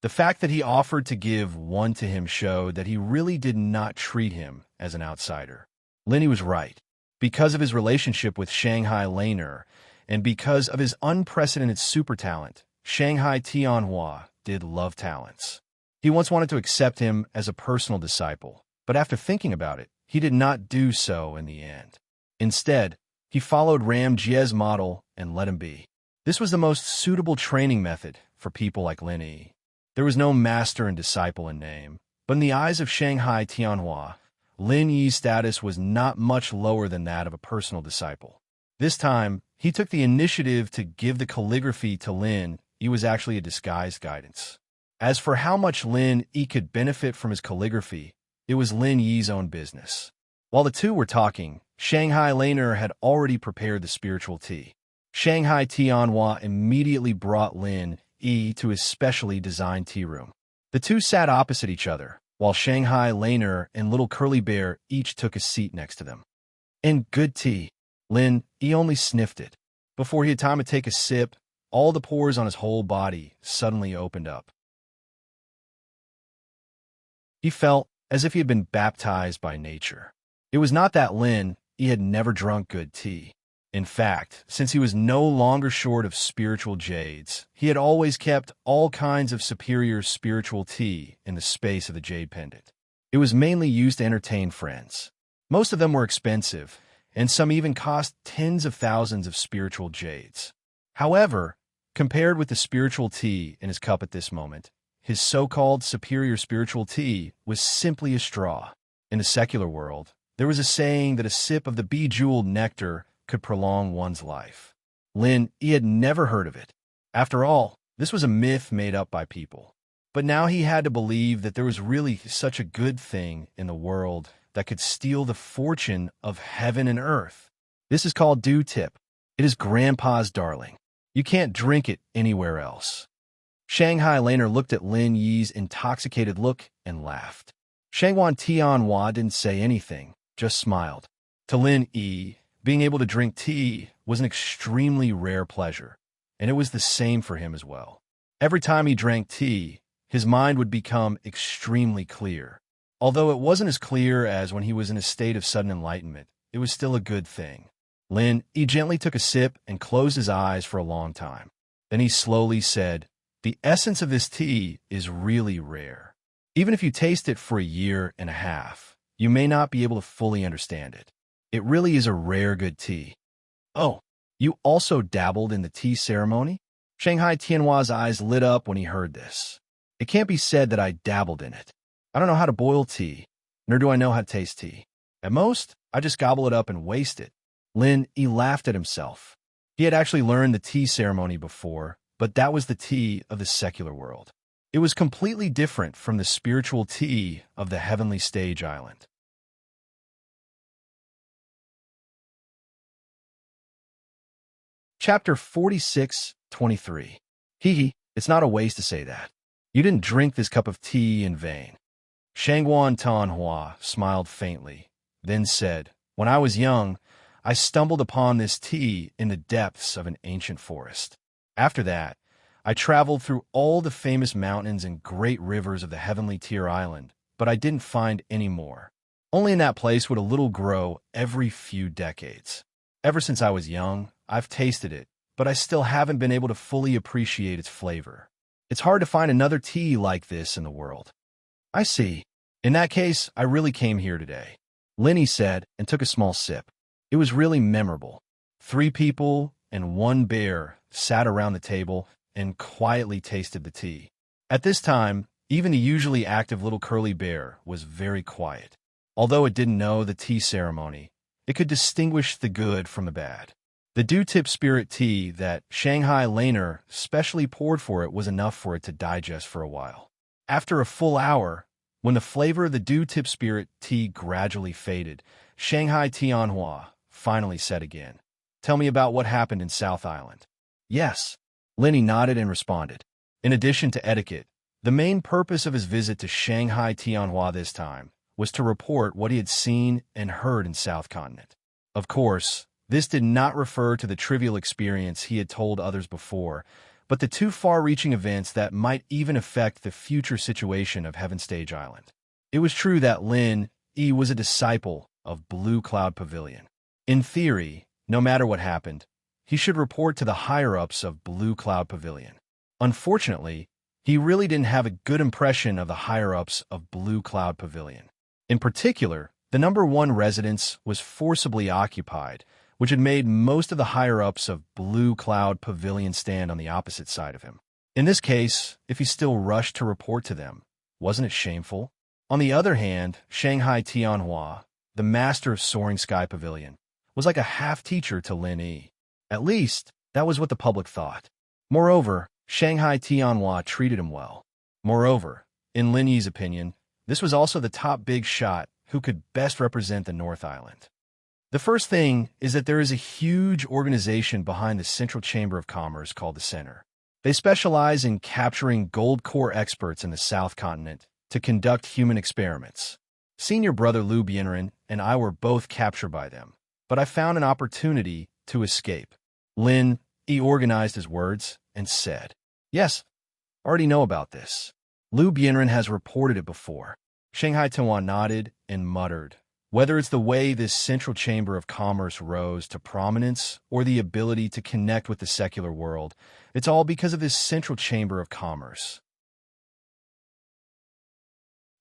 The fact that he offered to give one to him showed that he really did not treat him as an outsider. Lin Yi was right. Because of his relationship with Shanghai Laner, and because of his unprecedented super talent, Shanghai Tianhua did love talents. He once wanted to accept him as a personal disciple, but after thinking about it, he did not do so in the end. Instead, he followed Ram Jie's model and let him be. This was the most suitable training method for people like Lin Yi. There was no master and disciple in name, but in the eyes of Shanghai Tianhua, Lin Yi's status was not much lower than that of a personal disciple. This time, he took the initiative to give the calligraphy to Lin Yi was actually a disguised guidance. As for how much Lin Yi could benefit from his calligraphy, it was Lin Yi's own business. While the two were talking, Shanghai Laner had already prepared the spiritual tea. Shanghai Tianhua immediately brought Lin Yi to his specially designed tea room. The two sat opposite each other, while Shanghai Laner and Little Curly Bear each took a seat next to them. "And good tea." Lin Yi only sniffed it. Before he had time to take a sip, all the pores on his whole body suddenly opened up. He felt as if he had been baptized by nature. It was not that Lin Yi had never drunk good tea. In fact, since he was no longer short of spiritual jades, he had always kept all kinds of superior spiritual tea in the space of the jade pendant. It was mainly used to entertain friends. Most of them were expensive, and some even cost tens of thousands of spiritual jades. However, compared with the spiritual tea in his cup at this moment, his so-called superior spiritual tea was simply a straw. In the secular world, there was a saying that a sip of the bejeweled nectar could prolong one's life. Lin, he had never heard of it. After all, this was a myth made up by people. But now he had to believe that there was really such a good thing in the world that could steal the fortune of heaven and earth. This is called dew tip. It is Grandpa's darling. You can't drink it anywhere else. Shanghai Laner looked at Lin Yi's intoxicated look and laughed. Shangwan Tianhua didn't say anything, just smiled. To Lin Yi, being able to drink tea was an extremely rare pleasure, and it was the same for him as well. Every time he drank tea, his mind would become extremely clear. Although it wasn't as clear as when he was in a state of sudden enlightenment, it was still a good thing. Lin Yi gently took a sip and closed his eyes for a long time. Then he slowly said, "The essence of this tea is really rare. Even if you taste it for a year and a half, you may not be able to fully understand it. It really is a rare good tea." "Oh, you also dabbled in the tea ceremony?" Shanghai Tianhua's eyes lit up when he heard this. "It can't be said that I dabbled in it. I don't know how to boil tea, nor do I know how to taste tea. At most, I just gobble it up and waste it." Lin Yi laughed at himself. He had actually learned the tea ceremony before, but that was the tea of the secular world. It was completely different from the spiritual tea of the heavenly stage island. Chapter 46:23. Hee, it's not a waste to say that. You didn't drink this cup of tea in vain. Shangwan Tanhua smiled faintly, then said, "When I was young, I stumbled upon this tea in the depths of an ancient forest. After that, I traveled through all the famous mountains and great rivers of the heavenly tier island, but I didn't find any more. Only in that place would a little grow every few decades. Ever since I was young, I've tasted it, but I still haven't been able to fully appreciate its flavor. It's hard to find another tea like this in the world." "I see. In that case, I really came here today," Linny said and took a small sip. It was really memorable. 3 people and 1 bear sat around the table and quietly tasted the tea. At this time, even the usually active little curly bear was very quiet. Although it didn't know the tea ceremony, it could distinguish the good from the bad. The dew-tip spirit tea that Shanghai Laner specially poured for it was enough for it to digest for a while. After a full hour, when the flavor of the dew-tip spirit tea gradually faded, Shanghai Tianhua finally said again, "Tell me about what happened in South Island." "Yes." Linny nodded and responded. In addition to etiquette, the main purpose of his visit to Shanghai Tianhua this time was to report what he had seen and heard in South Continent. Of course, this did not refer to the trivial experience he had told others before, but the 2 far-reaching events that might even affect the future situation of Heaven Stage Island. It was true that Lin Yi was a disciple of Blue Cloud Pavilion. In theory, no matter what happened, he should report to the higher-ups of Blue Cloud Pavilion. Unfortunately, he really didn't have a good impression of the higher-ups of Blue Cloud Pavilion. In particular, the number 1 residence was forcibly occupied, which had made most of the higher-ups of Blue Cloud Pavilion stand on the opposite side of him. In this case, if he still rushed to report to them, wasn't it shameful? On the other hand, Shanghai Tianhua, the master of Soaring Sky Pavilion, was like a half-teacher to Lin Yi. At least, that was what the public thought. Moreover, Shanghai Tianhua treated him well. Moreover, in Lin Yi's opinion, this was also the top big shot who could best represent the North Island. The first thing is that there is a huge organization behind the Central Chamber of Commerce called the Center. They specialize in capturing gold core experts in the South Continent to conduct human experiments. Senior brother Liu Bianren and I were both captured by them, but I found an opportunity to escape. Lin Yi organized his words and said, "Yes, I already know about this. Liu Bianren has reported it before." Shanghai Tianhua nodded and muttered, "Whether it's the way this Central Chamber of Commerce rose to prominence or the ability to connect with the secular world, it's all because of this Central Chamber of Commerce."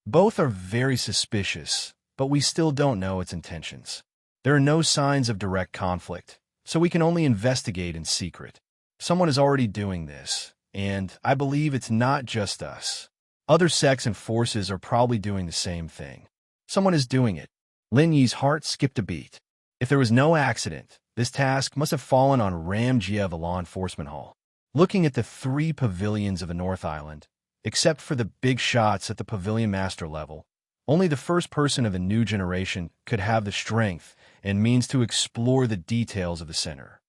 Both are very suspicious, but we still don't know its intentions. There are no signs of direct conflict, so we can only investigate in secret. Someone is already doing this, and I believe it's not just us. Other sects and forces are probably doing the same thing. Someone is doing it. Lin Yi's heart skipped a beat. If there was no accident, this task must have fallen on Ram Jia of the Law Enforcement Hall. Looking at the 3 pavilions of the North Island, except for the big shots at the pavilion master level, only the first person of a new generation could have the strength and means to explore the details of the center.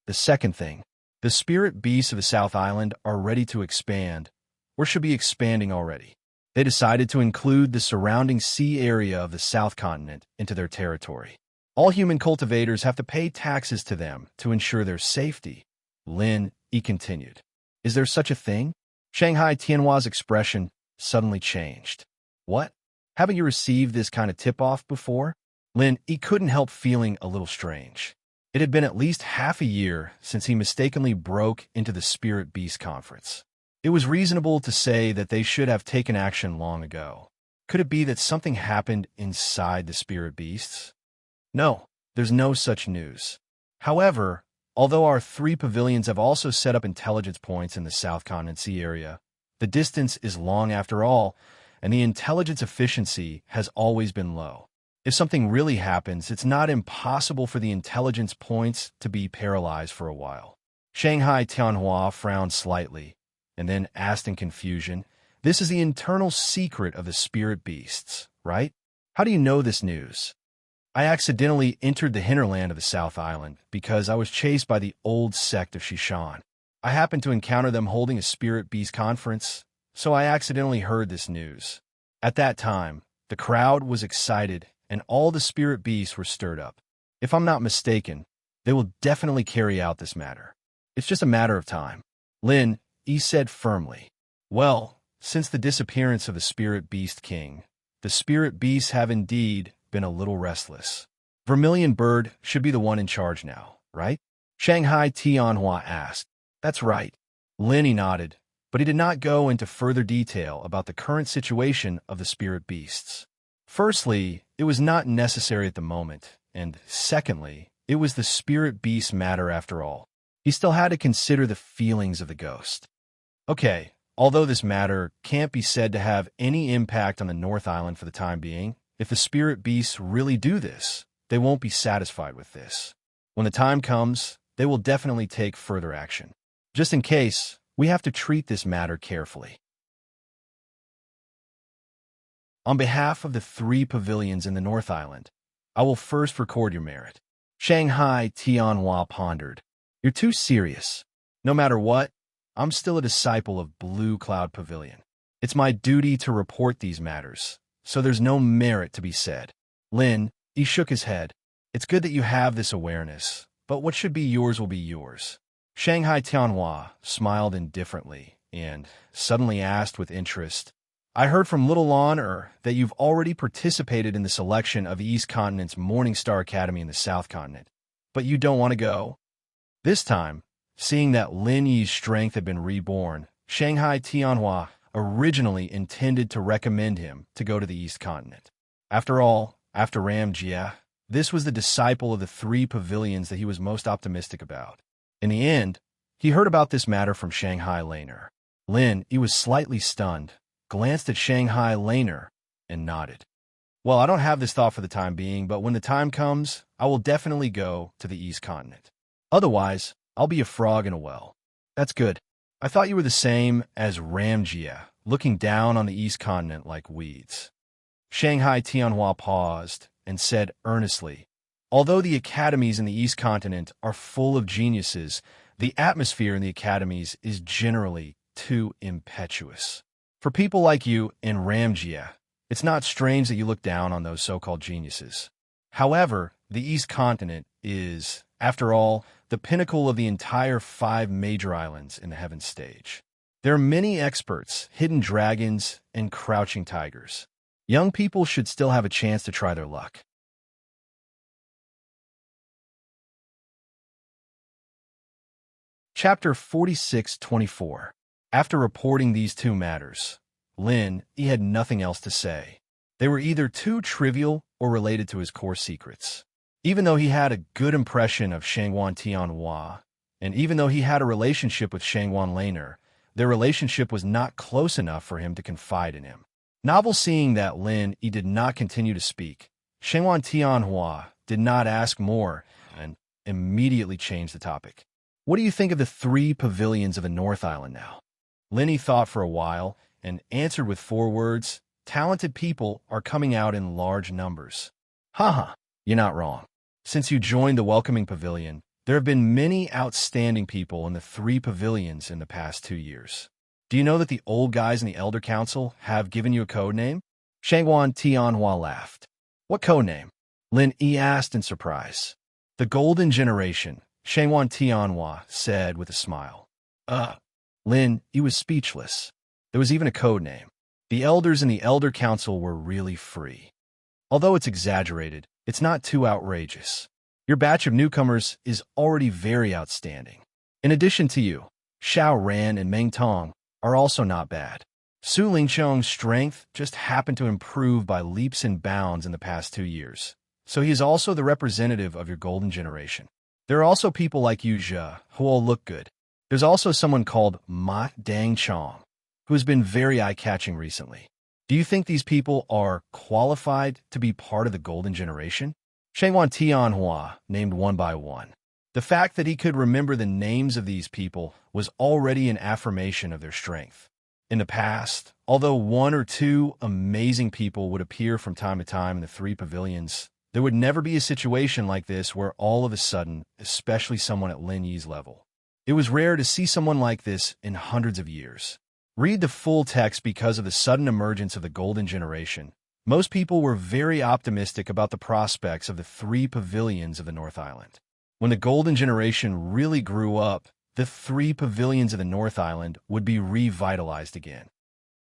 The second thing, the spirit beasts of the South Island are ready to expand, or should be expanding already. They decided to include the surrounding sea area of the South Continent into their territory. All human cultivators have to pay taxes to them to ensure their safety. Lin Yi continued. Is there such a thing? Shanghai Tianhua's expression suddenly changed. What? Haven't you received this kind of tip-off before? Lin Yi couldn't help feeling a little strange. It had been at least half a year since he mistakenly broke into the Spirit Beast Conference. It was reasonable to say that they should have taken action long ago. Could it be that something happened inside the Spirit Beasts? No, there's no such news. However, although our 3 pavilions have also set up intelligence points in the South Continent Sea area, the distance is long after all, and the intelligence efficiency has always been low. If something really happens, it's not impossible for the intelligence points to be paralyzed for a while. Shanghai Tianhua frowned slightly, and then asked in confusion, "This is the internal secret of the spirit beasts, right? How do you know this news?" I accidentally entered the hinterland of the South Island because I was chased by the old sect of Shishan. I happened to encounter them holding a spirit beast conference, so I accidentally heard this news. At that time, the crowd was excited and all the spirit beasts were stirred up. If I'm not mistaken, they will definitely carry out this matter. It's just a matter of time. Lin Yi said firmly. Well, since the disappearance of the Spirit Beast King, the Spirit Beasts have indeed been a little restless. Vermilion Bird should be the one in charge now, right? Shanghai Tianhua asked. That's right. Lin Yi nodded, but he did not go into further detail about the current situation of the Spirit Beasts. Firstly, it was not necessary at the moment, and secondly, it was the Spirit Beast matter after all. He still had to consider the feelings of the ghost. Okay, although this matter can't be said to have any impact on the North Island for the time being, if the Spirit Beasts really do this, they won't be satisfied with this. When the time comes, they will definitely take further action. Just in case, we have to treat this matter carefully. On behalf of the 3 pavilions in the North Island, I will first record your merit. Shanghai Tianhua pondered. You're too serious. No matter what, I'm still a disciple of Blue Cloud Pavilion. It's my duty to report these matters, so there's no merit to be said. Lin, he shook his head. It's good that you have this awareness, but what should be yours will be yours. Shanghai Tianhua smiled indifferently and suddenly asked with interest, I heard from Little Lon that you've already participated in the selection of East Continent's Morning Star Academy in the South Continent, but you don't want to go? This time, seeing that Lin Yi's strength had been reborn, Shanghai Tianhua originally intended to recommend him to go to the East Continent. After all, after Ram Jia, this was the disciple of the 3 pavilions that he was most optimistic about. In the end, he heard about this matter from Shanghai Laner. Lin, he was slightly stunned, glanced at Shanghai Laner, and nodded. Well, I don't have this thought for the time being, but when the time comes, I will definitely go to the East Continent. Otherwise, I'll be a frog in a well. That's good. I thought you were the same as Ram Jia, looking down on the East Continent like weeds. Shanghai Tianhua paused and said earnestly, although the academies in the East Continent are full of geniuses, the atmosphere in the academies is generally too impetuous. For people like you and Ram Jia, it's not strange that you look down on those so-called geniuses. However, the East Continent is, after all, the pinnacle of the entire 5 major islands in the Heaven Stage. There are many experts, hidden dragons, and crouching tigers. Young people should still have a chance to try their luck. Chapter 46-24. After reporting these 2 matters, Lin, he had nothing else to say. They were either too trivial or related to his core secrets. Even though he had a good impression of Shangwan Tianhua, and even though he had a relationship with Shangwan Laner, their relationship was not close enough for him to confide in him. Novel seeing that Lin Yi did not continue to speak, Shangwan Tianhua did not ask more and immediately changed the topic. What do you think of the 3 pavilions of the North Island now? Lin Yi thought for a while and answered with 4 words, talented people are coming out in large numbers. Haha, you're not wrong. Since you joined the Welcoming Pavilion, there have been many outstanding people in the 3 pavilions in the past 2 years. Do you know that the old guys in the Elder Council have given you a code name? Shangwan Tianhua laughed. What code name? Lin Yi asked in surprise. The Golden Generation, Shangwan Tianhua said with a smile. Lin Yi was speechless. There was even a code name. The elders in the Elder Council were really free. Although it's exaggerated, it's not too outrageous. Your batch of newcomers is already very outstanding. In addition to you, Xiao Ran and Meng Tong are also not bad. Su Lingqiang's strength just happened to improve by leaps and bounds in the past 2 years, so he is also the representative of your golden generation. There are also people like Yu Zhe who all look good. There's also someone called Ma Dangchong, who has been very eye-catching recently. Do you think these people are qualified to be part of the golden generation? Shangwan Tianhua named one by one. The fact that he could remember the names of these people was already an affirmation of their strength. In the past, although 1 or 2 amazing people would appear from time to time in the 3 pavilions, there would never be a situation like this where all of a sudden, especially someone at Lin Yi's level. It was rare to see someone like this in hundreds of years. Read the full text because of the sudden emergence of the golden generation. Most people were very optimistic about the prospects of the 3 pavilions of the North Island. When the golden generation really grew up, the 3 pavilions of the North Island would be revitalized again.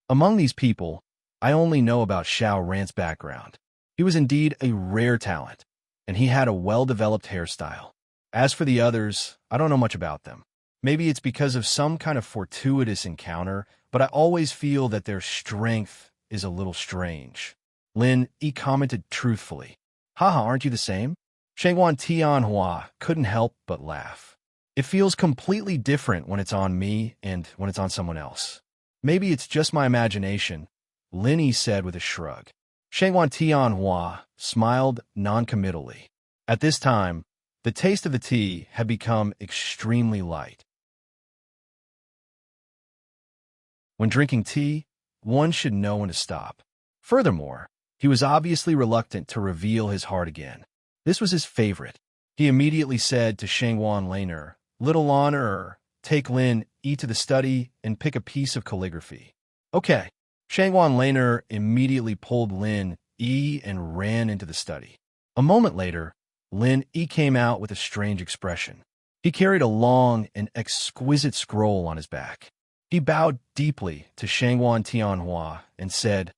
Among these people, I only know about Xiao Ran's background. He was indeed a rare talent, and he had a well-developed hairstyle. As for the others, I don't know much about them. Maybe it's because of some kind of fortuitous encounter, but I always feel that their strength is a little strange. Lin Yi commented truthfully. Haha, aren't you the same? Shangwan Tianhua couldn't help but laugh. It feels completely different when it's on me and when it's on someone else. Maybe it's just my imagination, Lin Yi said with a shrug. Shangwan Tianhua smiled noncommittally. At this time, the taste of the tea had become extremely light. When drinking tea, one should know when to stop. Furthermore, he was obviously reluctant to reveal his heart again. This was his favorite. He immediately said to Shangwan Laner, Little Honor, take Lin Yi to the study and pick a piece of calligraphy. Okay. Shangwan Laner immediately pulled Lin Yi and ran into the study. A moment later, Lin Yi came out with a strange expression. He carried a long and exquisite scroll on his back. He bowed deeply to Shangwan Tianhua and said,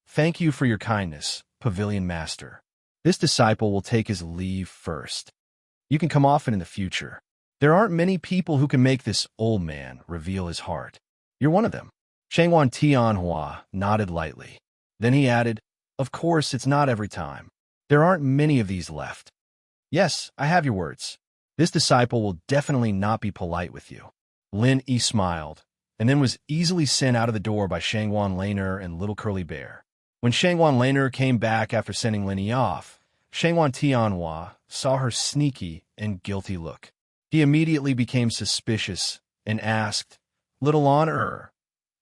Thank you for your kindness, Pavilion Master. This disciple will take his leave first. You can come often in the future. There aren't many people who can make this old man reveal his heart. You're one of them. Shangwan Tianhua nodded lightly. Then he added, Of course, it's not every time. There aren't many of these left. Yes, I have your words. This disciple will definitely not be polite with you. Lin Yi smiled, and then was easily sent out of the door by Shangwan Laner and Little Curly Bear. When Shangwan Laner came back after sending Lin Yi off, Shangwan Tianhua saw her sneaky and guilty look. He immediately became suspicious and asked, Little Honor,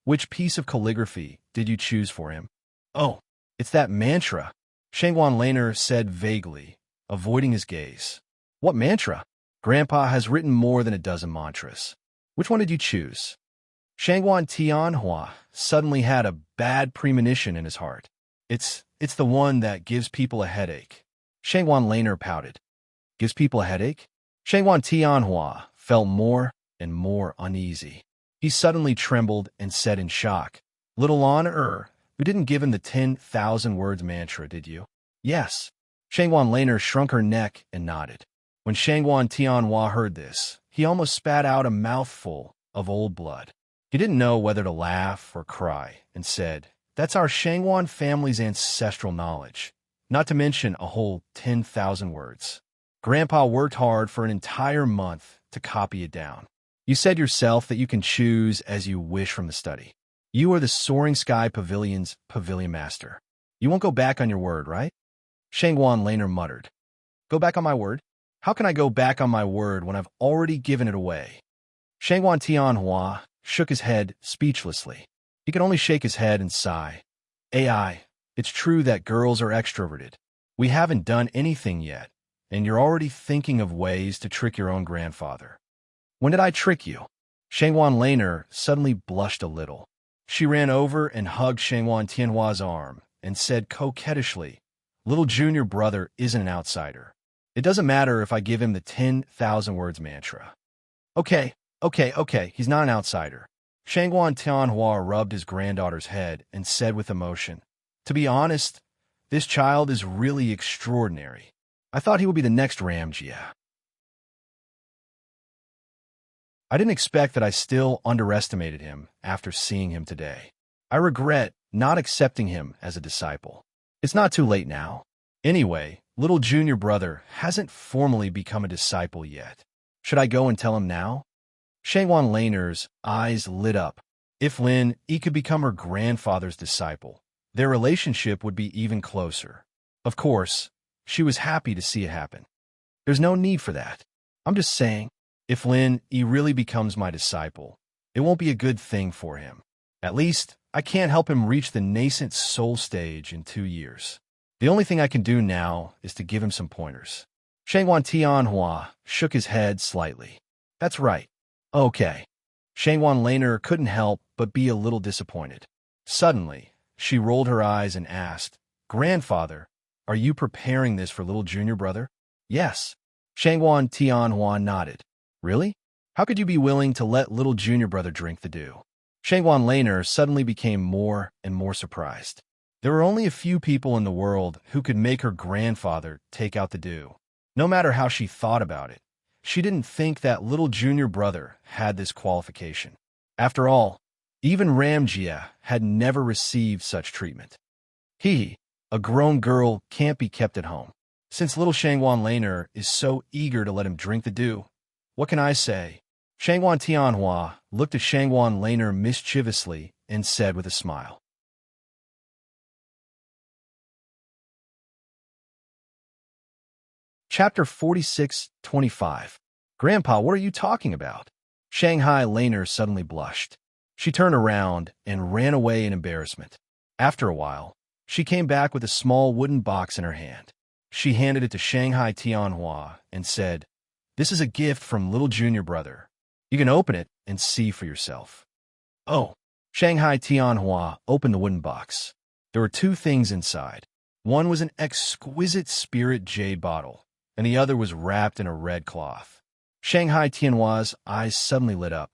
which piece of calligraphy did you choose for him? Oh, it's that mantra, Shangwan Laner said vaguely, avoiding his gaze. What mantra? Grandpa has written more than a dozen mantras. Which one did you choose? Shangwan Tianhua suddenly had a bad premonition in his heart. It's the one that gives people a headache. Shangwan Laner pouted. Gives people a headache? Shangwan Tianhua felt more and more uneasy. He suddenly trembled and said in shock, Little Honor, you didn't give him the 10,000 words mantra, did you? Yes. Shangwan Laner shrunk her neck and nodded. When Shangwan Tianhua heard this, he almost spat out a mouthful of old blood. He He didn't know whether to laugh or cry and said, "That's our Shangwan family's ancestral knowledge, not to mention a whole 10,000 words. Grandpa worked hard for an entire month to copy it down. You said yourself that you can choose as you wish from the study. You are the Soaring Sky Pavilion's pavilion master. You won't go back on your word, right?" Shangwan Laner muttered. "Go back on my word? How can I go back on my word when I've already given it away?" Shangwan Tianhua shook his head speechlessly. He could only shake his head and sigh. "AI, it's true that girls are extroverted. We haven't done anything yet, and you're already thinking of ways to trick your own grandfather." "When did I trick you?" Shangwan Laner suddenly blushed a little. She ran over and hugged Shangwan Tianhua's arm and said coquettishly, "Little junior brother isn't an outsider. It doesn't matter if I give him the 10,000 words mantra." Okay, he's not an outsider." Shangwan Tianhua rubbed his granddaughter's head and said with emotion, "To be honest, this child is really extraordinary. I thought he would be the next Ramjia. I didn't expect that I still underestimated him after seeing him today. I regret not accepting him as a disciple. It's not too late now. Anyway, little junior brother hasn't formally become a disciple yet. Should I go and tell him now?" Shangwan Laner's eyes lit up. If Lin Yi could become her grandfather's disciple, their relationship would be even closer. Of course, she was happy to see it happen. There's no need for that. I'm just saying, if Lin Yi really becomes my disciple, it won't be a good thing for him. At least, I can't help him reach the nascent soul stage in 2 years. The only thing I can do now is to give him some pointers. Shangwan Tianhua shook his head slightly. "That's right. Okay." Shangwan Laner couldn't help but be a little disappointed. Suddenly, she rolled her eyes and asked, "Grandfather, are you preparing this for little junior brother?" "Yes." Shangwan Tianhua nodded. "Really? How could you be willing to let little junior brother drink the dew?" Shangwan Laner suddenly became more and more surprised. There were only a few people in the world who could make her grandfather take out the dew. No matter how she thought about it, she didn't think that little junior brother had this qualification. After all, even Ramjia had never received such treatment. He, a grown girl, can't be kept at home. Since little Shangwan Laner is so eager to let him drink the dew, what can I say? Shangwan Tianhua looked at Shangwan Laner mischievously and said with a smile. Chapter 46-25. Grandpa, what are you talking about? Shanghai Laner suddenly blushed. She turned around and ran away in embarrassment. After a while, she came back with a small wooden box in her hand. She handed it to Shanghai Tianhua and said, "This is a gift from little junior brother. You can open it and see for yourself." Oh, Shanghai Tianhua opened the wooden box. There were 2 things inside. One was an exquisite spirit jade bottle, and the other was wrapped in a red cloth. Shanghai Tianhua's eyes suddenly lit up.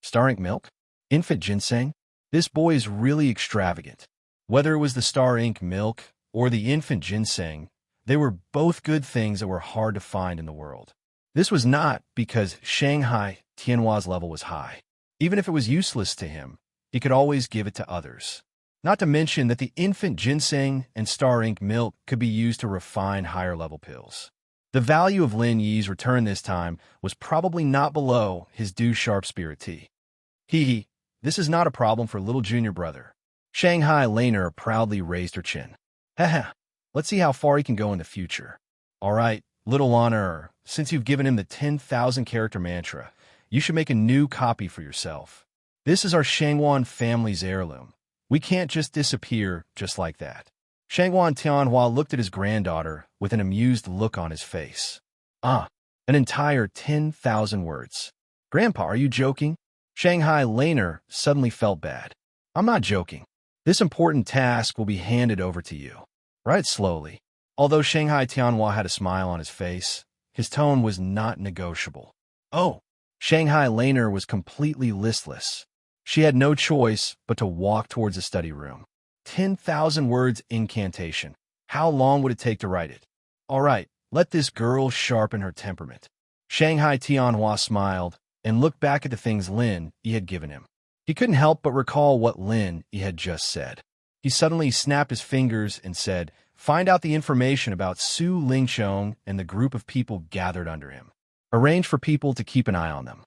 Star ink milk? Infant ginseng? This boy is really extravagant. Whether it was the star ink milk or the infant ginseng, they were both good things that were hard to find in the world. This was not because Shanghai Tianhua's level was high. Even if it was useless to him, he could always give it to others. Not to mention that the infant ginseng and star ink milk could be used to refine higher-level pills. The value of Lin Yi's return this time was probably not below his due sharp spirit tea. This is not a problem for little junior brother. Shanghai Laner proudly raised her chin. Haha, let's see how far he can go in the future. All right, little Honor, since you've given him the 10,000 character mantra, you should make a new copy for yourself. This is our Shangwan family's heirloom. We can't just disappear just like that. Shangwan Tianhua looked at his granddaughter with an amused look on his face. An entire 10,000 words. Grandpa, are you joking? Shanghai Laner suddenly felt bad. I'm not joking. This important task will be handed over to you. Write slowly. Although Shanghai Tianhua had a smile on his face, his tone was not negotiable. Oh, Shanghai Laner was completely listless. She had no choice but to walk towards the study room. 10,000 words incantation. How long would it take to write it? All right, let this girl sharpen her temperament. Shanghai Tianhua smiled and looked back at the things Lin Yi had given him. He couldn't help but recall what Lin he had just said. He suddenly snapped his fingers and said, "Find out the information about Su Lingqiong and the group of people gathered under him. Arrange for people to keep an eye on them."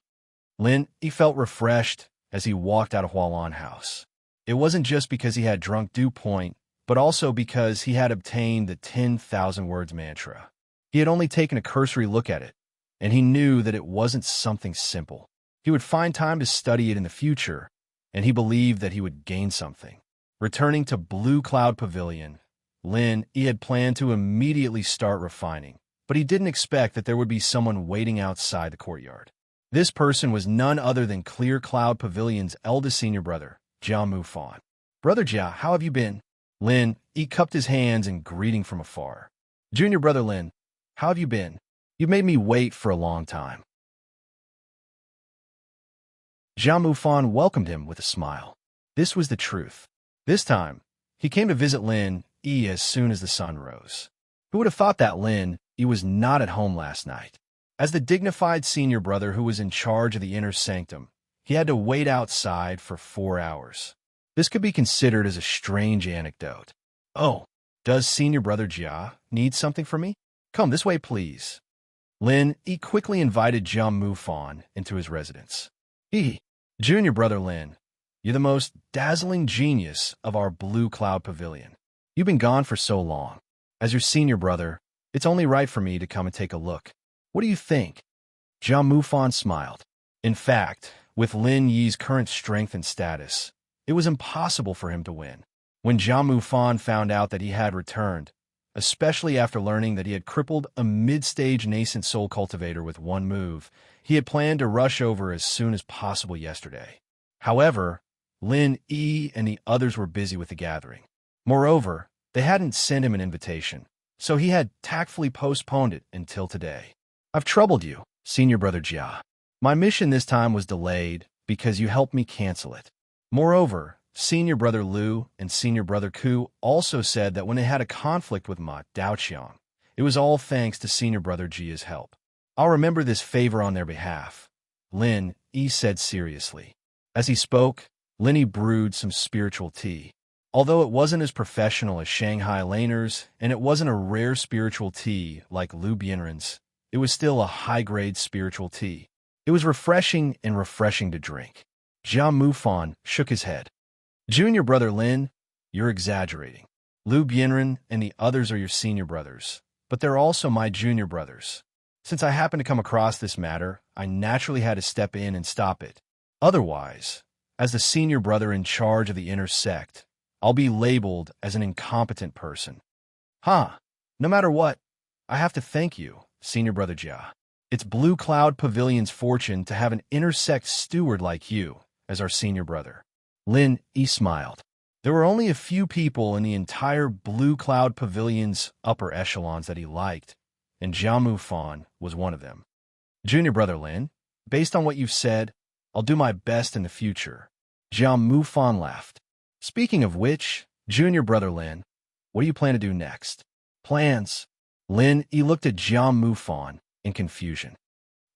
Lin, he felt refreshed as he walked out of Hualan House. It wasn't just because he had drunk dew point, but also because he had obtained the 10,000 words mantra. He had only taken a cursory look at it, and he knew that it wasn't something simple. He would find time to study it in the future, and he believed that he would gain something. Returning to Blue Cloud Pavilion, Lin, he had planned to immediately start refining, but he didn't expect that there would be someone waiting outside the courtyard. This person was none other than Clear Cloud Pavilion's eldest senior brother, Jia Mufan. "Brother Jia, how have you been?" Lin, he cupped his hands in greeting from afar. "Junior brother Lin, how have you been? You've made me wait for a long time." Jia Mufan welcomed him with a smile. This was the truth. This time, he came to visit Lin E as soon as the sun rose. Who would have thought that Lin E was not at home last night? As the dignified senior brother who was in charge of the inner sanctum, he had to wait outside for 4 hours. This could be considered as a strange anecdote. "Oh, does senior brother Jia need something from me? Come this way, please." Lin E quickly invited Jia Mufan into his residence. "Junior brother Lin, you're the most dazzling genius of our Blue Cloud Pavilion. You've been gone for so long. As your senior brother, it's only right for me to come and take a look. What do you think?" Jia Mufan smiled. In fact, with Lin Yi's current strength and status, it was impossible for him to win. When Jia Mufan found out that he had returned, especially after learning that he had crippled a mid-stage nascent soul cultivator with one move, he had planned to rush over as soon as possible yesterday. However, Lin E and the others were busy with the gathering. Moreover, they hadn't sent him an invitation, so he had tactfully postponed it until today. "I've troubled you, senior brother Jia. My mission this time was delayed because you helped me cancel it. Moreover, senior brother Liu and senior brother Ku also said that when they had a conflict with Ma Daoqiang, it was all thanks to senior brother Jia's help. I'll remember this favor on their behalf," Lin E said seriously. As he spoke, Lin E brewed some spiritual tea. Although it wasn't as professional as Shanghai Laner's, and it wasn't a rare spiritual tea like Lu Bianren's, it was still a high-grade spiritual tea. It was refreshing to drink. Jia Mufan shook his head. "Junior brother Lin, you're exaggerating. Lu Bianren and the others are your senior brothers, but they're also my junior brothers. Since I happened to come across this matter, I naturally had to step in and stop it. Otherwise, as the senior brother in charge of the inner sect, I'll be labeled as an incompetent person." No matter what, I have to thank you, senior brother Jia. It's Blue Cloud Pavilion's fortune to have an inner sect steward like you as our senior brother. Lin E smiled. There were only a few people in the entire Blue Cloud Pavilion's upper echelons that he liked, and Jia Mufan was one of them. "Junior brother Lin, based on what you've said, I'll do my best in the future." Jia Mufan laughed. "Speaking of which, junior brother Lin, what do you plan to do next?" "Plans?" Lin E looked at Jia Mufan in confusion.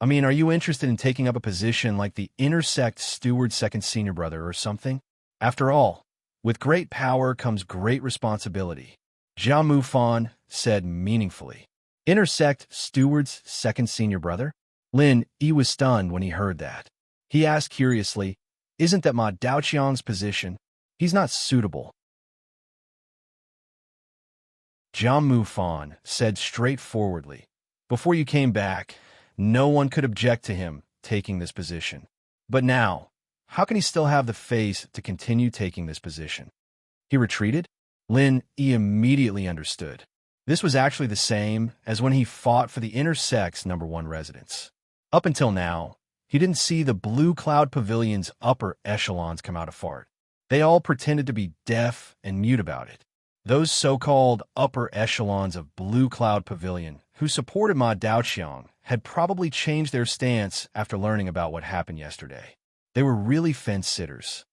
"I mean, are you interested in taking up a position like the inner sect steward second senior brother or something? After all, with great power comes great responsibility," Jia Mufan said meaningfully. "Inner sect steward's second senior brother?" Lin E was stunned when he heard that. He asked curiously, "Isn't that Ma Daoqiang's position? He's not suitable." Jia Mufan said straightforwardly, "Before you came back, no one could object to him taking this position. But now, how can he still have the face to continue taking this position?" He retreated? Lin E immediately understood. This was actually the same as when he fought for the inner sect's #1 residence. Up until now, he didn't see the Blue Cloud Pavilion's upper echelons come out of fart. They all pretended to be deaf and mute about it. Those so-called upper echelons of Blue Cloud Pavilion who supported Ma Daoqiang had probably changed their stance after learning about what happened yesterday. They were really fence-sitters.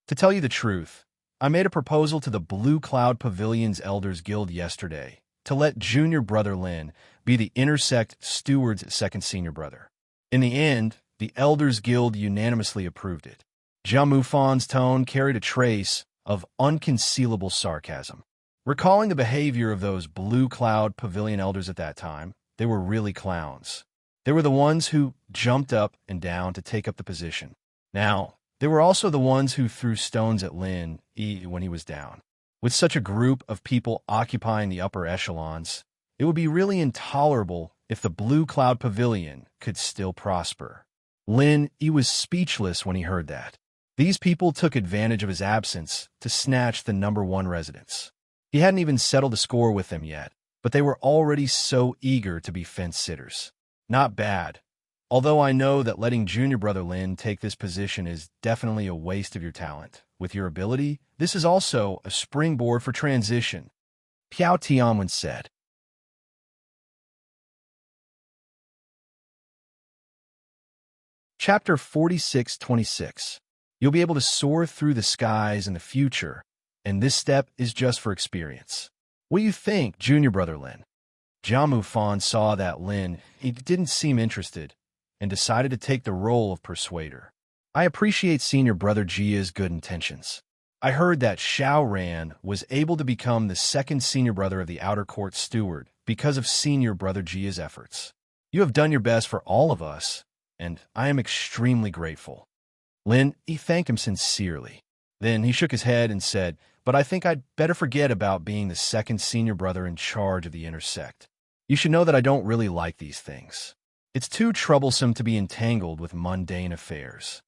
To tell you the truth, I made a proposal to the Blue Cloud Pavilion's Elders Guild yesterday to let junior brother Lin be the intersect steward's second senior brother. In the end, the Elders Guild unanimously approved it. Jiang Mufan's tone carried a trace of unconcealable sarcasm. Recalling the behavior of those Blue Cloud Pavilion elders at that time, they were really clowns. They were the ones who jumped up and down to take up the position. Now, they were also the ones who threw stones at Lin when he was down. With such a group of people occupying the upper echelons, it would be really intolerable if the Blue Cloud Pavilion could still prosper. Lin was speechless when he heard that. These people took advantage of his absence to snatch the #1 residence. He hadn't even settled the score with them yet, but they were already so eager to be fence-sitters. Not bad. Although I know that letting junior brother Lin take this position is definitely a waste of your talent. With your ability, this is also a springboard for transition, Piao Tianwen said. Chapter 4626. You'll be able to soar through the skies in the future, and this step is just for experience. What do you think, junior brother Lin? Jiang Mufan saw that Lin didn't seem interested and decided to take the role of persuader. I appreciate senior brother Jia's good intentions. I heard that Xiao Ran was able to become the second senior brother of the outer court steward because of senior brother Jia's efforts. You have done your best for all of us, and I am extremely grateful. Lin thanked him sincerely. Then he shook his head and said, but I think I'd better forget about being the second senior brother in charge of the intersect. You should know that I don't really like these things. It's too troublesome to be entangled with mundane affairs.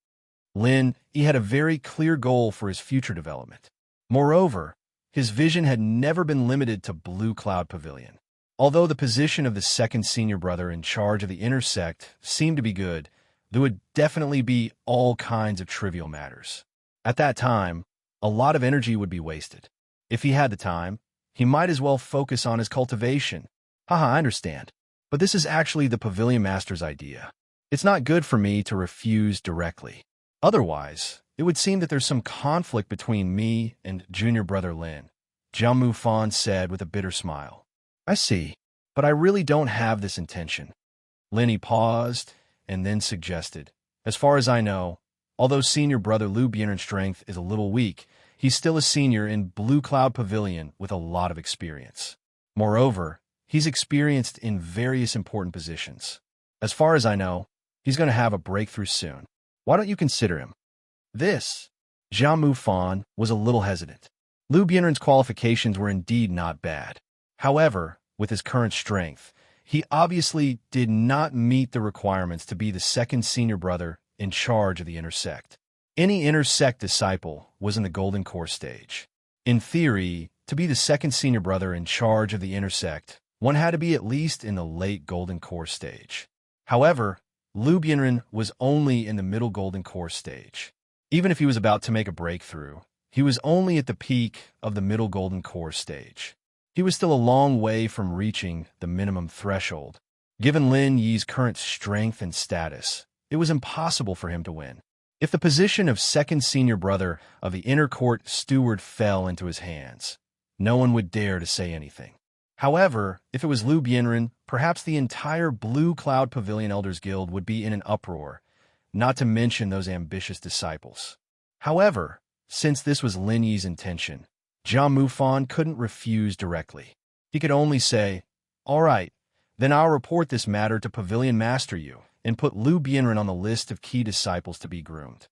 Lin had a very clear goal for his future development. Moreover, his vision had never been limited to Blue Cloud Pavilion. Although the position of the second senior brother in charge of the intersect seemed to be good, there would definitely be all kinds of trivial matters. At that time, a lot of energy would be wasted. If he had the time, he might as well focus on his cultivation. Haha, I understand. But this is actually the Pavilion Master's idea. It's not good for me to refuse directly. Otherwise, it would seem that there's some conflict between me and junior brother Lin, Jiang Mufan said with a bitter smile. I see, but I really don't have this intention. Lin paused and then suggested, as far as I know, although senior brother Liu Bianren's strength is a little weak, he's still a senior in Blue Cloud Pavilion with a lot of experience. Moreover, he's experienced in various important positions. As far as I know, he's going to have a breakthrough soon. Why don't you consider him? This, Jiang Mufan was a little hesitant. Liu Bianren's qualifications were indeed not bad. However, with his current strength, he obviously did not meet the requirements to be the second senior brother in charge of the intersect. Any intersect disciple was in the golden core stage. In theory, to be the second senior brother in charge of the intersect, one had to be at least in the late golden core stage. However, Liu Bianren was only in the middle golden core stage. Even if he was about to make a breakthrough, he was only at the peak of the middle golden core stage. He was still a long way from reaching the minimum threshold. Given Lin Yi's current strength and status, it was impossible for him to win. If the position of second senior brother of the inner court steward fell into his hands, no one would dare to say anything. However, if it was Liu Bianren, perhaps the entire Blue Cloud Pavilion Elders Guild would be in an uproar, not to mention those ambitious disciples. However, since this was Lin Yi's intention, Jiang Mufan couldn't refuse directly. He could only say, all right, then I'll report this matter to Pavilion Master Yu and put Liu Bianren on the list of key disciples to be groomed.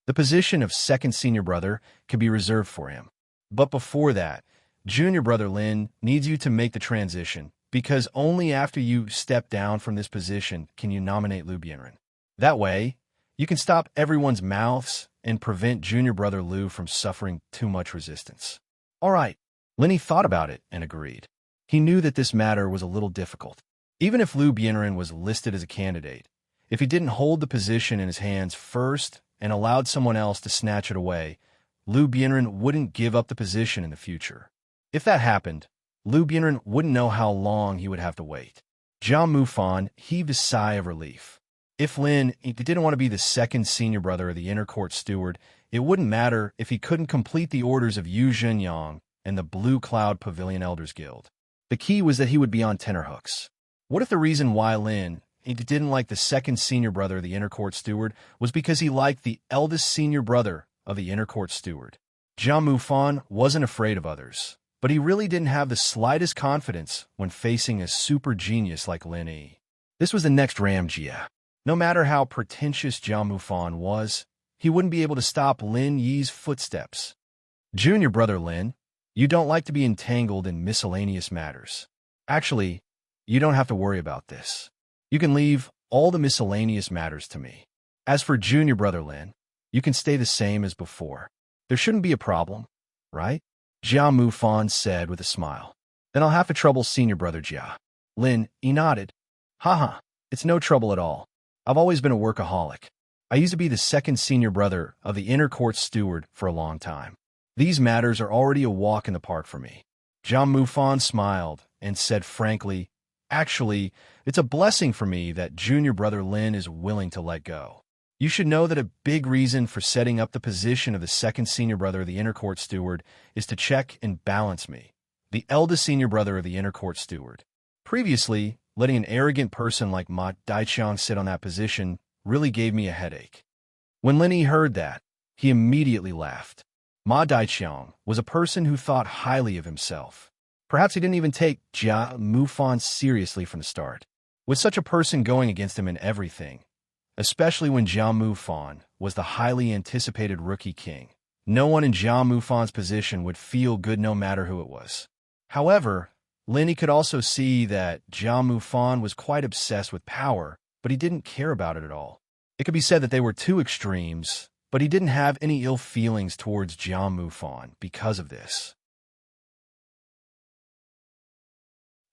The position of second senior brother could be reserved for him. But before that, junior brother Lin needs you to make the transition, because only after you step down from this position can you nominate Liu Bianren. That way, you can stop everyone's mouths and prevent junior brother Liu from suffering too much resistance. All right, Lin thought about it and agreed. He knew that this matter was a little difficult. Even if Liu Bianren was listed as a candidate, if he didn't hold the position in his hands first and allowed someone else to snatch it away, Liu Bianren wouldn't give up the position in the future. If that happened, Liu Bianren wouldn't know how long he would have to wait. Jiang Mufan heaved a sigh of relief. If Lin didn't want to be the second senior brother of the inner court steward, it wouldn't matter if he couldn't complete the orders of Yu Zhenyang and the Blue Cloud Pavilion Elders Guild. The key was that he would be on tenterhooks. What if the reason why Lin he didn't like the second senior brother of the inner court steward was because he liked the eldest senior brother of the inner court steward. Jia Mufan wasn't afraid of others, but he really didn't have the slightest confidence when facing a super genius like Lin Yi. This was the next Ram Jia. No matter how pretentious Jia Mufan was, he wouldn't be able to stop Lin Yi's footsteps. Junior brother Lin, you don't like to be entangled in miscellaneous matters. Actually, you don't have to worry about this. You can leave all the miscellaneous matters to me. As for junior brother Lin, you can stay the same as before. There shouldn't be a problem, right? Jia Mufan said with a smile. Then I'll have to trouble senior brother Jia. Lin, he nodded. Haha, it's no trouble at all. I've always been a workaholic. I used to be the second senior brother of the inner court steward for a long time. These matters are already a walk in the park for me. Jia Mufan smiled and said frankly, actually, it's a blessing for me that junior brother Lin is willing to let go. You should know that a big reason for setting up the position of the second senior brother of the inner court steward is to check and balance me, the eldest senior brother of the inner court steward. Previously, letting an arrogant person like Ma Daiqiang sit on that position really gave me a headache. When Lin Yi heard that, he immediately laughed. Ma Daiqiang was a person who thought highly of himself. Perhaps he didn't even take Jia Mufan seriously from the start. With such a person going against him in everything, especially when Jia Mufan was the highly anticipated rookie king, no one in Jia Mufan's position would feel good no matter who it was. However, Lin Yi could also see that Jia Mufan was quite obsessed with power, but he didn't care about it at all. It could be said that they were two extremes, but he didn't have any ill feelings towards Jia Mufan because of this.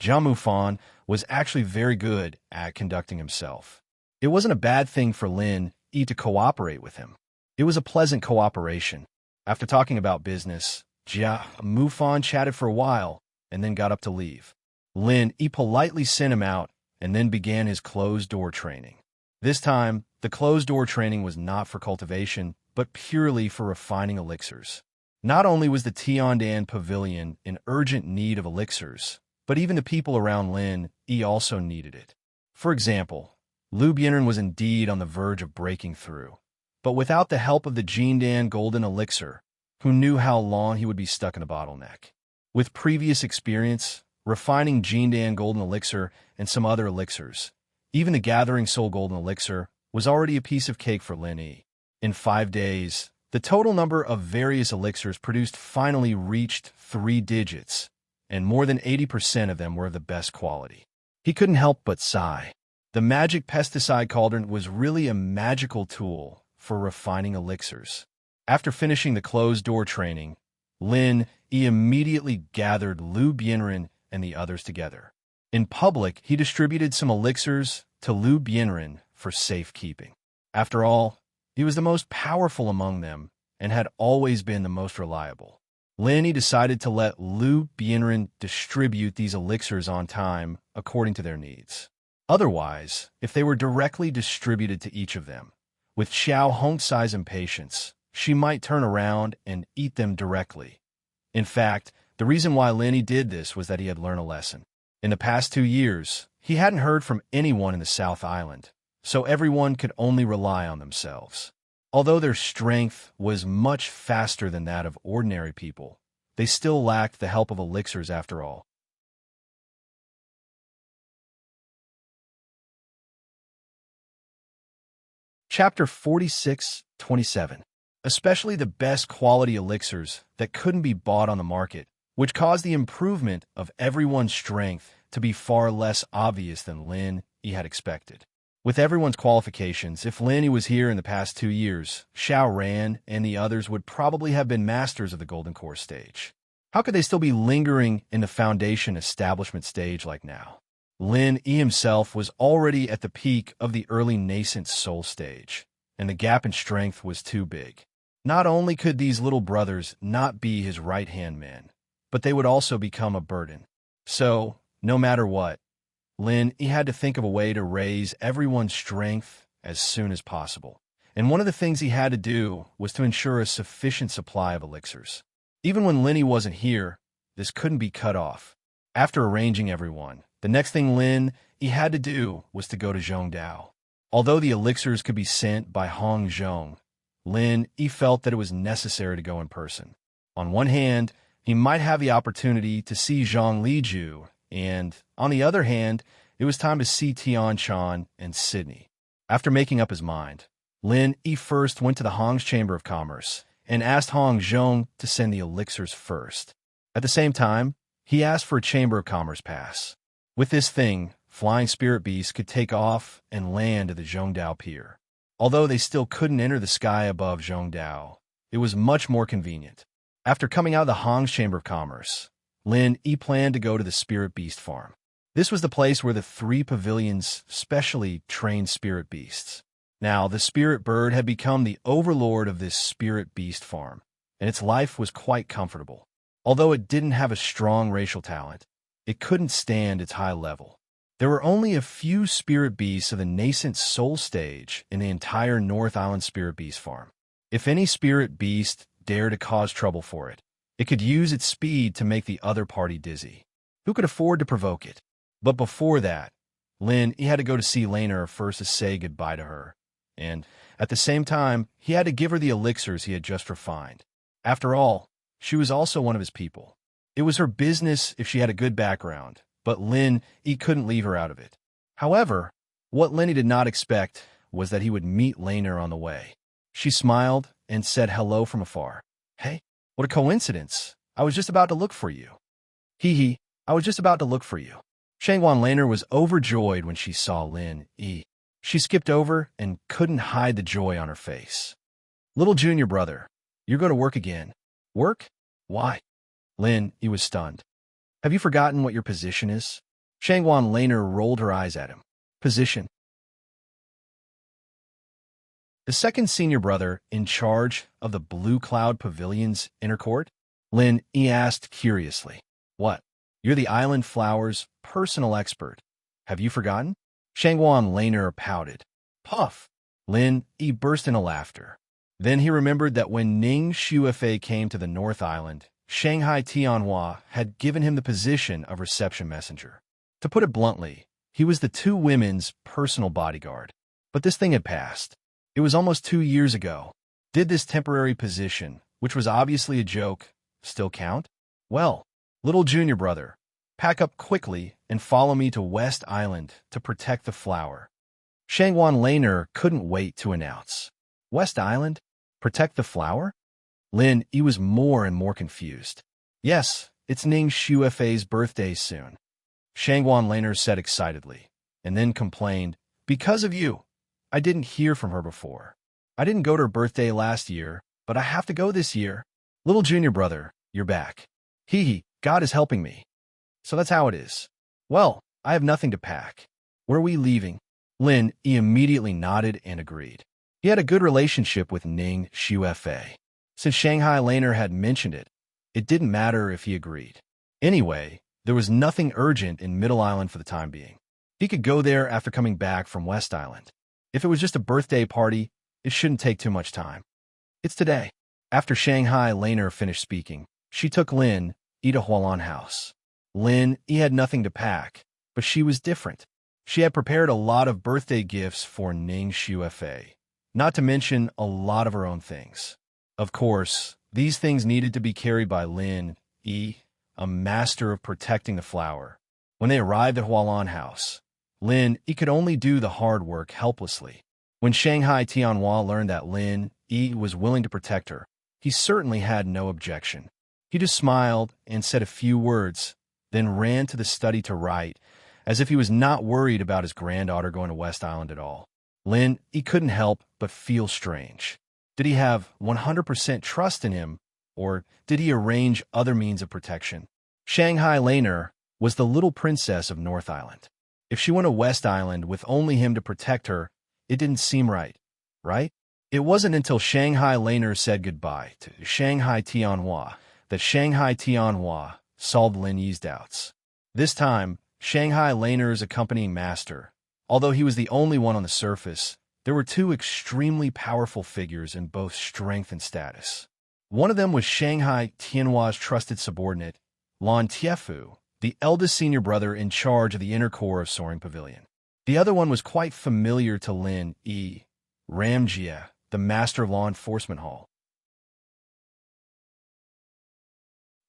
Jia Mufan was actually very good at conducting himself. It wasn't a bad thing for Lin Yi to cooperate with him. It was a pleasant cooperation. After talking about business, Jia Mufan chatted for a while and then got up to leave. Lin Yi politely sent him out and then began his closed-door training. This time, the closed-door training was not for cultivation, but purely for refining elixirs. Not only was the Tiandan Pavilion in urgent need of elixirs, but even the people around Lin Yi also needed it. For example, Lu Bianren was indeed on the verge of breaking through, but without the help of the Jindan Golden Elixir, who knew how long he would be stuck in a bottleneck. With previous experience, refining Jindan Golden Elixir and some other elixirs, even the Gathering Soul Golden Elixir was already a piece of cake for Lin Yi. In 5 days, the total number of various elixirs produced finally reached 3 digits, and more than 80% of them were of the best quality. He couldn't help but sigh. The magic pesticide cauldron was really a magical tool for refining elixirs. After finishing the closed-door training, Lin Yi immediately gathered Lu Bianren and the others together. In public, he distributed some elixirs to Lu Bianren for safekeeping. After all, he was the most powerful among them and had always been the most reliable. Lin Yi decided to let Lu Bianren distribute these elixirs on time according to their needs. Otherwise, if they were directly distributed to each of them, with Xiao Hongsai's impatience, she might turn around and eat them directly. In fact, the reason why Lin Yi did this was that he had learned a lesson. In the past 2 years, he hadn't heard from anyone in the South Island, so everyone could only rely on themselves. Although their strength was much faster than that of ordinary people, they still lacked the help of elixirs after all. Chapter 46-27. Especially the best quality elixirs that couldn't be bought on the market, which caused the improvement of everyone's strength to be far less obvious than Lin Yi had expected. With everyone's qualifications, if Lin Yi was here in the past 2 years, Xiao Ran and the others would probably have been masters of the Golden Core stage. How could they still be lingering in the foundation establishment stage like now? Lin Yi himself was already at the peak of the early nascent soul stage, and the gap in strength was too big. Not only could these little brothers not be his right-hand men, but they would also become a burden. So, no matter what, Lin Yi had to think of a way to raise everyone's strength as soon as possible. And one of the things he had to do was to ensure a sufficient supply of elixirs. Even when Lin Yi wasn't here, this couldn't be cut off. After arranging everyone, The next thing Lin he had to do was to go to Zhongdao. Although the elixirs could be sent by Hong Zhong, Lin he felt that it was necessary to go in person. On one hand, he might have the opportunity to see Zhang Liju, and on the other hand, it was time to see Tian Chan and Sydney. After making up his mind, Lin he first went to the Hong's Chamber of Commerce and asked Hong Zhong to send the elixirs first. At the same time, he asked for a Chamber of Commerce pass. With this thing, flying spirit beasts could take off and land at the Zhongdao Pier. Although they still couldn't enter the sky above Zhongdao, it was much more convenient. After coming out of the Hong's Chamber of Commerce, Lin he planned to go to the Spirit Beast Farm. This was the place where the 3 pavilions specially trained spirit beasts. Now, the spirit bird had become the overlord of this spirit beast farm, and its life was quite comfortable. Although it didn't have a strong racial talent, it couldn't stand its high level. There were only a few spirit beasts of the nascent soul stage in the entire North Island Spirit Beast Farm. If any spirit beast dared to cause trouble for it, it could use its speed to make the other party dizzy. Who could afford to provoke it? But before that, Lin he had to go to see Laner first to say goodbye to her, and at the same time, he had to give her the elixirs he had just refined. After all, she was also one of his people. It was her business if she had a good background, but Lin he couldn't leave her out of it. However, what Lin did not expect was that he would meet Laner on the way. She smiled and said hello from afar. Hey, what a coincidence. I was just about to look for you. Hee, I was just about to look for you. Shangwan Laner was overjoyed when she saw Lin Yi. She skipped over and couldn't hide the joy on her face. Little junior brother, you're going to work again. Work? Why? Lin Yi was stunned. Have you forgotten what your position is? Shangwan Laner rolled her eyes at him. Position? The second senior brother in charge of the Blue Cloud Pavilion's inner court? Lin Yi asked curiously. What? You're the Island Flower's personal expert. Have you forgotten? Shangwan Laner pouted. Puff! Lin Yi burst into laughter. Then he remembered that when Ning Shuefei came to the North Island, Shanghai Tianhua had given him the position of reception messenger. To put it bluntly, he was the 2 women's personal bodyguard. But this thing had passed. It was almost 2 years ago. Did this temporary position, which was obviously a joke, still count? Well, little junior brother, pack up quickly and follow me to West Island to protect the flower. Shangwan Laner couldn't wait to announce. West Island? Protect the flower? Lin Yi was more and more confused. Yes, it's Ning Shuefei's birthday soon. Shangwan Laner said excitedly, and then complained, because of you. I didn't hear from her before. I didn't go to her birthday last year, but I have to go this year. Little junior brother, you're back. Hee, God is helping me. So that's how it is. Well, I have nothing to pack. Where are we leaving? Lin Yi immediately nodded and agreed. He had a good relationship with Ning Shuefei. Since Shanghai Laner had mentioned it, it didn't matter if he agreed. Anyway, there was nothing urgent in Middle Island for the time being. He could go there after coming back from West Island. If it was just a birthday party, it shouldn't take too much time. It's today. After Shanghai Laner finished speaking, she took Lin Yi to Hualan House. Lin Yi had nothing to pack, but she was different. She had prepared a lot of birthday gifts for Ning Shuefei, not to mention a lot of her own things. Of course, these things needed to be carried by Lin Yi, a master of protecting the flower. When they arrived at Hualan House, Lin Yi could only do the hard work helplessly. When Shanghai Tianhua learned that Lin Yi was willing to protect her, he certainly had no objection. He just smiled and said a few words, then ran to the study to write, as if he was not worried about his granddaughter going to West Island at all. Lin Yi couldn't help but feel strange. Did he have 100% trust in him, or did he arrange other means of protection? Shanghai Laner was the little princess of North Island. If she went to West Island with only him to protect her, it didn't seem right, right? It wasn't until Shanghai Laner said goodbye to Shanghai Tianhua that Shanghai Tianhua solved Lin Yi's doubts. This time, Shanghai Laner's accompanying master, although he was the only one on the surface, there were 2 extremely powerful figures in both strength and status. One of them was Shanghai Tianhua's trusted subordinate, Lan Tiefu, the eldest senior brother in charge of the inner core of Soaring Pavilion. The other one was quite familiar to Lin E. Ramjia, the master of law enforcement hall.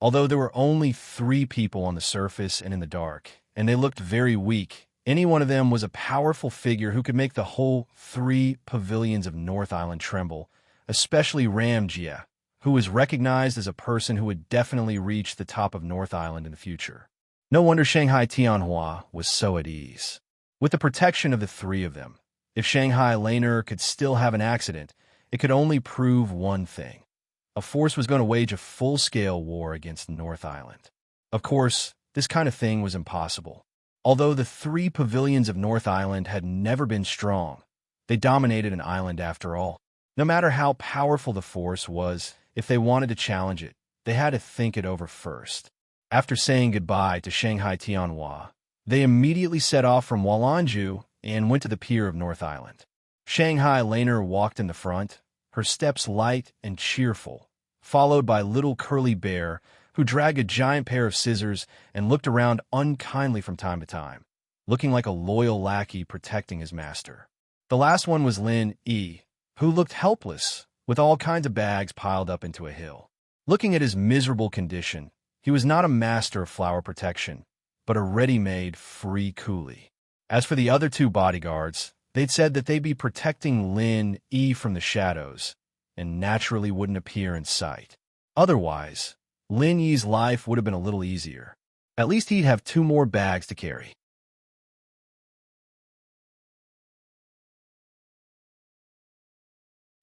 Although there were only 3 people on the surface and in the dark, and they looked very weak, any one of them was a powerful figure who could make the whole 3 pavilions of North Island tremble, especially Ramjia, who was recognized as a person who would definitely reach the top of North Island in the future. No wonder Shanghai Tianhua was so at ease. With the protection of the 3 of them, if Shanghai Laner could still have an accident, it could only prove one thing. A force was going to wage a full-scale war against North Island. Of course, this kind of thing was impossible. Although the 3 pavilions of North Island had never been strong, they dominated an island after all. No matter how powerful the force was, if they wanted to challenge it, they had to think it over first. After saying goodbye to Shanghai Tianhua, they immediately set off from Walanju and went to the pier of North Island. Shanghai Laner walked in the front, her steps light and cheerful, followed by little Curly Bear, who dragged a giant pair of scissors and looked around unkindly from time to time, looking like a loyal lackey protecting his master. The last one was Lin E, who looked helpless, with all kinds of bags piled up into a hill. Looking at his miserable condition, he was not a master of flower protection, but a ready-made free coolie. As for the other 2 bodyguards, they'd said that they'd be protecting Lin E from the shadows, and naturally wouldn't appear in sight. Otherwise, Lin Yi's life would have been a little easier. At least he'd have 2 more bags to carry.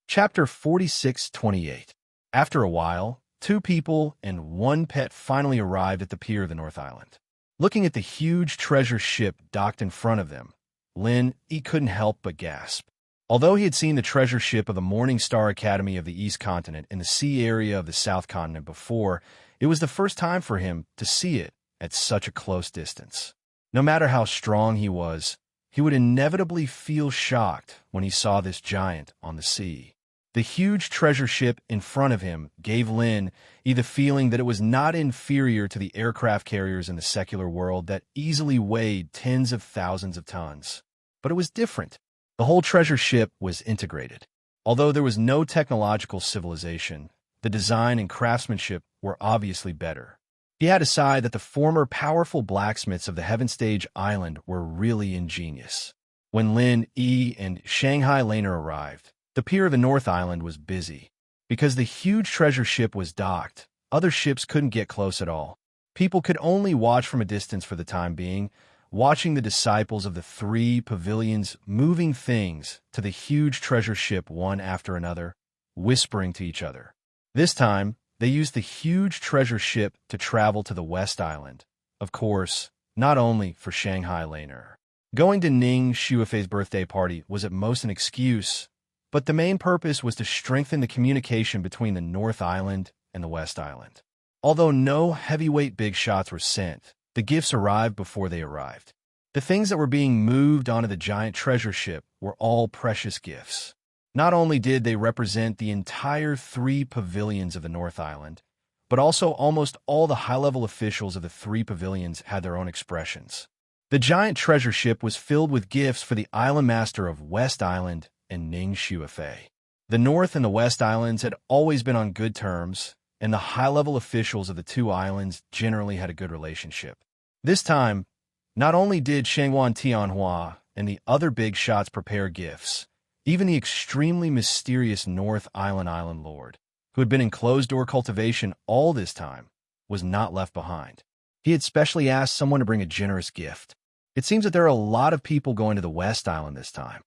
Chapter 46-28. After a while, 2 people and 1 pet finally arrived at the pier of the North Island. Looking at the huge treasure ship docked in front of them, Lin E couldn't help but gasp. Although he had seen the treasure ship of the Morning Star Academy of the East Continent in the sea area of the South Continent before, it was the first time for him to see it at such a close distance. No matter how strong he was, he would inevitably feel shocked when he saw this giant on the sea. The huge treasure ship in front of him gave Lin E the feeling that it was not inferior to the aircraft carriers in the secular world that easily weighed tens of thousands of tons. But it was different. The whole treasure ship was integrated. Although there was no technological civilization, the design and craftsmanship were obviously better. He had to sigh that the former powerful blacksmiths of the Heaven Stage Island were really ingenious. When Lin E and Shanghai Laner arrived, the pier of the North Island was busy. Because the huge treasure ship was docked, other ships couldn't get close at all. People could only watch from a distance for the time being, watching the disciples of the 3 pavilions moving things to the huge treasure ship one after another, whispering to each other. This time, they used the huge treasure ship to travel to the West Island. Of course, not only for Shanghai Laner. Going to Ning Shuifei's birthday party was at most an excuse, but the main purpose was to strengthen the communication between the North Island and the West Island. Although no heavyweight big shots were sent, the gifts arrived before they arrived. The things that were being moved onto the giant treasure ship were all precious gifts. Not only did they represent the entire 3 pavilions of the North Island, but also almost all the high-level officials of the 3 pavilions had their own expressions. The giant treasure ship was filled with gifts for the island master of West Island and Ning Shuifei. The North and the West Islands had always been on good terms, and the high-level officials of the 2 islands generally had a good relationship. This time, not only did Shangwan Tianhua and the other big shots prepare gifts, even the extremely mysterious North Island Lord, who had been in closed-door cultivation all this time, was not left behind. He had specially asked someone to bring a generous gift. It seems that there are a lot of people going to the West Island this time.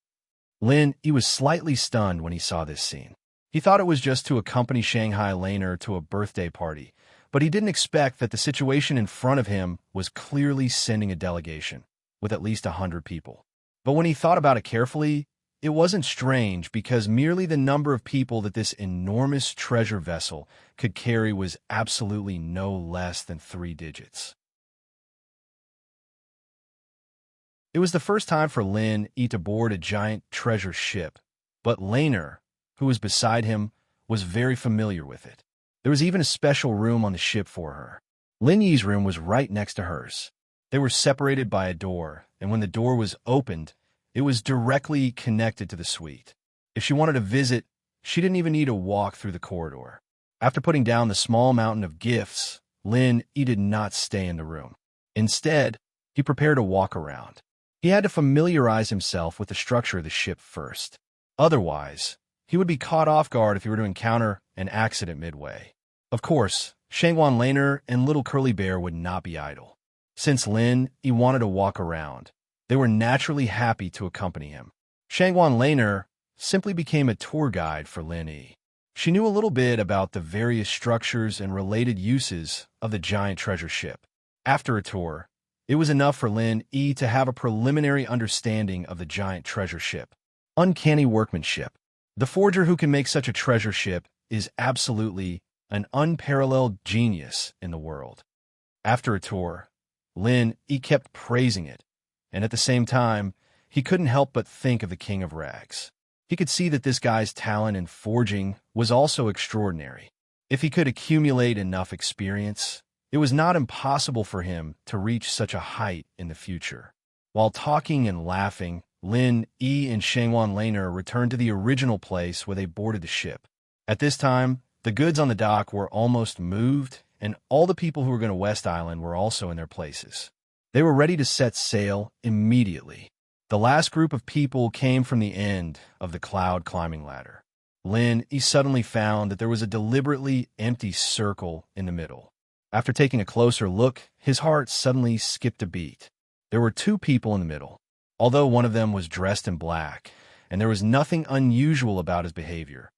Lin, he was slightly stunned when he saw this scene. He thought it was just to accompany Shanghai Laner to a birthday party, but he didn't expect that the situation in front of him was clearly sending a delegation, with at least 100 people. But when he thought about it carefully, it wasn't strange because merely the number of people that this enormous treasure vessel could carry was absolutely no less than 3 digits. It was the first time for Lin E to board a giant treasure ship, but Laner, who was beside him, was very familiar with it. There was even a special room on the ship for her. Lin Yi's room was right next to hers. They were separated by a door, and when the door was opened, it was directly connected to the suite. If she wanted to visit, she didn't even need to walk through the corridor. After putting down the small mountain of gifts, Lin Yi did not stay in the room. Instead, he prepared to walk around. He had to familiarize himself with the structure of the ship first. Otherwise, he would be caught off guard if he were to encounter an accident midway. Of course, Shangwan Laner and Little Curly Bear would not be idle. Since Lin Yi wanted to walk around, they were naturally happy to accompany him. Shangwan Laner simply became a tour guide for Lin Yi. She knew a little bit about the various structures and related uses of the giant treasure ship. After a tour, it was enough for Lin Yi to have a preliminary understanding of the giant treasure ship. Uncanny workmanship. The forger who can make such a treasure ship is absolutely an unparalleled genius in the world. After a tour, Lin Yi kept praising it, and at the same time, he couldn't help but think of the King of Rags. He could see that this guy's talent in forging was also extraordinary. If he could accumulate enough experience, it was not impossible for him to reach such a height in the future. While talking and laughing, Lin Yi and Shangwan Laner returned to the original place where they boarded the ship. At this time, the goods on the dock were almost moved, and all the people who were going to West Island were also in their places. They were ready to set sail immediately. The last group of people came from the end of the cloud climbing ladder. Lin Yi suddenly found that there was a deliberately empty circle in the middle. After taking a closer look, his heart suddenly skipped a beat. There were two people in the middle. Although one of them was dressed in black, and there was nothing unusual about his behavior,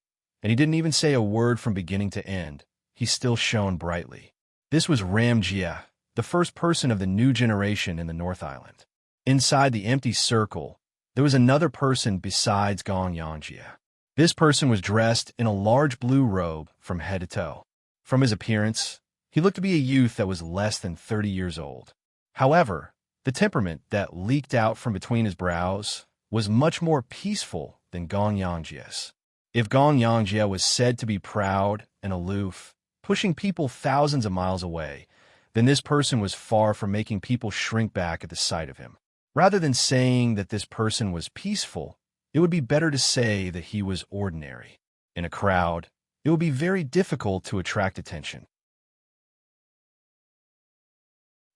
and he didn't even say a word from beginning to end, he still shone brightly. This was Ram Jia, the first person of the new generation in the North Island. Inside the empty circle, there was another person besides Gong Yangjia. This person was dressed in a large blue robe from head to toe. From his appearance, he looked to be a youth that was less than 30 years old. However, the temperament that leaked out from between his brows was much more peaceful than Gong Yangjia's. If Gong Yangjia was said to be proud and aloof, pushing people thousands of miles away, then this person was far from making people shrink back at the sight of him. Rather than saying that this person was peaceful, it would be better to say that he was ordinary. In a crowd, it would be very difficult to attract attention.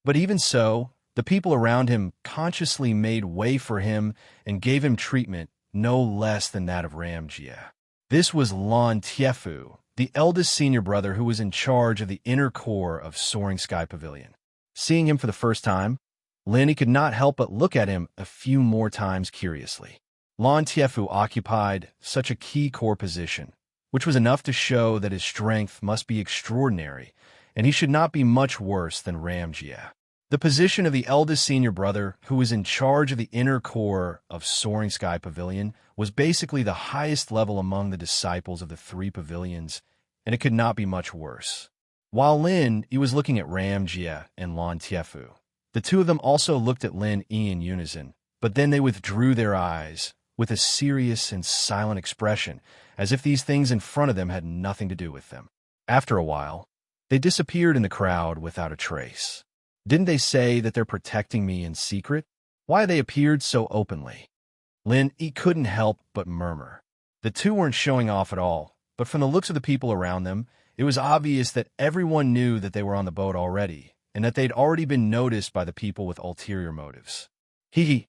But even so, the people around him consciously made way for him and gave him treatment no less than that of Ram Jia. This was Lan Tiefu, the eldest senior brother who was in charge of the inner core of Soaring Sky Pavilion. Seeing him for the first time, Lin Yi could not help but look at him a few more times curiously. Lan Tiefu occupied such a key core position, which was enough to show that his strength must be extraordinary, and he should not be much worse than Ram Jia. The position of the eldest senior brother, who was in charge of the inner core of Soaring Sky Pavilion, was basically the highest level among the disciples of the three pavilions, and it could not be much worse. While Lin Yi was looking at Ram Jia and Lan Tiefu, the two of them also looked at Lin Yi in unison, but then they withdrew their eyes with a serious and silent expression, as if these things in front of them had nothing to do with them. After a while, they disappeared in the crowd without a trace. Didn't they say that they're protecting me in secret? Why they appeared so openly? Lin Yi couldn't help but murmur. The two weren't showing off at all, but from the looks of the people around them, it was obvious that everyone knew that they were on the boat already, and that they'd already been noticed by the people with ulterior motives. The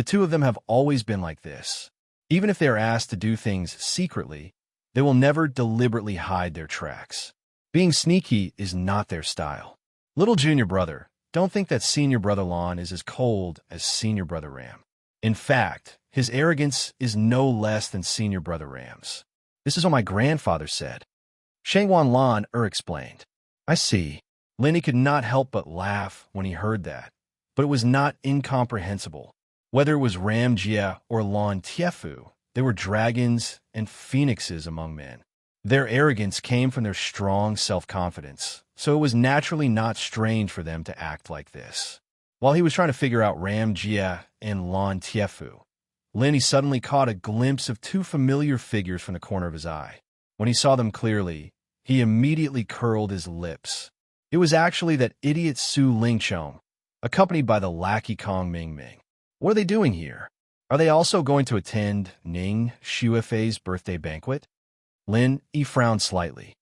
two of them have always been like this. Even if they are asked to do things secretly, they will never deliberately hide their tracks. Being sneaky is not their style. Little junior brother, don't think that senior brother Lan is as cold as senior brother Ram. In fact, his arrogance is no less than senior brother Ram's. This is what my grandfather said. Shangwan Lan explained. I see. Lin Yi could not help but laugh when he heard that, but it was not incomprehensible. Whether it was Ram Jia or Lan Tiefu, they were dragons and phoenixes among men. Their arrogance came from their strong self-confidence, so it was naturally not strange for them to act like this. While he was trying to figure out Ram Jia and Lan Tiefu, Lin Yi suddenly caught a glimpse of two familiar figures from the corner of his eye. When he saw them clearly, he immediately curled his lips. It was actually that idiot Su Lingchong, accompanied by the lackey Kong Mingming. What are they doing here? Are they also going to attend Ning Shuifei's birthday banquet? Lin Yi frowned slightly.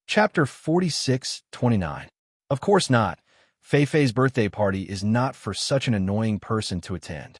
Chapter 46-29. Of course not. Fei Fei's birthday party is not for such an annoying person to attend.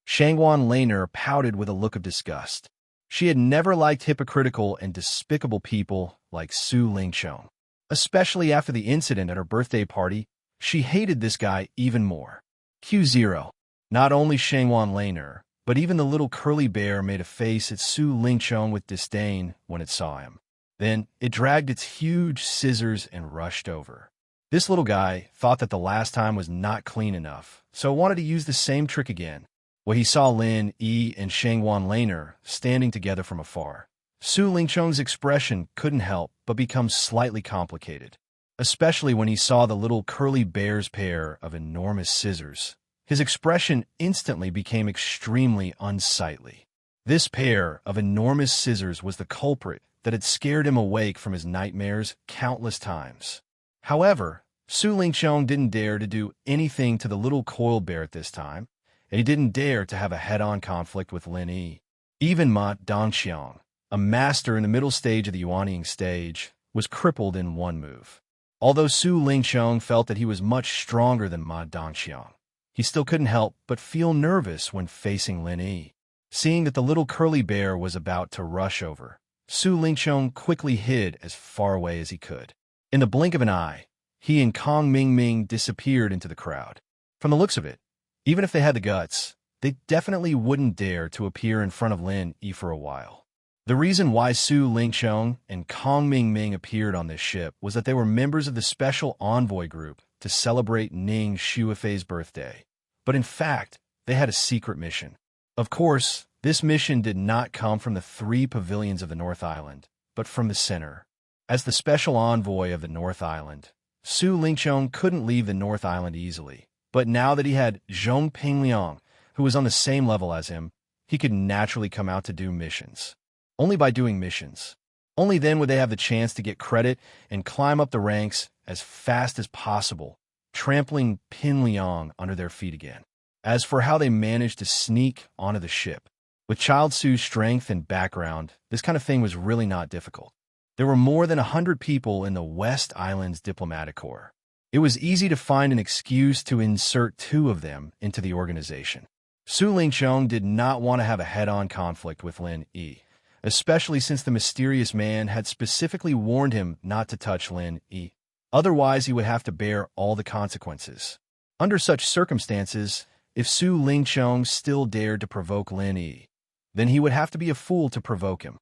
Shangwan Laner pouted with a look of disgust. She had never liked hypocritical and despicable people like Su Lingchong. Especially after the incident at her birthday party, she hated this guy even more. Q0. Not only Shangwan Laner, but even the little curly bear made a face at Su Lingchong with disdain when it saw him. Then it dragged its huge scissors and rushed over. This little guy thought that the last time was not clean enough, so wanted to use the same trick again. When he saw Lin Yi and Shangwan Laner standing together from afar, Su Lingchong's expression couldn't help but become slightly complicated, especially when he saw the little curly bear's pair of enormous scissors. His expression instantly became extremely unsightly. This pair of enormous scissors was the culprit that had scared him awake from his nightmares countless times. However, Su Lingchong didn't dare to do anything to the little coiled bear at this time, and he didn't dare to have a head-on conflict with Lin Yi. Even Ma Dongxiang, a master in the middle stage of the Yuanying stage, was crippled in one move. Although Su Lingchong felt that he was much stronger than Ma Dongxiang, he still couldn't help but feel nervous when facing Lin Yi. Seeing that the little curly bear was about to rush over, Su Lingchong quickly hid as far away as he could. In the blink of an eye, he and Kong Mingming disappeared into the crowd. From the looks of it, even if they had the guts, they definitely wouldn't dare to appear in front of Lin Yi for a while. The reason why Su Lingchong and Kong Mingming appeared on this ship was that they were members of the special envoy group to celebrate Ning Shuifei's birthday. But in fact, they had a secret mission. Of course, this mission did not come from the 3 pavilions of the North Island, but from the center. As the special envoy of the North Island, Su Lingchong couldn't leave the North Island easily. But now that he had Zhong Pingliang, who was on the same level as him, he could naturally come out to do missions. Only by doing missions. Only then would they have the chance to get credit and climb up the ranks as fast as possible, trampling Pingliang under their feet again. As for how they managed to sneak onto the ship, with Child Su's strength and background, this kind of thing was really not difficult. There were more than 100 people in the West Island's diplomatic corps. It was easy to find an excuse to insert 2 of them into the organization. Su Lingchong did not want to have a head-on conflict with Lin Yi, especially since the mysterious man had specifically warned him not to touch Lin Yi. Otherwise, he would have to bear all the consequences. Under such circumstances, if Su Lingchong still dared to provoke Lin Yi, then he would have to be a fool to provoke him.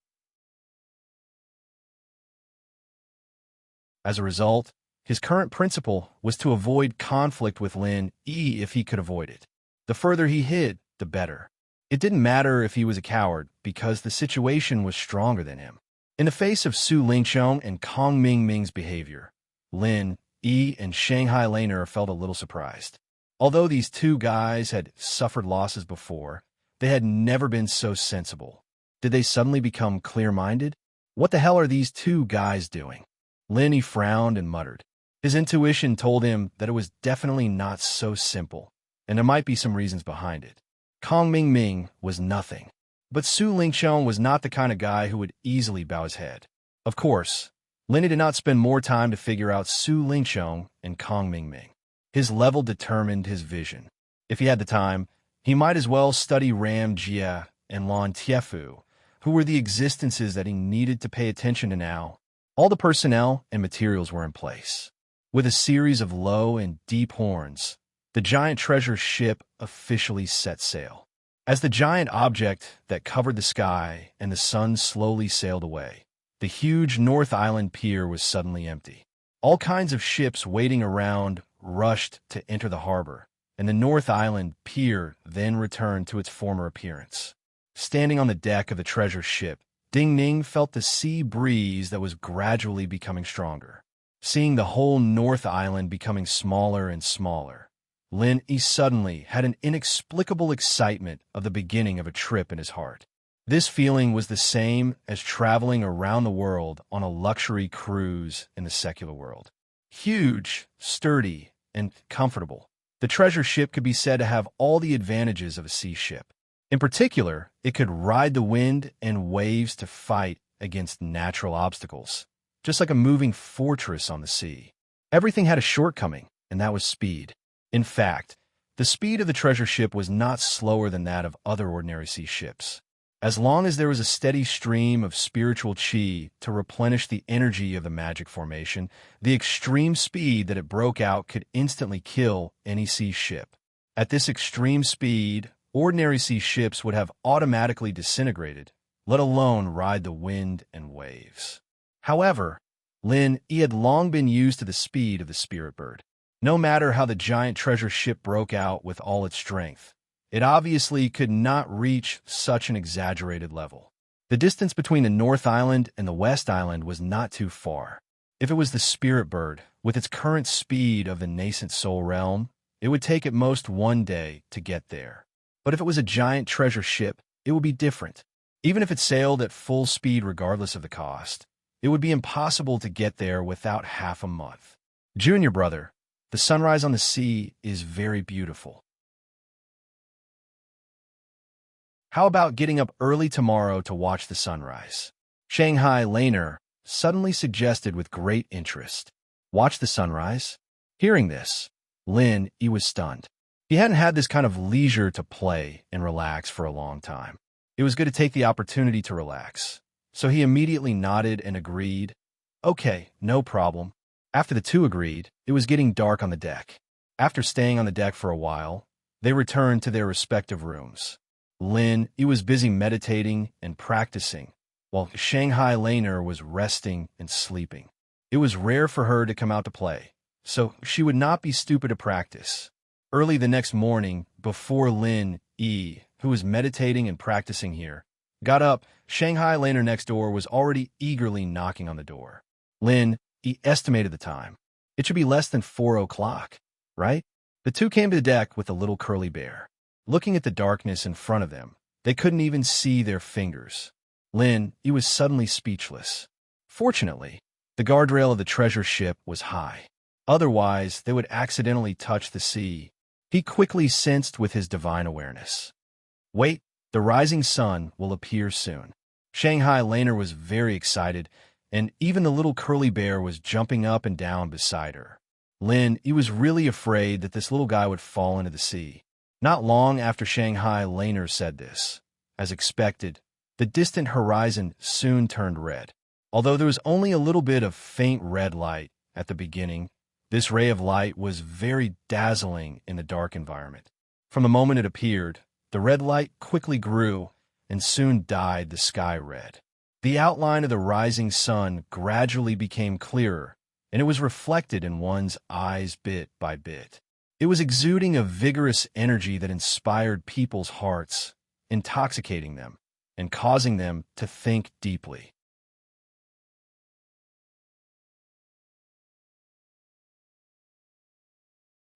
As a result, his current principle was to avoid conflict with Lin Yi if he could avoid it. The further he hid, the better. It didn't matter if he was a coward, because the situation was stronger than him. In the face of Su Lingchong and Kong Mingming's behavior, Lin Yi and Shanghai Laner felt a little surprised. Although these 2 guys had suffered losses before, they had never been so sensible. Did they suddenly become clear-minded? What the hell are these 2 guys doing? Lin Yi frowned and muttered. His intuition told him that it was definitely not so simple, and there might be some reasons behind it. Kong Mingming was nothing, but Su Lingchong was not the kind of guy who would easily bow his head. Of course, Lin Yi did not spend more time to figure out Su Lingchong and Kong Mingming. His level determined his vision. If he had the time, he might as well study Ram Jia and Lan Tiefu, who were the existences that he needed to pay attention to now. All the personnel and materials were in place. With a series of low and deep horns, the giant treasure ship officially set sail. As the giant object that covered the sky and the sun slowly sailed away, the huge North Island pier was suddenly empty. All kinds of ships waiting around rushed to enter the harbor, and the North Island pier then returned to its former appearance. Standing on the deck of the treasure ship, Ding Ning felt the sea breeze that was gradually becoming stronger. Seeing the whole North Island becoming smaller and smaller, Lin Yi suddenly had an inexplicable excitement of the beginning of a trip in his heart. This feeling was the same as traveling around the world on a luxury cruise in the secular world. Huge, sturdy, and comfortable, the treasure ship could be said to have all the advantages of a sea ship. In particular, it could ride the wind and waves to fight against natural obstacles, just like a moving fortress on the sea. Everything had a shortcoming, and that was speed. In fact, the speed of the treasure ship was not slower than that of other ordinary sea ships. As long as there was a steady stream of spiritual chi to replenish the energy of the magic formation, the extreme speed that it broke out could instantly kill any sea ship. At this extreme speed, ordinary sea ships would have automatically disintegrated, let alone ride the wind and waves. However, Lin Yi had long been used to the speed of the spirit bird. No matter how the giant treasure ship broke out with all its strength, it obviously could not reach such an exaggerated level. The distance between the North Island and the West Island was not too far. If it was the spirit bird, with its current speed of the nascent soul realm, it would take at most 1 day to get there. But if it was a giant treasure ship, it would be different. Even if it sailed at full speed regardless of the cost, it would be impossible to get there without half a month. Junior brother, the sunrise on the sea is very beautiful. How about getting up early tomorrow to watch the sunrise? Shanghai Laner suddenly suggested with great interest. Watch the sunrise? Hearing this, Lin Yi was stunned. He hadn't had this kind of leisure to play and relax for a long time. It was good to take the opportunity to relax. So he immediately nodded and agreed. Okay, no problem. After the two agreed, it was getting dark on the deck. After staying on the deck for a while, they returned to their respective rooms. Lin Yi was busy meditating and practicing, while Shanghai Laner was resting and sleeping. It was rare for her to come out to play, so she would not be stupid to practice. Early the next morning, before Lin Yi, who was meditating and practicing here, got up, Shanghai Laner next door was already eagerly knocking on the door. Lin Yi estimated the time. It should be less than 4 o'clock, right? The two came to the deck with the little curly bear. Looking at the darkness in front of them, they couldn't even see their fingers. Lin Yi was suddenly speechless. Fortunately, the guardrail of the treasure ship was high. Otherwise, they would accidentally touch the sea. He quickly sensed with his divine awareness. Wait, the rising sun will appear soon. Shanghai Laner was very excited, and even the little curly bear was jumping up and down beside her. Lin Yi was really afraid that this little guy would fall into the sea. Not long after Shanghai Laner said this, as expected, the distant horizon soon turned red. Although there was only a little bit of faint red light at the beginning, this ray of light was very dazzling in the dark environment. From the moment it appeared, the red light quickly grew and soon dyed the sky red. The outline of the rising sun gradually became clearer, and it was reflected in one's eyes bit by bit. It was exuding a vigorous energy that inspired people's hearts, intoxicating them, and causing them to think deeply.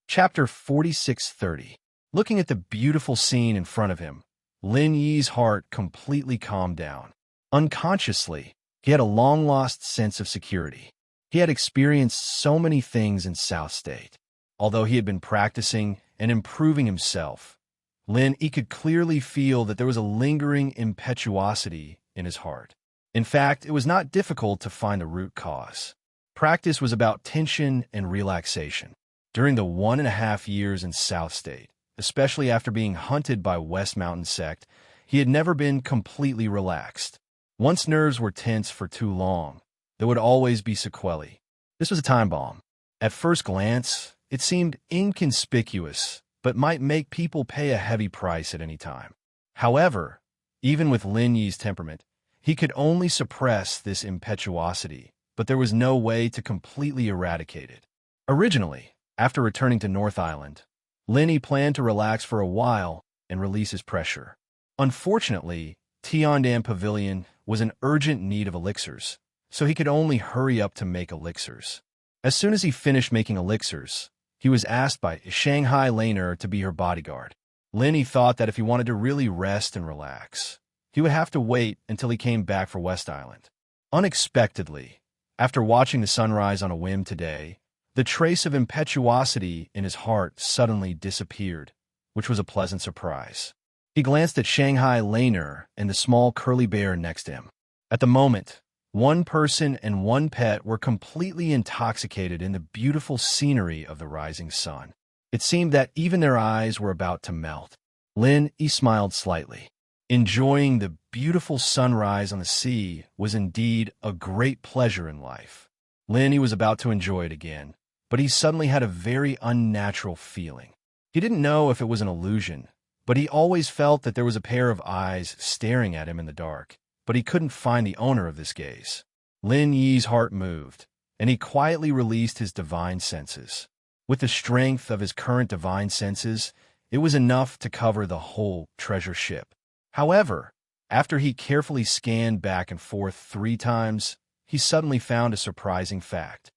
Chapter 4630. Looking at the beautiful scene in front of him, Lin Yi's heart completely calmed down. Unconsciously, he had a long-lost sense of security. He had experienced so many things in South State. Although he had been practicing and improving himself, Lin Yi could clearly feel that there was a lingering impetuosity in his heart. In fact, it was not difficult to find the root cause. Practice was about tension and relaxation. During the 1.5 years in South State, especially after being hunted by West Mountain Sect, he had never been completely relaxed. Once nerves were tense for too long, there would always be sequelae. This was a time bomb. At first glance, it seemed inconspicuous, but might make people pay a heavy price at any time. However, even with Lin Yi's temperament, he could only suppress this impetuosity, but there was no way to completely eradicate it. Originally, after returning to North Island, Lin Yi planned to relax for a while and release his pressure. Unfortunately, Tiandam Pavilion was in urgent need of elixirs, so he could only hurry up to make elixirs. As soon as he finished making elixirs, he was asked by Shanghai Laner to be her bodyguard. Lin Yi thought that if he wanted to really rest and relax, he would have to wait until he came back for West Island. Unexpectedly, after watching the sunrise on a whim today, the trace of impetuosity in his heart suddenly disappeared, which was a pleasant surprise. He glanced at Shanghai Laner and the small curly bear next to him. At the moment, one person and one pet were completely intoxicated in the beautiful scenery of the rising sun. It seemed that even their eyes were about to melt. He smiled slightly. Enjoying the beautiful sunrise on the sea was indeed a great pleasure in life. He was about to enjoy it again, but he suddenly had a very unnatural feeling. He didn't know if it was an illusion, but he always felt that there was a pair of eyes staring at him in the dark, but he couldn't find the owner of this gaze. Lin Yi's heart moved, and he quietly released his divine senses. With the strength of his current divine senses, it was enough to cover the whole treasure ship. However, after he carefully scanned back and forth 3 times, he suddenly found a surprising fact.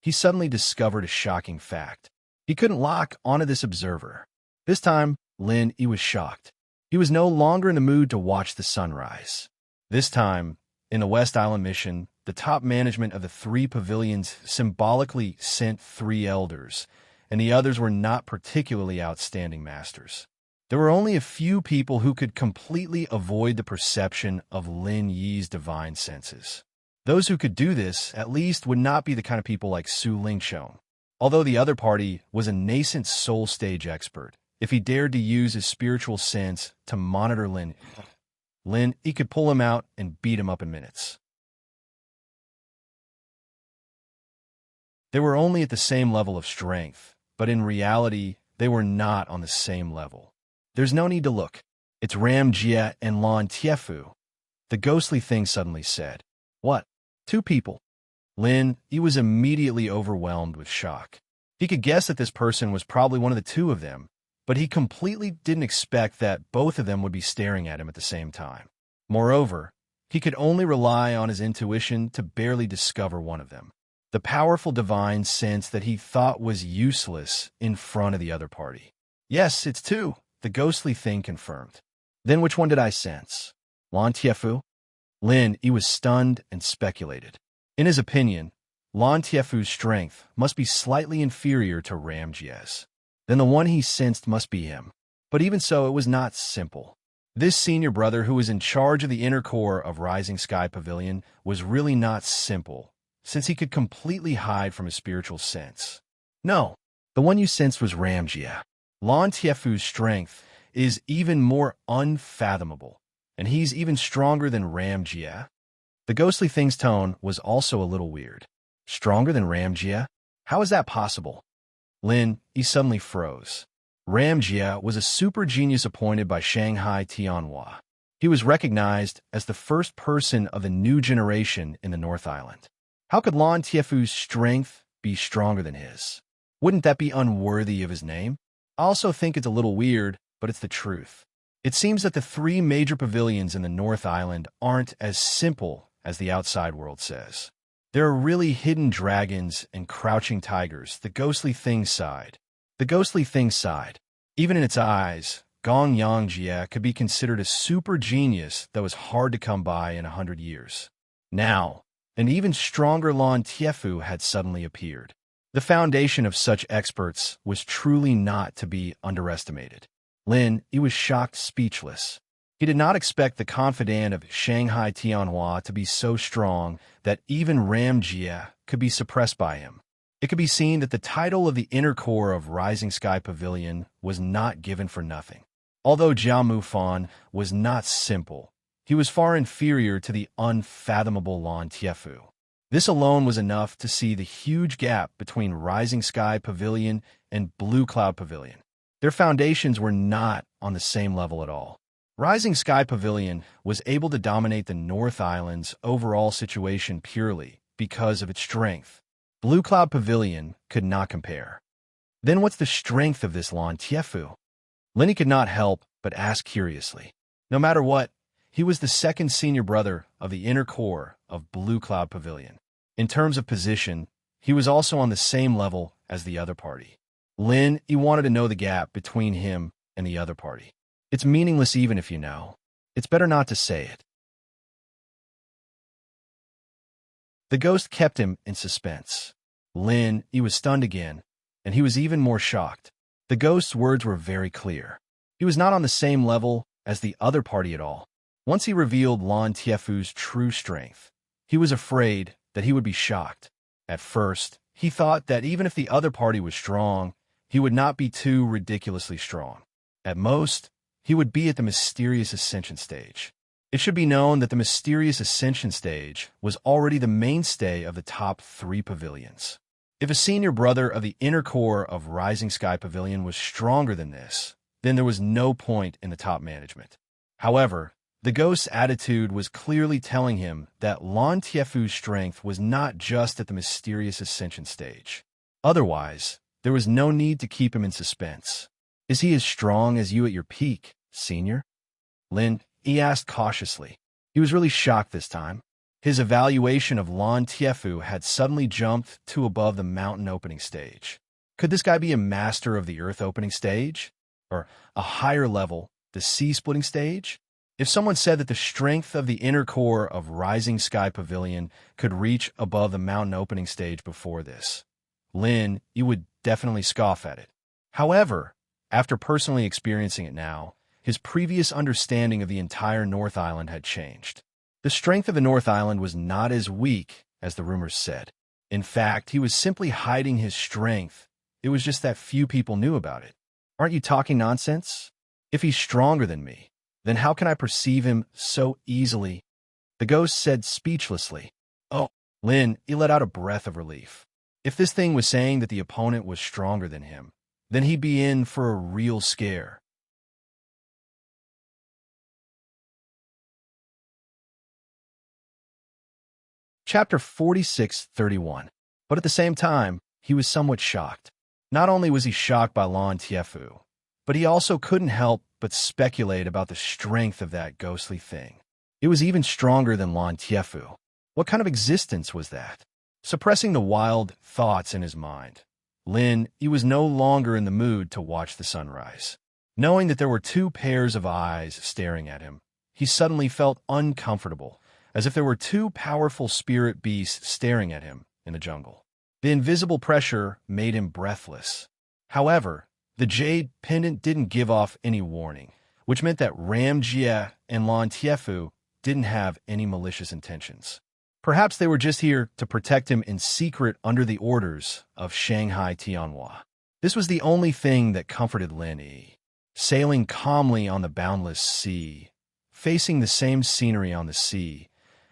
He suddenly discovered a shocking fact. He couldn't lock onto this observer. This time, he was shocked. He was no longer in the mood to watch the sunrise. This time, in the West Island mission, the top management of the 3 pavilions symbolically sent 3 elders, and the others were not particularly outstanding masters. There were only a few people who could completely avoid the perception of Lin Yi's divine senses. Those who could do this, at least, would not be the kind of people like Su Lingsheng. Although the other party was a nascent soul stage expert, if he dared to use his spiritual sense to monitor he could pull him out and beat him up in minutes. They were only at the same level of strength, but in reality, they were not on the same level. There's no need to look. It's Ram Jia and Lan Tiefu. The ghostly thing suddenly said. What? 2 people? He was immediately overwhelmed with shock. He could guess that this person was probably one of the 2 of them, but he completely didn't expect that both of them would be staring at him at the same time. Moreover, he could only rely on his intuition to barely discover one of them. The powerful divine sense that he thought was useless in front of the other party. Yes, it's 2. The ghostly thing confirmed. Then which one did I sense? Lan Tiefu? He was stunned and speculated. In his opinion, Lan Tiefu's strength must be slightly inferior to Ram Jia's. Then the one he sensed must be him. But even so, it was not simple. This senior brother who was in charge of the inner core of Rising Sky Pavilion was really not simple, since he could completely hide from his spiritual sense. No, the one you sensed was Ram Jia. Lan Tiefu's strength is even more unfathomable, and he's even stronger than Ram Jia. The ghostly thing's tone was also a little weird. Stronger than Ram Jia? How is that possible? He suddenly froze. Ram Jia was a super genius appointed by Shanghai Tianhua. He was recognized as the first person of the new generation in the North Island. How could Lan Tiefu's strength be stronger than his? Wouldn't that be unworthy of his name? I also think it's a little weird, but it's the truth. It seems that the 3 major pavilions in the North Island aren't as simple as the outside world says. There are really hidden dragons and crouching tigers, the ghostly thing sighed. The ghostly thing sighed. Even in its eyes, Gong Yang Jia could be considered a super genius that was hard to come by in 100 years. Now, an even stronger Lan Tiefu had suddenly appeared. The foundation of such experts was truly not to be underestimated. He was shocked speechless. He did not expect the confidant of Shanghai Tianhua to be so strong that even Ram Jia could be suppressed by him. It could be seen that the title of the inner core of Rising Sky Pavilion was not given for nothing. Although Jiao Mufan was not simple, he was far inferior to the unfathomable Lan Tiefu. This alone was enough to see the huge gap between Rising Sky Pavilion and Blue Cloud Pavilion. Their foundations were not on the same level at all. Rising Sky Pavilion was able to dominate the North Island's overall situation purely because of its strength. Blue Cloud Pavilion could not compare. Then what's the strength of this Lan Tiefu? Lenny could not help but ask curiously. No matter what, he was the 2nd senior brother of the inner core of Blue Cloud Pavilion. In terms of position, he was also on the same level as the other party. He wanted to know the gap between him and the other party. It's meaningless even if you know. It's better not to say it. The ghost kept him in suspense. Lin, he was stunned again, and he was even more shocked. The ghost's words were very clear. He was not on the same level as the other party at all. Once he revealed Lan Tiefu's true strength, he was afraid that he would be shocked. At first, he thought that even if the other party was strong, he would not be too ridiculously strong. At most, he would be at the mysterious ascension stage. It should be known that the mysterious ascension stage was already the mainstay of the top 3 pavilions. If a senior brother of the inner core of Rising Sky Pavilion was stronger than this, then there was no point in the top management. However, the ghost's attitude was clearly telling him that Lan Tiefu's strength was not just at the mysterious ascension stage. Otherwise, there was no need to keep him in suspense. Is he as strong as you at your peak, senior? Lin, he asked cautiously. He was really shocked this time. His evaluation of Lan Tiefu had suddenly jumped to above the mountain opening stage. Could this guy be a master of the earth opening stage? Or a higher level, the sea splitting stage? If someone said that the strength of the inner core of Rising Sky Pavilion could reach above the mountain opening stage before this, Lin, you would definitely scoff at it. However, after personally experiencing it now, his previous understanding of the entire North Island had changed. The strength of the North Island was not as weak as the rumors said. In fact, he was simply hiding his strength. It was just that few people knew about it. Aren't you talking nonsense? If he's stronger than me, then how can I perceive him so easily? The ghost said speechlessly. Oh, Lin, he let out a breath of relief. If this thing was saying that the opponent was stronger than him, then he'd be in for a real scare. Chapter 46:31. But at the same time, he was somewhat shocked. Not only was he shocked by Lan Tiefu, but he also couldn't help but speculate about the strength of that ghostly thing. It was even stronger than Lan Tiefu. What kind of existence was that? Suppressing the wild thoughts in his mind, Lin, he was no longer in the mood to watch the sunrise. Knowing that there were 2 pairs of eyes staring at him, he suddenly felt uncomfortable, as if there were 2 powerful spirit beasts staring at him in the jungle. The invisible pressure made him breathless. However, the jade pendant didn't give off any warning, which meant that Ramjie and Lan Tiefu didn't have any malicious intentions. Perhaps they were just here to protect him in secret under the orders of Shanghai Tianhua. This was the only thing that comforted Lin Yi. Sailing calmly on the boundless sea, facing the same scenery on the sea,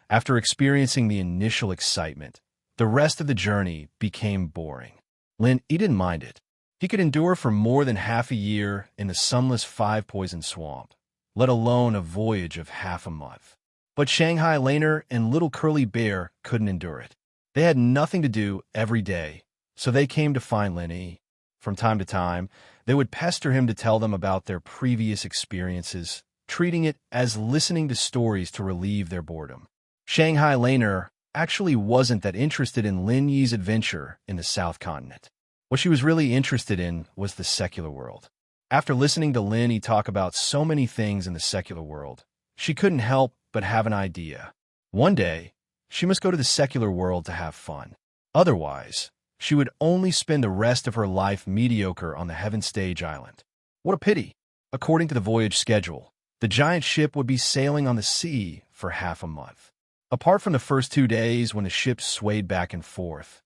after experiencing the initial excitement, the rest of the journey became boring. Lin Yi didn't mind it. He could endure for more than half a year in the sunless 5-poison swamp, let alone a voyage of half a month. But Shanghai Laner and Little Curly Bear couldn't endure it. They had nothing to do every day, so they came to find Lin Yi. From time to time, they would pester him to tell them about their previous experiences, treating it as listening to stories to relieve their boredom. Shanghai Laner actually wasn't that interested in Lin Yi's adventure in the South Continent. What she was really interested in was the secular world. After listening to Lin Yi talk about so many things in the secular world, she couldn't help but have an idea. One day, she must go to the secular world to have fun. Otherwise, she would only spend the rest of her life mediocre on the Heaven Stage Island. What a pity! According to the voyage schedule, the giant ship would be sailing on the sea for half a month. Apart from the first 2 days when the ship swayed back and forth,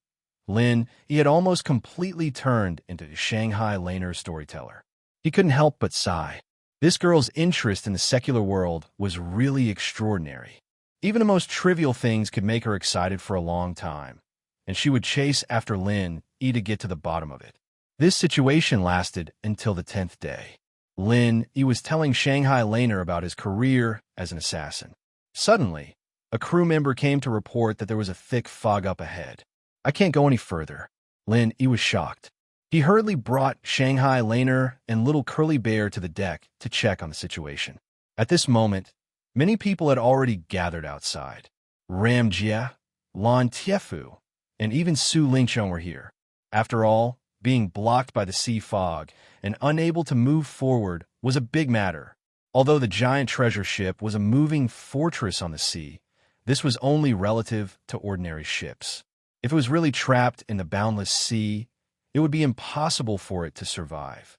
Lin, he had almost completely turned into a Shanghai Laner storyteller. He couldn't help but sigh. This girl's interest in the secular world was really extraordinary. Even the most trivial things could make her excited for a long time, and she would chase after Lin Yi to get to the bottom of it. This situation lasted until the 10th day. Lin Yi was telling Shanghai Laner about his career as an assassin. Suddenly, a crew member came to report that there was a thick fog up ahead. I can't go any further. Lin Yi was shocked. He hurriedly brought Shanghai Laner and Little Curly Bear to the deck to check on the situation. At this moment, many people had already gathered outside. Ramjie, Lan Tiefu, and even Su Lingqiang were here. After all, being blocked by the sea fog and unable to move forward was a big matter. Although the giant treasure ship was a moving fortress on the sea, this was only relative to ordinary ships. If it was really trapped in the boundless sea, it would be impossible for it to survive.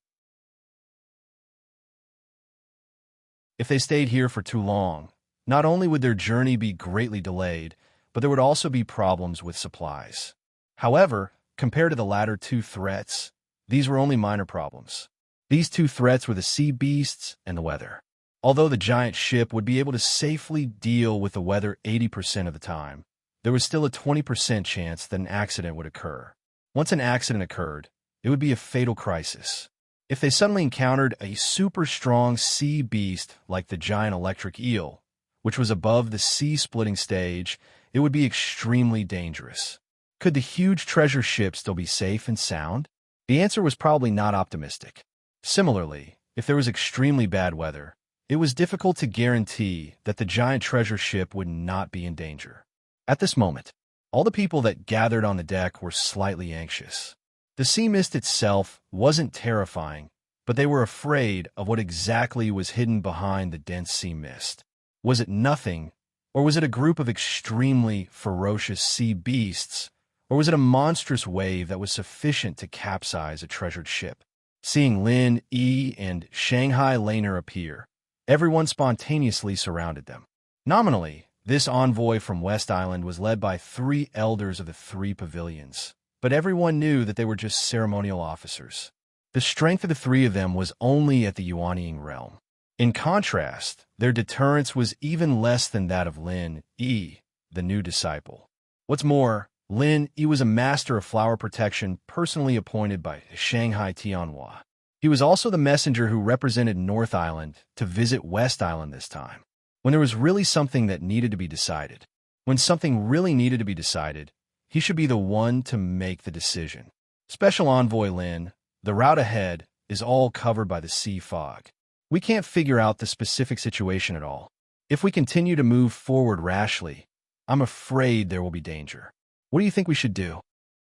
If they stayed here for too long, not only would their journey be greatly delayed, but there would also be problems with supplies. However, compared to the latter two threats, these were only minor problems. These two threats were the sea beasts and the weather. Although the giant ship would be able to safely deal with the weather 80% of the time, there was still a 20% chance that an accident would occur. Once an accident occurred, it would be a fatal crisis. If they suddenly encountered a super strong sea beast like the giant electric eel, which was above the sea-splitting stage, it would be extremely dangerous. Could the huge treasure ship still be safe and sound? The answer was probably not optimistic. Similarly, if there was extremely bad weather, it was difficult to guarantee that the giant treasure ship would not be in danger. At this moment, all the people that gathered on the deck were slightly anxious. The sea mist itself wasn't terrifying, but they were afraid of what exactly was hidden behind the dense sea mist. Was it nothing, or was it a group of extremely ferocious sea beasts, or was it a monstrous wave that was sufficient to capsize a treasured ship? Seeing Lin, Yi, and Shanghai Laner appear, everyone spontaneously surrounded them. Nominally, this envoy from West Island was led by 3 elders of the 3 pavilions, but everyone knew that they were just ceremonial officers. The strength of the 3 of them was only at the Yuanying realm. In contrast, their deterrence was even less than that of Lin Yi, the new disciple. What's more, Lin Yi was a master of flower protection personally appointed by Shanghai Tianhua. He was also the messenger who represented North Island to visit West Island this time. When there was really something that needed to be decided, when something really needed to be decided, he should be the one to make the decision. Special Envoy Lin, the route ahead is all covered by the sea fog. We can't figure out the specific situation at all. If we continue to move forward rashly, I'm afraid there will be danger. What do you think we should do?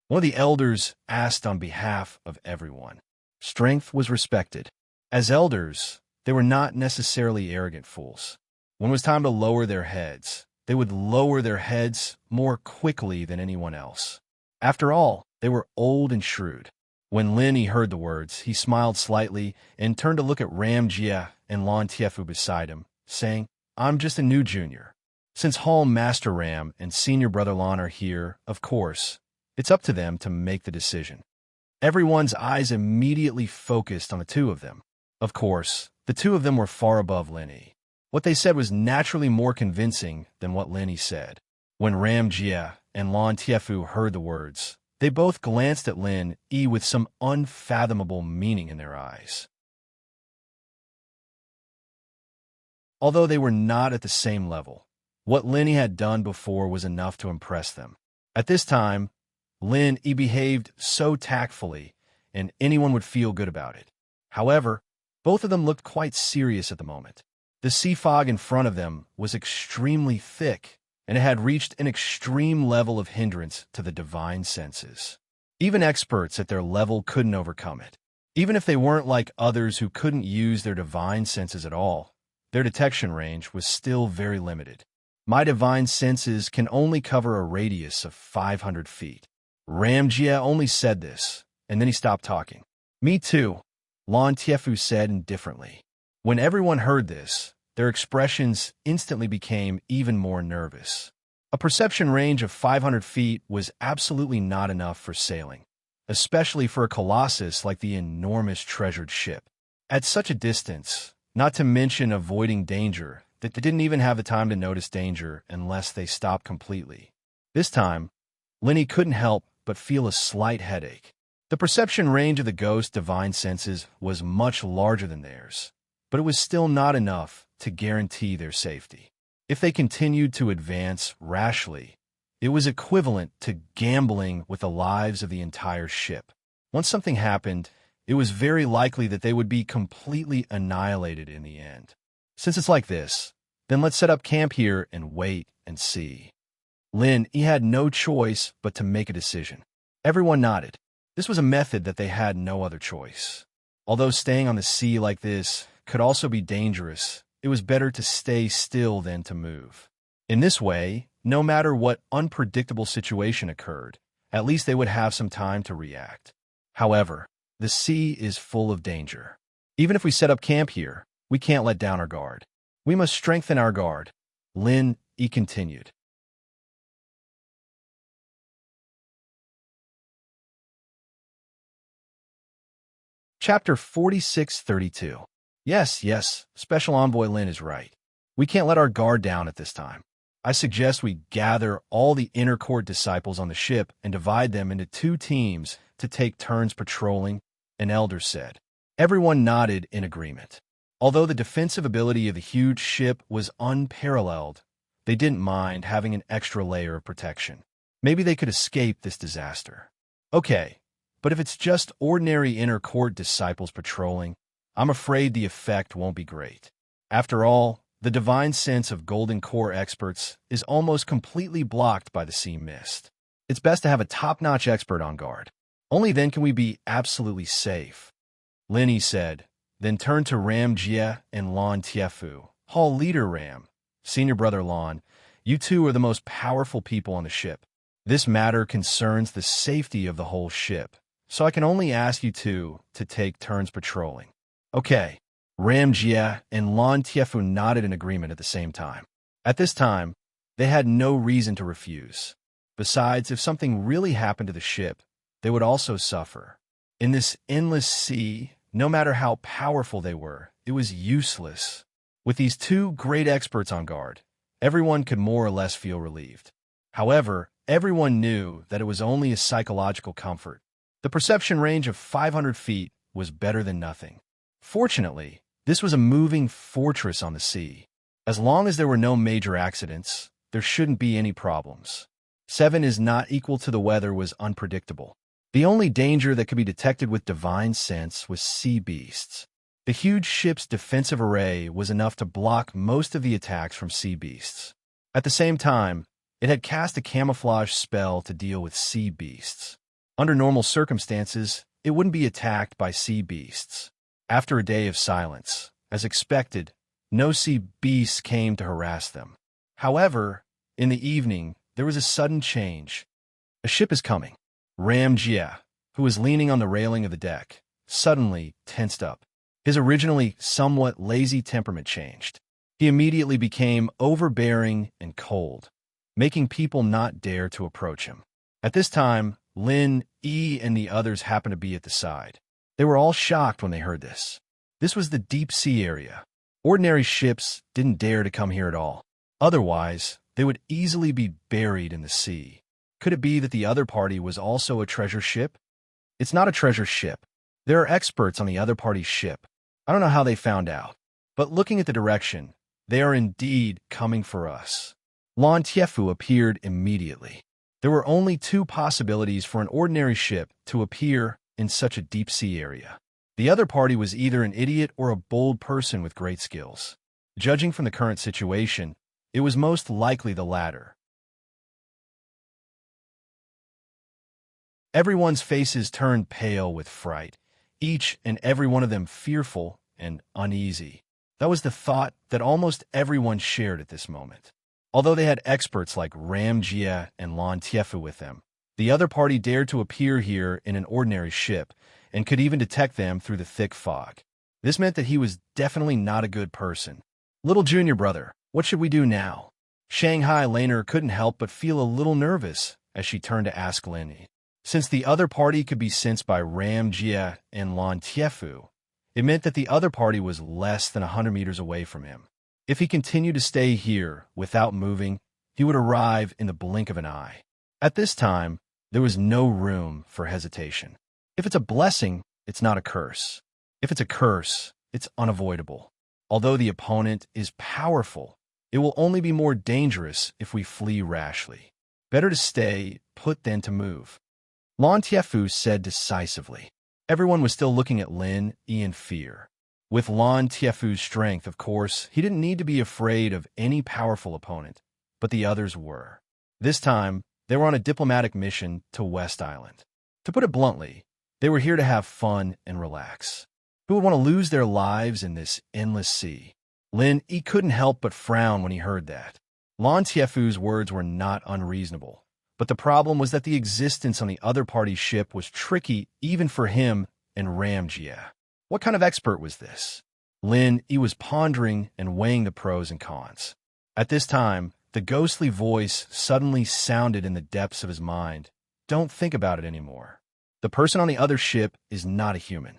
One of the elders asked on behalf of everyone. Strength was respected. As elders, they were not necessarily arrogant fools. When it was time to lower their heads, they would lower their heads more quickly than anyone else. After all, they were old and shrewd. When Lin Yi heard the words, he smiled slightly and turned to look at Ram Jia and Lan Tiefu beside him, saying, I'm just a new junior. Since Hall Master Ram and Senior Brother Lan are here, of course, it's up to them to make the decision. Everyone's eyes immediately focused on the 2 of them. Of course, the 2 of them were far above Lin Yi. What they said was naturally more convincing than what Lin Yi said. When Ram Jia and Lan Tiefu heard the words, they both glanced at Lin Yi with some unfathomable meaning in their eyes. Although they were not at the same level, what Lin Yi had done before was enough to impress them. At this time, Lin Yi behaved so tactfully, and anyone would feel good about it. However, both of them looked quite serious at the moment. The sea fog in front of them was extremely thick, and it had reached an extreme level of hindrance to the divine senses. Even experts at their level couldn't overcome it. Even if they weren't like others who couldn't use their divine senses at all, their detection range was still very limited. My divine senses can only cover a radius of 500 feet. Ram Jia only said this, and then he stopped talking. Me too, Lan Tiefu said indifferently. When everyone heard this, their expressions instantly became even more nervous. A perception range of 500 feet was absolutely not enough for sailing, especially for a colossus like the enormous treasured ship. At such a distance, not to mention avoiding danger, that they didn't even have the time to notice danger unless they stopped completely. This time, Lin Yi couldn't help but feel a slight headache. The perception range of the ghost divine senses was much larger than theirs, but it was still not enough to guarantee their safety. If they continued to advance rashly, it was equivalent to gambling with the lives of the entire ship. Once something happened, it was very likely that they would be completely annihilated in the end. Since it's like this, then let's set up camp here and wait and see. Lin Yi had no choice but to make a decision. Everyone nodded. This was a method that they had no other choice. Although staying on the sea like this could also be dangerous, it was better to stay still than to move. In this way, no matter what unpredictable situation occurred, at least they would have some time to react. However, the sea is full of danger. Even if we set up camp here, we can't let down our guard. We must strengthen our guard. Lin Yi continued. Chapter 4632. Yes, Special Envoy Lin is right. We can't let our guard down at this time. I suggest we gather all the inner court disciples on the ship and divide them into 2 teams to take turns patrolling, an elder said. Everyone nodded in agreement. Although the defensive ability of the huge ship was unparalleled, they didn't mind having an extra layer of protection. Maybe they could escape this disaster. Okay, but if it's just ordinary inner court disciples patrolling, I'm afraid the effect won't be great. After all, the divine sense of Golden Core experts is almost completely blocked by the sea mist. It's best to have a top-notch expert on guard. Only then can we be absolutely safe. Lin Yi said, then turned to Ram Jia and Lan Tiefu. Hall leader Ram, senior brother Lan, you two are the most powerful people on the ship. This matter concerns the safety of the whole ship, so I can only ask you two to take turns patrolling. Okay. Ram Jia and Lan Tiefu nodded in agreement at the same time. At this time, they had no reason to refuse. Besides, if something really happened to the ship, they would also suffer. In this endless sea, no matter how powerful they were, it was useless. With these 2 great experts on guard, everyone could more or less feel relieved. However, everyone knew that it was only a psychological comfort. The perception range of 500 feet was better than nothing. Fortunately, this was a moving fortress on the sea. As long as there were no major accidents, there shouldn't be any problems. 7 is not equal to the weather was unpredictable. The only danger that could be detected with divine sense was sea beasts. The huge ship's defensive array was enough to block most of the attacks from sea beasts. At the same time, it had cast a camouflage spell to deal with sea beasts. Under normal circumstances, it wouldn't be attacked by sea beasts. After a day of silence, as expected, no sea beasts came to harass them. However, in the evening, there was a sudden change. A ship is coming. Ram Jia, who was leaning on the railing of the deck, suddenly tensed up. His originally somewhat lazy temperament changed. He immediately became overbearing and cold, making people not dare to approach him. At this time, Lin Yi and the others happened to be at the side. They were all shocked when they heard this. This was the deep sea area. Ordinary ships didn't dare to come here at all. Otherwise, they would easily be buried in the sea. Could it be that the other party was also a treasure ship? It's not a treasure ship. There are experts on the other party's ship. I don't know how they found out. But looking at the direction, they are indeed coming for us. Lan Tiefu appeared immediately. There were only 2 possibilities for an ordinary ship to appear in such a deep-sea area. The other party was either an idiot or a bold person with great skills. Judging from the current situation, it was most likely the latter. Everyone's faces turned pale with fright, each and every one of them fearful and uneasy. That was the thought that almost everyone shared at this moment. Although they had experts like Ram Jia and Lan Tiefu with them, the other party dared to appear here in an ordinary ship and could even detect them through the thick fog. This meant that he was definitely not a good person. Little junior brother, what should we do now? Shanghai Laner couldn't help but feel a little nervous as she turned to ask Lin Yi. Since the other party could be sensed by Ram Jia and Lan Tiefu, it meant that the other party was less than 100 meters away from him. If he continued to stay here without moving, he would arrive in the blink of an eye. At this time, there was no room for hesitation. If it's a blessing, it's not a curse. If it's a curse, it's unavoidable. Although the opponent is powerful, it will only be more dangerous if we flee rashly. Better to stay put than to move. Lan Tiefu said decisively. Everyone was still looking at Lin Yi in fear. With Lan Tiefu's strength, of course, he didn't need to be afraid of any powerful opponent, but the others were. This time, they were on a diplomatic mission to West Island. To put it bluntly, they were here to have fun and relax. Who would want to lose their lives in this endless sea? Lin, he couldn't help but frown when he heard that. Lan Tiefu's words were not unreasonable, but the problem was that the existence on the other party's ship was tricky even for him and Ramjia. What kind of expert was this? Lin, he was pondering and weighing the pros and cons. At this time, the ghostly voice suddenly sounded in the depths of his mind. Don't think about it anymore. The person on the other ship is not a human.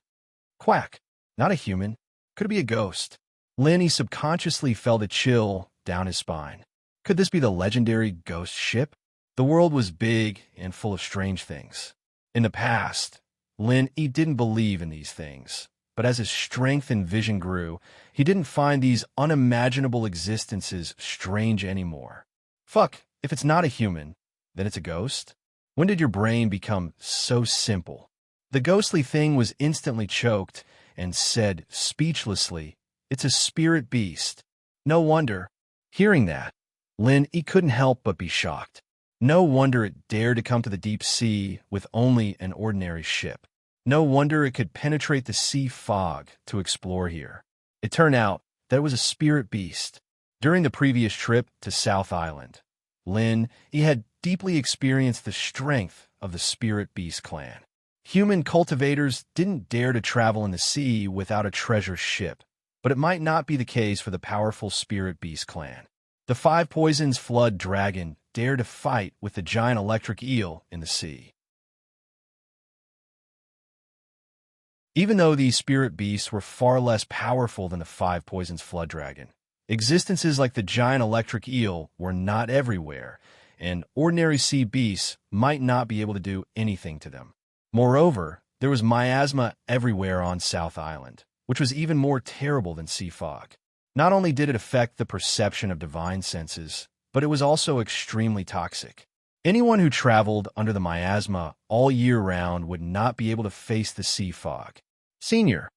Quack. Not a human. Could it be a ghost? Lin, he subconsciously felt a chill down his spine. Could this be the legendary ghost ship? The world was big and full of strange things. In the past, Lin, he didn't believe in these things. But as his strength and vision grew, he didn't find these unimaginable existences strange anymore. Fuck, if it's not a human, then it's a ghost? When did your brain become so simple? The ghostly thing was instantly choked and said speechlessly, "It's a spirit beast." No wonder. Hearing that, Lin, he couldn't help but be shocked. No wonder it dared to come to the deep sea with only an ordinary ship. No wonder it could penetrate the sea fog to explore here. It turned out that it was a spirit beast. During the previous trip to South Island, Lin, he had deeply experienced the strength of the spirit beast clan. Human cultivators didn't dare to travel in the sea without a treasure ship, but it might not be the case for the powerful spirit beast clan. The Five Poisons Flood Dragon dared to fight with the giant electric eel in the sea. Even though these spirit beasts were far less powerful than the Five Poisons Flood Dragon, existences like the giant electric eel were not everywhere, and ordinary sea beasts might not be able to do anything to them. Moreover, there was miasma everywhere on South Island, which was even more terrible than sea fog. Not only did it affect the perception of divine senses, but it was also extremely toxic. Anyone who traveled under the miasma all year round would not be able to face the sea fog. Senior,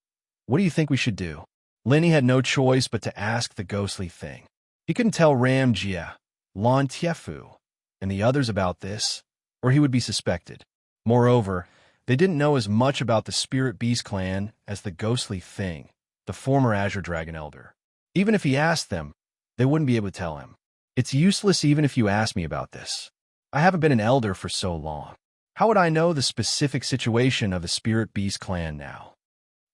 what do you think we should do? Lenny had no choice but to ask the ghostly thing. He couldn't tell Ramjia, Lan Tiefu, and the others about this, or he would be suspected. Moreover, they didn't know as much about the Spirit Beast clan as the ghostly thing, the former Azure Dragon Elder. Even if he asked them, they wouldn't be able to tell him. It's useless even if you ask me about this. I haven't been an elder for so long. How would I know the specific situation of the Spirit Beast clan now?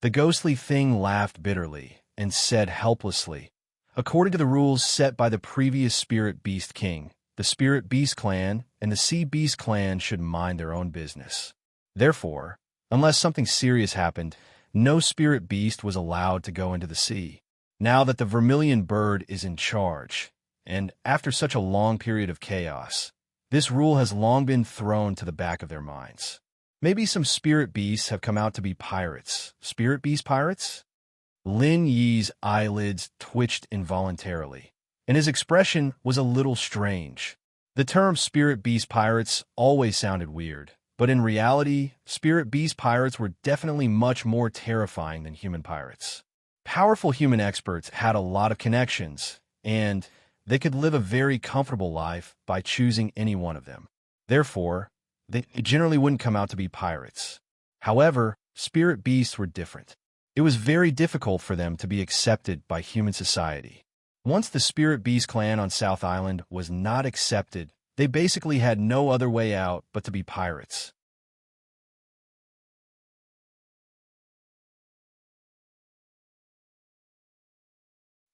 The ghostly thing laughed bitterly and said helplessly, according to the rules set by the previous Spirit Beast King, the Spirit Beast clan and the Sea Beast clan should mind their own business. Therefore, unless something serious happened, no Spirit Beast was allowed to go into the sea. Now that the Vermilion Bird is in charge, and after such a long period of chaos, this rule has long been thrown to the back of their minds. Maybe some spirit beasts have come out to be pirates. Spirit beast pirates? Lin Yi's eyelids twitched involuntarily, and his expression was a little strange. The term spirit beast pirates always sounded weird, but in reality, spirit beast pirates were definitely much more terrifying than human pirates. Powerful human experts had a lot of connections, and they could live a very comfortable life by choosing any one of them. Therefore, they generally wouldn't come out to be pirates. However, spirit beasts were different. It was very difficult for them to be accepted by human society. Once the Spirit Beast clan on South Island was not accepted, they basically had no other way out but to be pirates.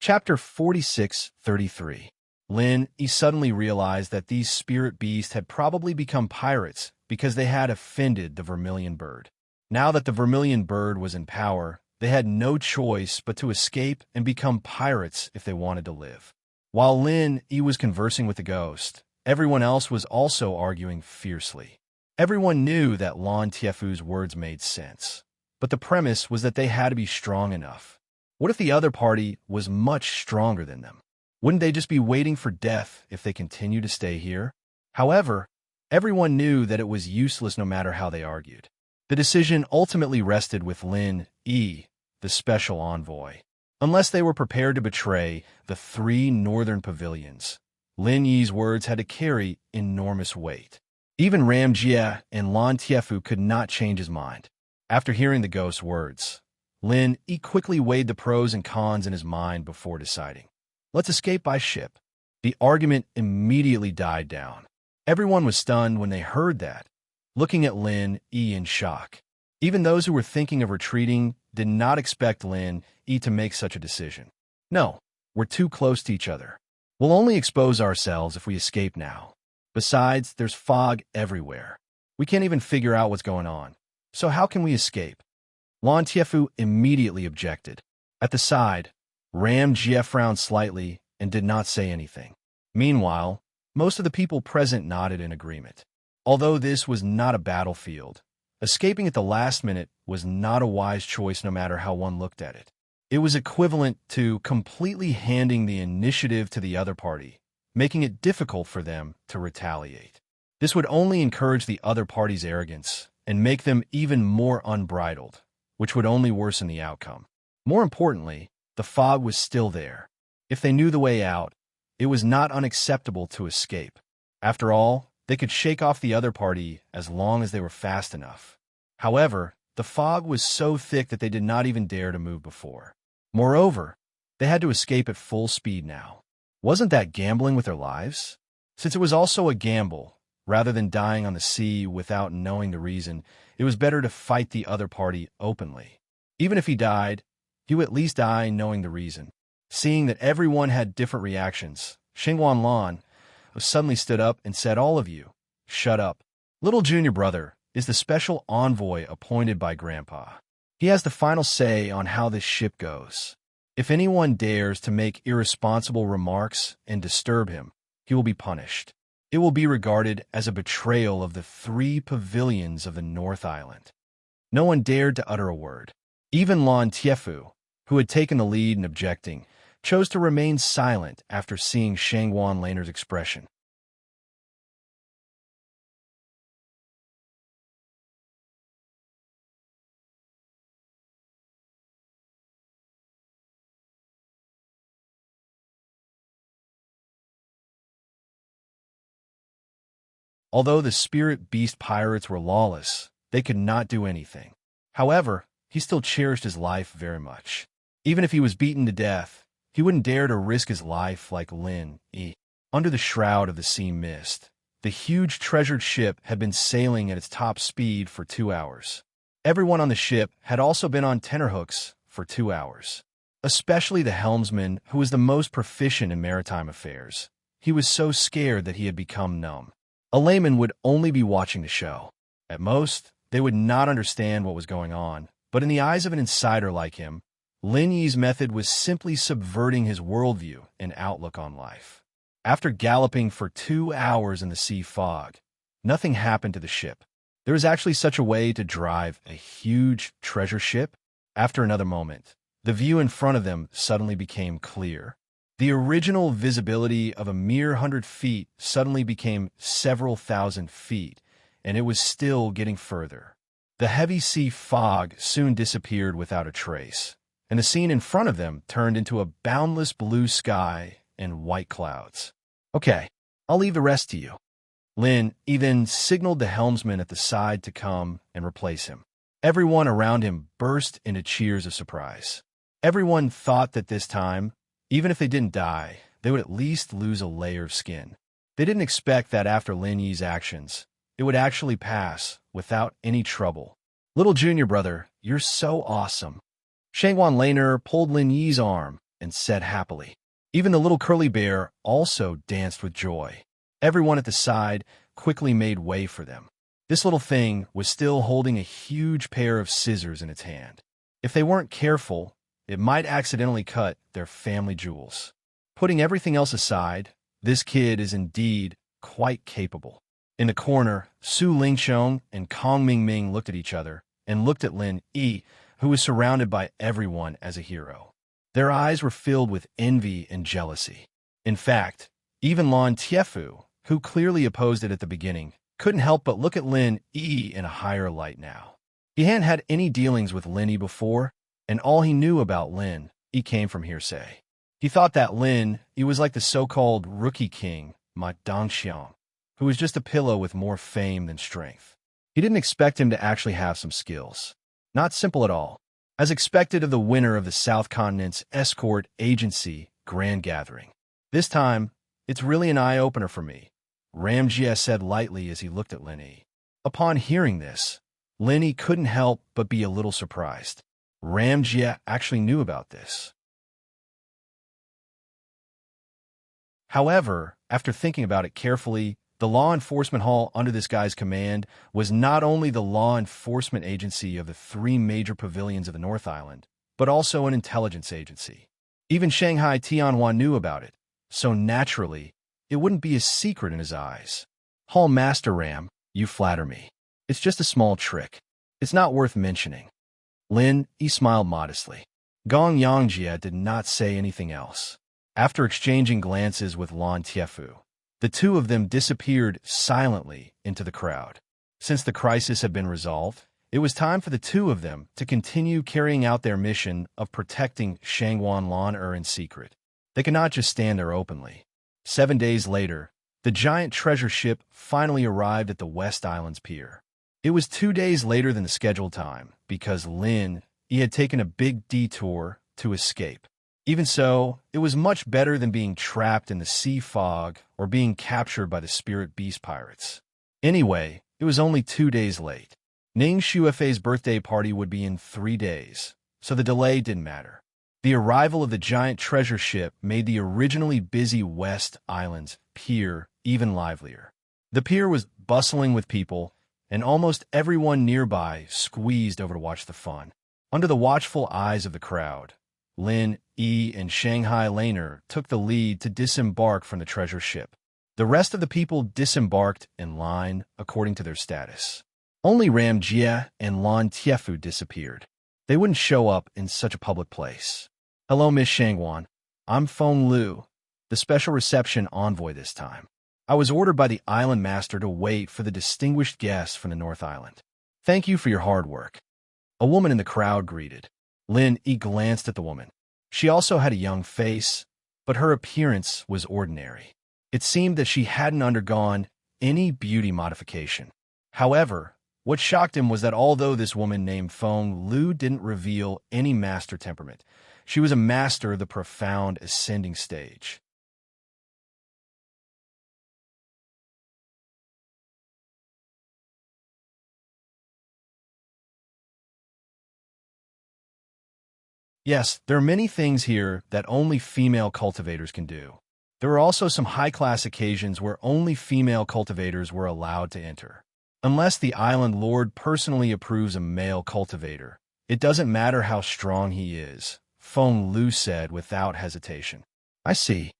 Chapter 46:33. Lin, he suddenly realized that these spirit beasts had probably become pirates because they had offended the Vermilion Bird. Now that the Vermilion Bird was in power, they had no choice but to escape and become pirates if they wanted to live. While Lin, he was conversing with the ghost, everyone else was also arguing fiercely. Everyone knew that Lan Tiefu's words made sense, but the premise was that they had to be strong enough. What if the other party was much stronger than them? Wouldn't they just be waiting for death if they continued to stay here? However, everyone knew that it was useless no matter how they argued. The decision ultimately rested with Lin Yi, the special envoy. Unless they were prepared to betray the 3 northern pavilions, Lin Yi's words had to carry enormous weight. Even Ramjia and Lan Tiefu could not change his mind. After hearing the ghost's words, Lin Yi quickly weighed the pros and cons in his mind before deciding. Let's escape by ship. The argument immediately died down. Everyone was stunned when they heard that, looking at Lin Yi in shock. Even those who were thinking of retreating did not expect Lin Yi to make such a decision. No, we're too close to each other. We'll only expose ourselves if we escape now. Besides, there's fog everywhere. We can't even figure out what's going on. So how can we escape? Lan Tiefu immediately objected. At the side, Ram Jie frowned slightly and did not say anything. Meanwhile, most of the people present nodded in agreement. Although this was not a battlefield, escaping at the last minute was not a wise choice no matter how one looked at it. It was equivalent to completely handing the initiative to the other party, making it difficult for them to retaliate. This would only encourage the other party's arrogance and make them even more unbridled, which would only worsen the outcome. More importantly, the fog was still there. If they knew the way out, it was not unacceptable to escape. After all, they could shake off the other party as long as they were fast enough. However, the fog was so thick that they did not even dare to move before. Moreover, they had to escape at full speed now. Wasn't that gambling with their lives? Since it was also a gamble, rather than dying on the sea without knowing the reason, it was better to fight the other party openly. Even if he died, he would at least die knowing the reason. Seeing that everyone had different reactions, Xingguan Lan suddenly stood up and said, "All of you, shut up. Little junior brother is the special envoy appointed by Grandpa. He has the final say on how this ship goes. If anyone dares to make irresponsible remarks and disturb him, he will be punished. It will be regarded as a betrayal of the 3 pavilions of the North Island." No one dared to utter a word. Even Lan Tiefu, who had taken the lead in objecting, chose to remain silent after seeing Shangguan Laner's expression. Although the spirit beast pirates were lawless, they could not do anything. However, he still cherished his life very much. Even if he was beaten to death, he wouldn't dare to risk his life like Lin Yi. Under the shroud of the sea mist, the huge treasured ship had been sailing at its top speed for 2 hours. Everyone on the ship had also been on tenterhooks for 2 hours. Especially the helmsman, who was the most proficient in maritime affairs. He was so scared that he had become numb. A layman would only be watching the show. At most, they would not understand what was going on, but in the eyes of an insider like him, Lin Yi's method was simply subverting his worldview and outlook on life. After galloping for 2 hours in the sea fog, nothing happened to the ship. There was actually such a way to drive a huge treasure ship? After another moment, the view in front of them suddenly became clear. The original visibility of a mere 100 feet suddenly became several thousand feet, and it was still getting further. The heavy sea fog soon disappeared without a trace, and the scene in front of them turned into a boundless blue sky and white clouds. "Okay, I'll leave the rest to you." Lin Yi then signaled the helmsman at the side to come and replace him. Everyone around him burst into cheers of surprise. Everyone thought that this time, even if they didn't die, they would at least lose a layer of skin. They didn't expect that after Lin Yi's actions, it would actually pass without any trouble. "Little junior brother, you're so awesome." Shangguan Laner pulled Lin Yi's arm and said happily. Even the little curly bear also danced with joy. Everyone at the side quickly made way for them. This little thing was still holding a huge pair of scissors in its hand. If they weren't careful, it might accidentally cut their family jewels. Putting everything else aside, this kid is indeed quite capable. In the corner, Su Lingqiong and Kong Mingming looked at each other and looked at Lin Yi, who was surrounded by everyone as a hero. Their eyes were filled with envy and jealousy. In fact, even Lan Tiefu, who clearly opposed it at the beginning, couldn't help but look at Lin Yi in a higher light now. He hadn't had any dealings with Lin Yi before, and all he knew about Lin Yi came from hearsay. He thought that Lin Yi was like the so-called rookie king, Ma Dongxiang, who was just a pillow with more fame than strength. He didn't expect him to actually have some skills. Not simple at all. as expected of the winner of the South Continent's escort agency grand gathering. This time, it's really an eye-opener for me, Ramjia said lightly as he looked at Linny. Upon hearing this, Linny couldn't help but be a little surprised. Ramjia actually knew about this. However, after thinking about it carefully, the law enforcement hall under this guy's command was not only the law enforcement agency of the three major pavilions of the North Island, but also an intelligence agency. Even Shanghai Tianhua knew about it, so naturally, it wouldn't be a secret in his eyes. Hall Master Ram, you flatter me. It's just a small trick. It's not worth mentioning. Lin, he smiled modestly. Gong Yangjia did not say anything else. After exchanging glances with Lan Tiefu, the two of them disappeared silently into the crowd. Since the crisis had been resolved, it was time for the two of them to continue carrying out their mission of protecting Shangwan Lan in secret. They could not just stand there openly. 7 days later, the giant treasure ship finally arrived at the West Island's pier. It was 2 days later than the scheduled time, because Lin, he had taken a big detour to escape. Even so, it was much better than being trapped in the sea fog or being captured by the spirit beast pirates. Anyway, it was only 2 days late. Ning Shuefei's birthday party would be in 3 days, so the delay didn't matter. The arrival of the giant treasure ship made the originally busy West Island's pier even livelier. The pier was bustling with people, and almost everyone nearby squeezed over to watch the fun. Under the watchful eyes of the crowd, Lin, Yi, and Shanghai Laner took the lead to disembark from the treasure ship. The rest of the people disembarked in line according to their status. Only Ram Jia and Lan Tiefu disappeared. They wouldn't show up in such a public place. Hello, Miss Shangwan. I'm Feng Lu, the special reception envoy this time. I was ordered by the island master to wait for the distinguished guests from the North Island. Thank you for your hard work. A woman in the crowd greeted. Lin Yi glanced at the woman. She also had a young face, but her appearance was ordinary. It seemed that she hadn't undergone any beauty modification. However, what shocked him was that although this woman named Feng Lu didn't reveal any master temperament, she was a master of the profound ascending stage. Yes, there are many things here that only female cultivators can do. There were also some high-class occasions where only female cultivators were allowed to enter. Unless the island lord personally approves a male cultivator, it doesn't matter how strong he is, Feng Lu said without hesitation. I see.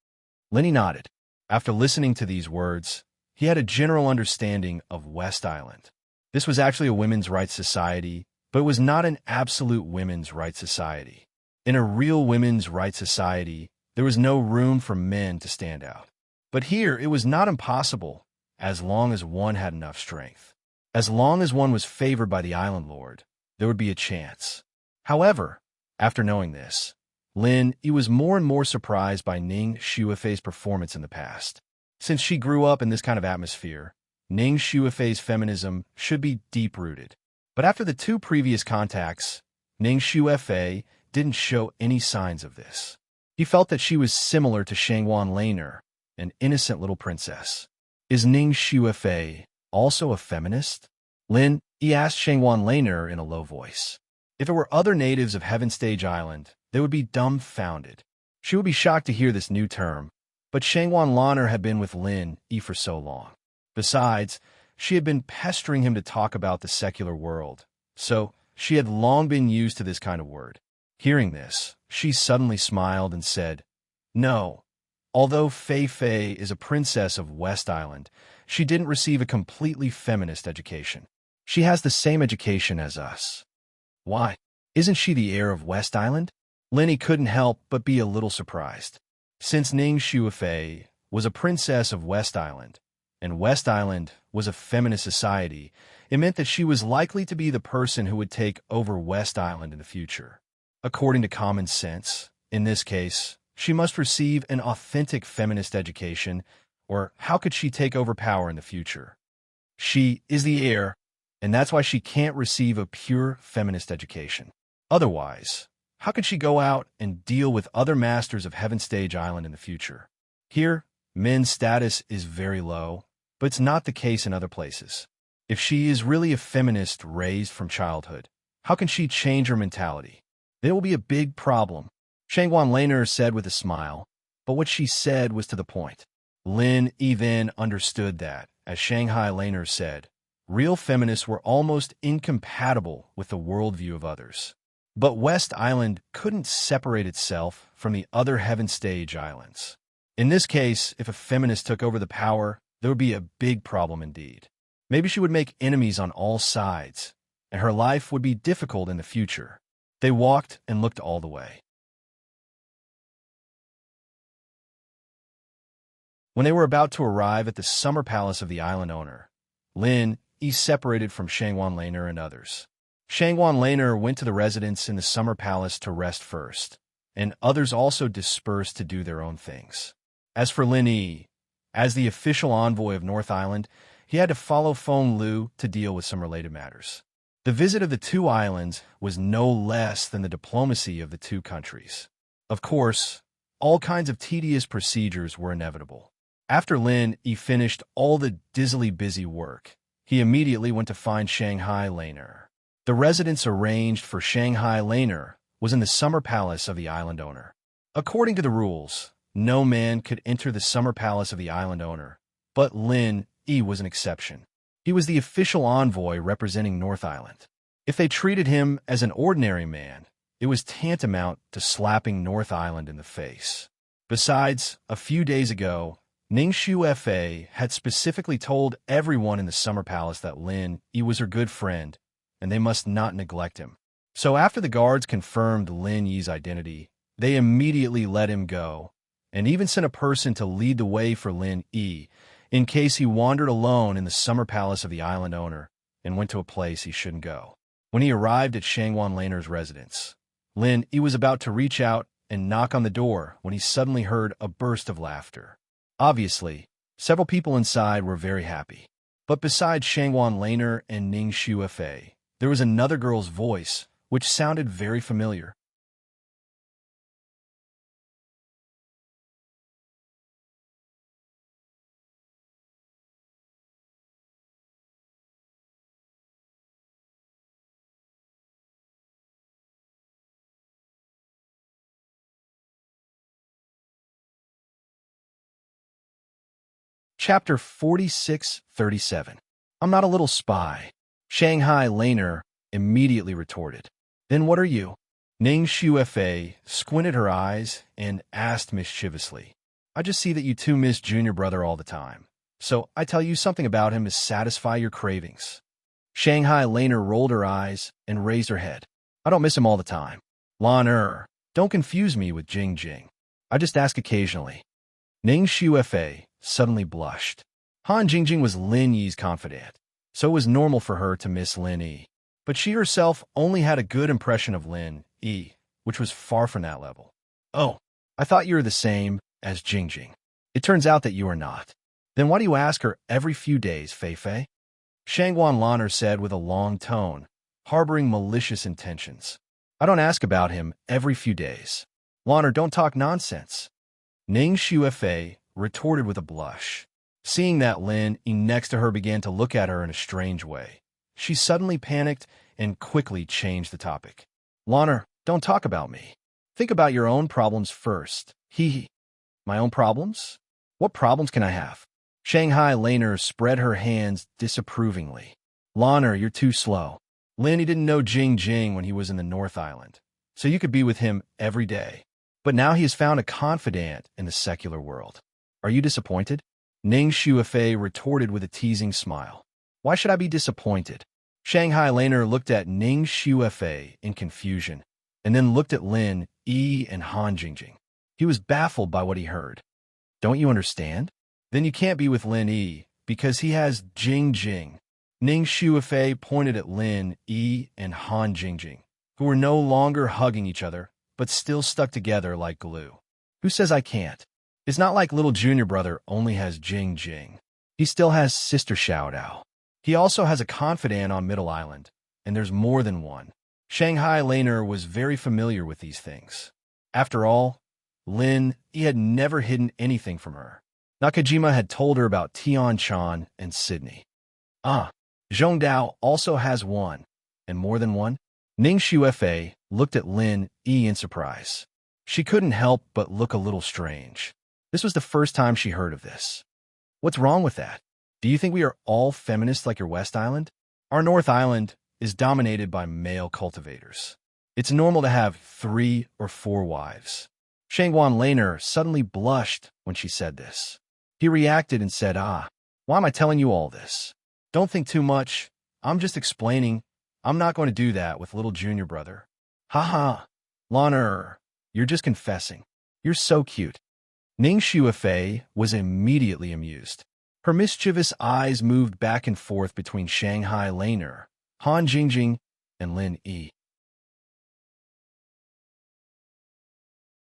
Lenny nodded. After listening to these words, he had a general understanding of West Island. This was actually a women's rights society, but it was not an absolute women's rights society. In a real women's rights society, there was no room for men to stand out. But here, it was not impossible, as long as one had enough strength. As long as one was favored by the island lord, there would be a chance. However, after knowing this, Lin Yi was more and more surprised by Ning Shuefei's performance in the past. Since she grew up in this kind of atmosphere, Ning Shuefei's feminism should be deep-rooted. But after the 2 previous contacts, Ning Shuefei didn't show any signs of this. He felt that she was similar to Shangwan Laner, an innocent little princess. Is Ning Shuefei also a feminist? Lin, he asked Shangwan Laner in a low voice. If it were other natives of Heaven Stage Island, they would be dumbfounded. She would be shocked to hear this new term, but Shangwan Laner had been with Lin Yi for so long. Besides, she had been pestering him to talk about the secular world, so she had long been used to this kind of word. Hearing this, she suddenly smiled and said, No, although Fei Fei is a princess of West Island, she didn't receive a completely feminist education. She has the same education as us. Why? Isn't she the heir of West Island? Lenny couldn't help but be a little surprised. Since Ning Shuefei was a princess of West Island, and West Island was a feminist society, it meant that she was likely to be the person who would take over West Island in the future. According to common sense, in this case, she must receive an authentic feminist education, or how could she take over power in the future? She is the heir, and that's why she can't receive a pure feminist education. Otherwise, how could she go out and deal with other masters of Heaven Stage Island in the future? Here, men's status is very low, but it's not the case in other places. If she is really a feminist raised from childhood, how can she change her mentality? There will be a big problem, Shangguan Laner said with a smile, but what she said was to the point. Lin Yi then understood that, as Shanghai Laner said, real feminists were almost incompatible with the worldview of others. But West Island couldn't separate itself from the other Heaven Stage islands. In this case, if a feminist took over the power, there would be a big problem indeed. Maybe she would make enemies on all sides, and her life would be difficult in the future. They walked and looked all the way. When they were about to arrive at the summer palace of the island owner, Lin Yi separated from Shangguan Laner and others. Shangguan Laner went to the residence in the summer palace to rest first, and others also dispersed to do their own things. As for Lin Yi, as the official envoy of North Island, he had to follow Feng Lu to deal with some related matters. The visit of the two islands was no less than the diplomacy of the two countries. Of course, all kinds of tedious procedures were inevitable. After Lin Yi finished all the dizzily busy work, he immediately went to find Shanghai Laner. The residence arranged for Shanghai Laner was in the summer palace of the island owner. According to the rules, no man could enter the summer palace of the island owner, but Lin Yi was an exception. He was the official envoy representing North Island. If they treated him as an ordinary man, it was tantamount to slapping North Island in the face. Besides, a few days ago, Ningxu Fa had specifically told everyone in the summer palace that Lin Yi was her good friend, and they must not neglect him. So after the guards confirmed Lin Yi's identity, they immediately let him go, and even sent a person to lead the way for Lin Yi in case he wandered alone in the summer palace of the island owner and went to a place he shouldn't go. When he arrived at Shangguan Laner's residence, Lin Yi was about to reach out and knock on the door when he suddenly heard a burst of laughter. Obviously, several people inside were very happy. But besides Shangguan Laner and Ningxu Fa, there was another girl's voice, which sounded very familiar. Chapter 4637. I'm not a little spy, Shanghai Laner immediately retorted. Then what are you? Ningxu Fa squinted her eyes and asked mischievously. I just see that you two miss Junior Brother all the time. So I tell you something about him to satisfy your cravings. Shanghai Laner rolled her eyes and raised her head. I don't miss him all the time. Lan don't confuse me with Jing Jing. I just ask occasionally. Ningxu Fa suddenly blushed. Han Jingjing was Lin Yi's confidant, so it was normal for her to miss Lin Yi. But she herself only had a good impression of Lin Yi, which was far from that level. Oh, I thought you were the same as Jingjing. It turns out that you are not. Then why do you ask her every few days, Fei Fei? Shangguan Laner said with a long tone, harboring malicious intentions. I don't ask about him every few days. Laner, don't talk nonsense. Ningxu Fa retorted with a blush. Seeing that Lin Yi next to her began to look at her in a strange way, she suddenly panicked and quickly changed the topic. Laner, don't talk about me. Think about your own problems first. My own problems? What problems can I have? Shanghai Laner spread her hands disapprovingly. Laner, you're too slow. Lin Yi didn't know Jing Jing when he was in the North Island, so you could be with him every day. But now he has found a confidant in the secular world. Are you disappointed? Ningxu Fa retorted with a teasing smile. Why should I be disappointed? Shanghai Laner looked at Ningxu Fa in confusion, and then looked at Lin Yi and Han Jingjing. He was baffled by what he heard. Don't you understand? Then you can't be with Lin Yi, because he has Jing Jing. Ningxu Fa pointed at Lin Yi and Han Jingjing, who were no longer hugging each other, but still stuck together like glue. Who says I can't? It's not like little Junior Brother only has Jing Jing. He still has Sister Xiao Dao. He also has a confidant on Middle Island, and there's more than one. Shanghai Laner was very familiar with these things. After all, he had never hidden anything from her. Nakajima had told her about Tian-chan and Sydney. Zhongdao also has one, and more than one? Ning Xuefei looked at Lin Yi in surprise. She couldn't help but look a little strange. This was the first time she heard of this. What's wrong with that? Do you think we are all feminists like your West Island? Our North Island is dominated by male cultivators. It's normal to have 3 or 4 wives. Shangguan Laner suddenly blushed when she said this. He reacted and said, why am I telling you all this? Don't think too much. I'm just explaining. I'm not going to do that with little junior brother. Laner, you're just confessing. You're so cute. Ning Xuefei was immediately amused. Her mischievous eyes moved back and forth between Shanghai Laner, Han Jingjing, and Lin Yi.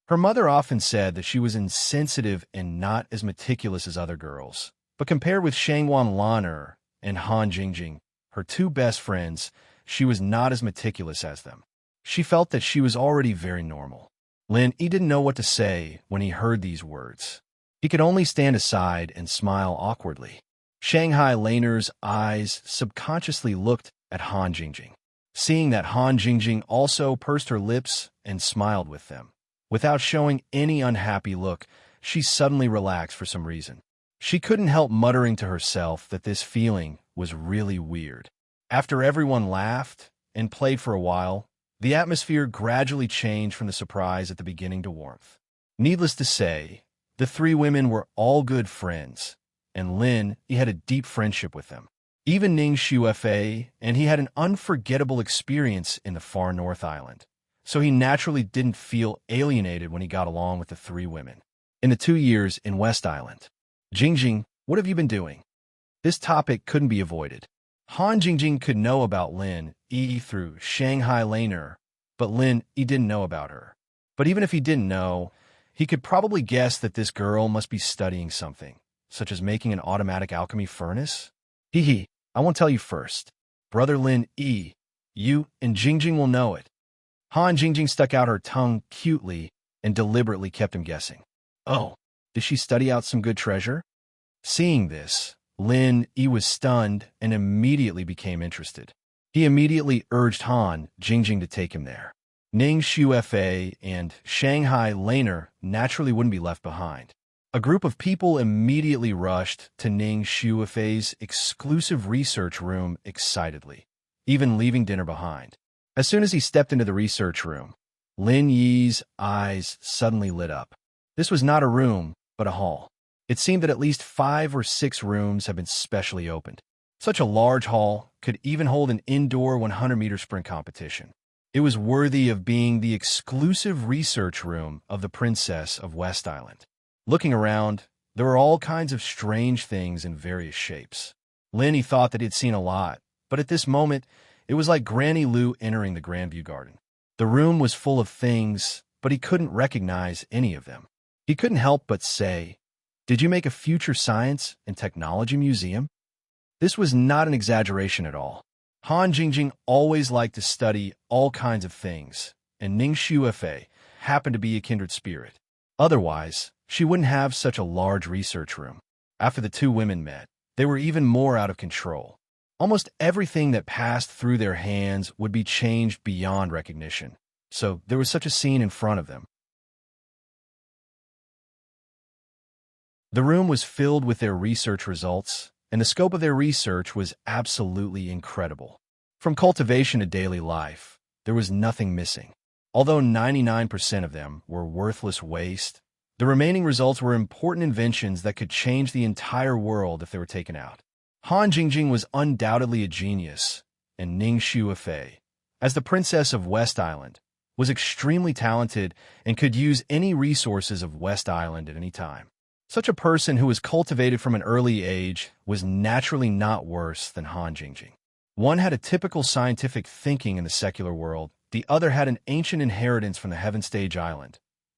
Her mother often said that she was insensitive and not as meticulous as other girls, but compared with Shangguan Laner and Han Jingjing, her 2 best friends, she was not as meticulous as them. She felt that she was already very normal. Lin Yi didn't know what to say when he heard these words. He could only stand aside and smile awkwardly. Shanghai Laner's eyes subconsciously looked at Han Jingjing. Seeing that Han Jingjing also pursed her lips and smiled with them. Without showing any unhappy look, she suddenly relaxed for some reason. She couldn't help muttering to herself that this feeling was really weird. After everyone laughed and played for a while, the atmosphere gradually changed from the surprise at the beginning to warmth. Needless to say, the 3 women were all good friends, and he had a deep friendship with them. Even Ning Xuefei, and he had an unforgettable experience in the far North Island, so he naturally didn't feel alienated when he got along with the 3 women. In the 2 years in West Island, Jingjing, what have you been doing? This topic couldn't be avoided. Han Jingjing could know about Lin Yi through Shanghai Laner, but Lin Yi didn't know about her. But even if he didn't know, he could probably guess that this girl must be studying something, such as making an automatic alchemy furnace. I won't tell you first. Brother Lin Yi, you and Jingjing will know it. Han Jingjing stuck out her tongue cutely and deliberately kept him guessing. Oh, did she study out some good treasure? Seeing this, Lin Yi was stunned and immediately became interested. He immediately urged Han Jingjing to take him there. Ning Xuefei and Shanghai Laner naturally wouldn't be left behind. A group of people immediately rushed to Ning Xuefei's exclusive research room excitedly, even leaving dinner behind. As soon as he stepped into the research room, Lin Yi's eyes suddenly lit up. This was not a room, but a hall. It seemed that at least 5 or 6 rooms had been specially opened. Such a large hall could even hold an indoor 100-meter sprint competition. It was worthy of being the exclusive research room of the Princess of West Island. Looking around, there were all kinds of strange things in various shapes. Lin thought that he had seen a lot, but at this moment, it was like Granny Lou entering the Grandview Garden. The room was full of things, but he couldn't recognize any of them. He couldn't help but say, "Did you make a future science and technology museum?" This was not an exaggeration at all. Han Jingjing always liked to study all kinds of things, and Ning Xuefei happened to be a kindred spirit. Otherwise, she wouldn't have such a large research room. After the 2 women met, they were even more out of control. Almost everything that passed through their hands would be changed beyond recognition. So there was such a scene in front of them. The room was filled with their research results, and the scope of their research was absolutely incredible. From cultivation to daily life, there was nothing missing. Although 99% of them were worthless waste, the remaining results were important inventions that could change the entire world if they were taken out. Han Jingjing was undoubtedly a genius, and Ning Xuefei, as the Princess of West Island, was extremely talented and could use any resources of West Island at any time. Such a person who was cultivated from an early age was naturally not worse than Han Jingjing. One had a typical scientific thinking in the secular world, the other had an ancient inheritance from the Heaven Stage Island.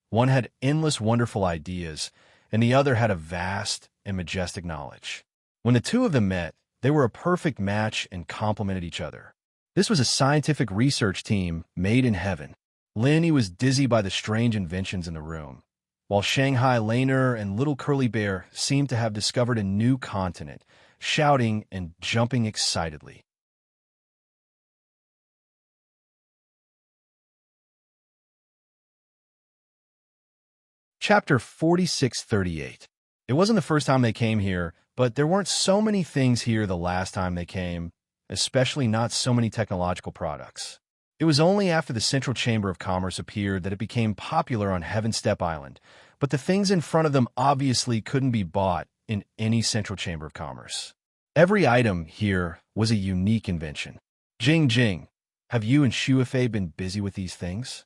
One had endless wonderful ideas, and the other had a vast and majestic knowledge. When the 2 of them met, they were a perfect match and complemented each other. This was a scientific research team made in heaven. Lin he was dizzy by the strange inventions in the room, while Shanghai Laner and Little Curly Bear seemed to have discovered a new continent, shouting and jumping excitedly. Chapter 4638. It wasn't the first time they came here, but there weren't so many things here the last time they came, especially not so many technological products. It was only after the Central Chamber of Commerce appeared that it became popular on Heaven Step Island, but the things in front of them obviously couldn't be bought in any Central Chamber of Commerce. Every item here was a unique invention. Jing Jing, have you and Shuefei been busy with these things?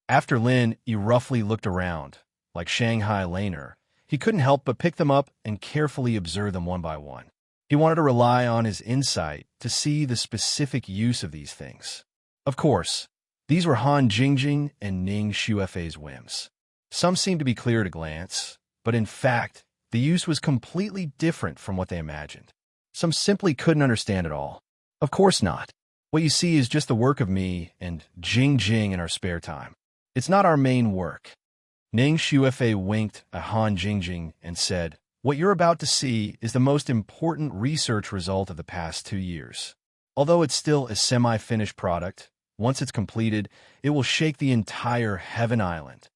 After Lin, he roughly looked around. Like Shanghai Laner, he couldn't help but pick them up and carefully observe them one by one. He wanted to rely on his insight to see the specific use of these things. Of course, these were Han Jingjing and Ning Shuefei's whims. Some seemed to be clear at a glance, but in fact, the use was completely different from what they imagined. Some simply couldn't understand it all. Of course not. What you see is just the work of me and Jing Jing in our spare time. It's not our main work. Ning Shuefei winked at Han Jingjing and said, "What you're about to see is the most important research result of the past 2 years. Although it's still a semi-finished product, once it's completed, it will shake the entire Heaven Island."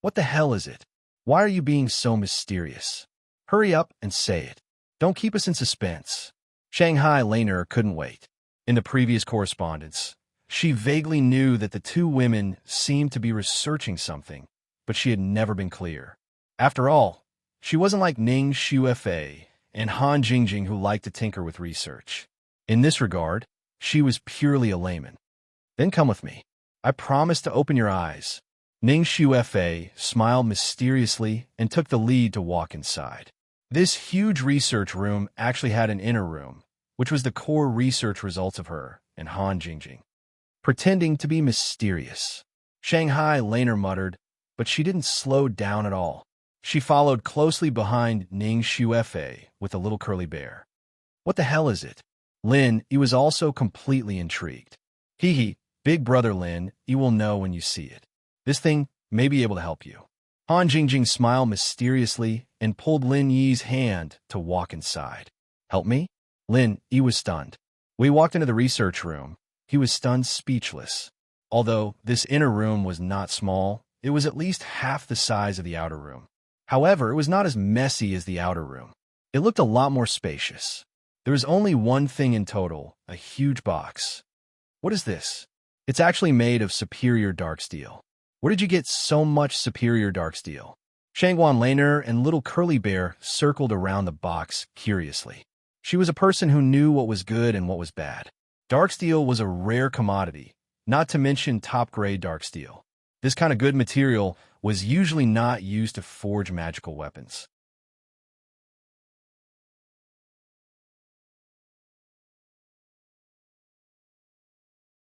What the hell is it? Why are you being so mysterious? Hurry up and say it. Don't keep us in suspense. Shanghai Laner couldn't wait. In the previous correspondence, she vaguely knew that the two women seemed to be researching something, but she had never been clear. After all, she wasn't like Ning Shuefei and Han Jingjing who liked to tinker with research. In this regard, she was purely a layman. Then come with me. I promise to open your eyes. Ning Shuefei smiled mysteriously and took the lead to walk inside. This huge research room actually had an inner room, which was the core research results of her and Han Jingjing. Pretending to be mysterious. Shanghai Laner muttered, but she didn't slow down at all. She followed closely behind Ning Shuefei with the Little Curly Bear. What the hell is it? Lin, he was also completely intrigued. Hee, big brother Lin, you will know when you see it. This thing may be able to help you. Han Jingjing smiled mysteriously and pulled Lin Yi's hand to walk inside. Help me? Lin Yi was stunned. We walked into the research room. He was stunned speechless. Although this inner room was not small, it was at least half the size of the outer room. However, it was not as messy as the outer room. It looked a lot more spacious. There was only one thing in total, a huge box. What is this? It's actually made of superior dark steel. Where did you get so much superior dark steel? Shangguan Laner and Little Curly Bear circled around the box curiously. She was a person who knew what was good and what was bad. Dark steel was a rare commodity, not to mention top-grade dark steel. This kind of good material was usually not used to forge magical weapons.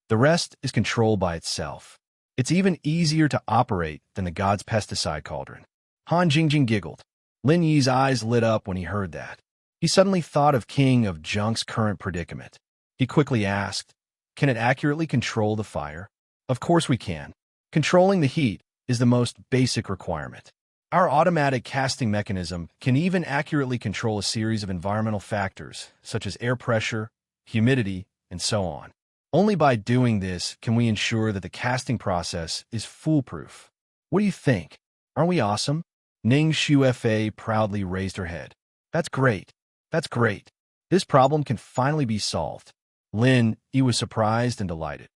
The rest is controlled by itself. It's even easier to operate than the god's pesticide cauldron. Han Jingjing giggled. Lin Yi's eyes lit up when he heard that. He suddenly thought of King of Junk's current predicament. He quickly asked, "Can it accurately control the fire?" Of course we can. Controlling the heat is the most basic requirement. Our automatic casting mechanism can even accurately control a series of environmental factors, such as air pressure, humidity, and so on. Only by doing this can we ensure that the casting process is foolproof. What do you think? Aren't we awesome? Ning Shuefei proudly raised her head. That's great. That's great. This problem can finally be solved. Lin, he was surprised and delighted.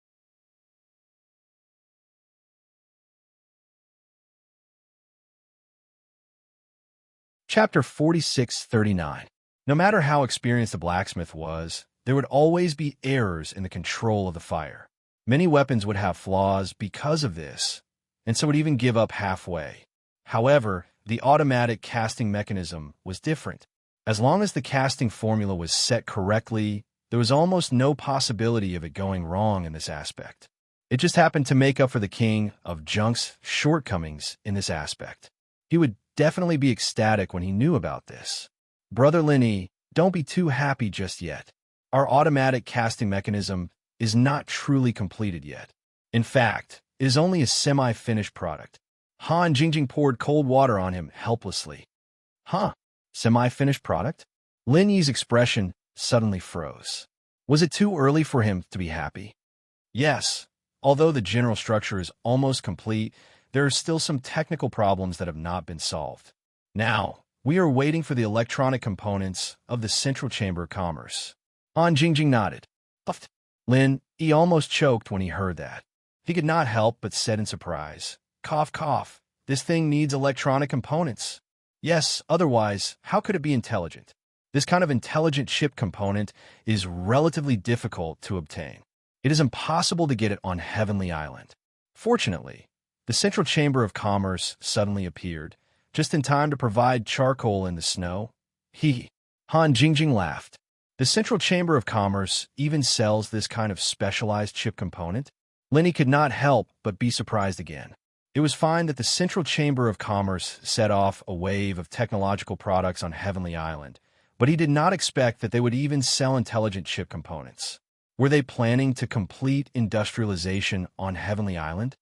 Chapter 4639. No matter how experienced the blacksmith was, there would always be errors in the control of the fire. Many weapons would have flaws because of this, and so would even give up halfway. However, the automatic casting mechanism was different. As long as the casting formula was set correctly, there was almost no possibility of it going wrong in this aspect. It just happened to make up for the King of Junk's shortcomings in this aspect. He would definitely be ecstatic when he knew about this. Brother Linny, don't be too happy just yet. Our automatic casting mechanism is not truly completed yet. In fact, it is only a semi-finished product. Han Jingjing poured cold water on him helplessly. Huh? Semi-finished product? Lin Yi's expression suddenly froze. Was it too early for him to be happy? Yes. Although the general structure is almost complete, there are still some technical problems that have not been solved. Now, we are waiting for the electronic components of the Central Chamber of Commerce. Han Jingjing nodded. Lin Yi almost choked when he heard that. He could not help but said in surprise, "Cough, cough. This thing needs electronic components." Yes, otherwise, how could it be intelligent? This kind of intelligent chip component is relatively difficult to obtain. It is impossible to get it on Heavenly Island. Fortunately, the Central Chamber of Commerce suddenly appeared, just in time to provide charcoal in the snow. Han Jingjing laughed. The Central Chamber of Commerce even sells this kind of specialized chip component? Lin Yi could not help but be surprised again. It was fine that the Central Chamber of Commerce set off a wave of technological products on Heavenly Island, but he did not expect that they would even sell intelligent chip components. Were they planning to complete industrialization on Heavenly Island?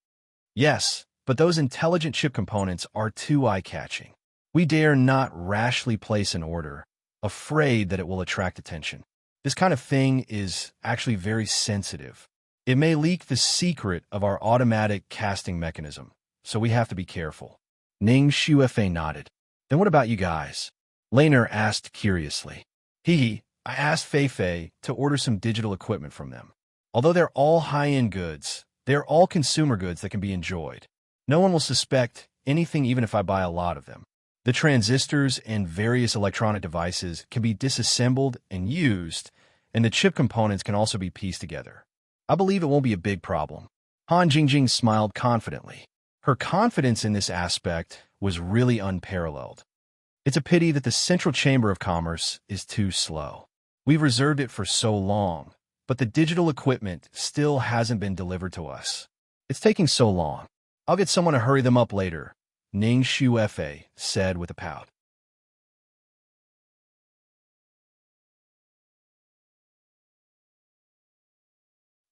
Yes, but those intelligent chip components are too eye-catching. We dare not rashly place an order, afraid that it will attract attention. This kind of thing is actually very sensitive. It may leak the secret of our automatic casting mechanism, so we have to be careful. Ning Xuefei nodded. Then what about you guys? Laner asked curiously. I asked Fei Fei to order some digital equipment from them. Although they're all high-end goods, they're all consumer goods that can be enjoyed. No one will suspect anything even if I buy a lot of them. The transistors and various electronic devices can be disassembled and used, and the chip components can also be pieced together. I believe it won't be a big problem. Han Jingjing smiled confidently. Her confidence in this aspect was really unparalleled. It's a pity that the Central Chamber of Commerce is too slow. We've reserved it for so long, but the digital equipment still hasn't been delivered to us. It's taking so long. I'll get someone to hurry them up later, Ning Xuefei said with a pout.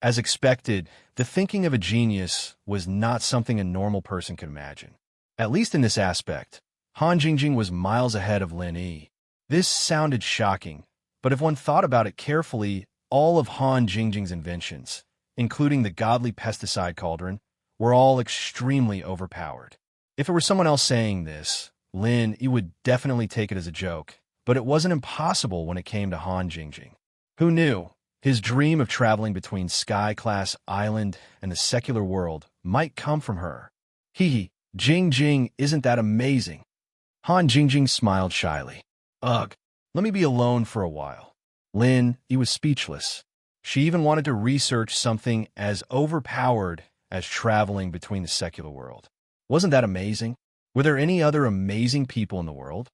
As expected, the thinking of a genius was not something a normal person could imagine. At least in this aspect, Han Jingjing was miles ahead of Lin Yi. This sounded shocking, but if one thought about it carefully, all of Han Jingjing's inventions, including the godly pesticide cauldron, were all extremely overpowered. If it were someone else saying this, Lin Yi would definitely take it as a joke, but it wasn't impossible when it came to Han Jingjing. Who knew? His dream of traveling between Sky-class Island and the secular world might come from her. Jingjing, isn't that amazing? Han Jingjing smiled shyly. Ugh, let me be alone for a while. Lin Yi was speechless. She even wanted to research something as overpowered as traveling between the secular world. Wasn't that amazing? Were there any other amazing people in the world?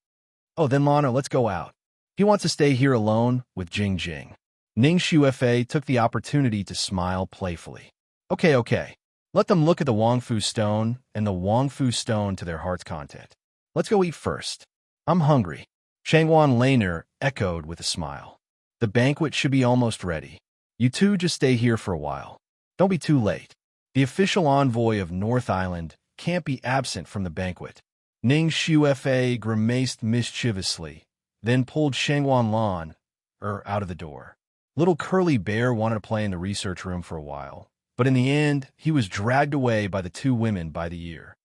Oh, then Lana, let's go out. He wants to stay here alone with Jingjing. Ning Xuefei took the opportunity to smile playfully. Okay. Let them look at the Wangfu stone and the Wangfu stone to their heart's content. Let's go eat first. I'm hungry. Shangwan Laner echoed with a smile. The banquet should be almost ready. You two just stay here for a while. Don't be too late. The official envoy of North Island can't be absent from the banquet. Ning Xuefei grimaced mischievously, then pulled Shangwan Lan out of the door. Little Curly Bear wanted to play in the research room for a while, but in the end, he was dragged away by the two women by the ear.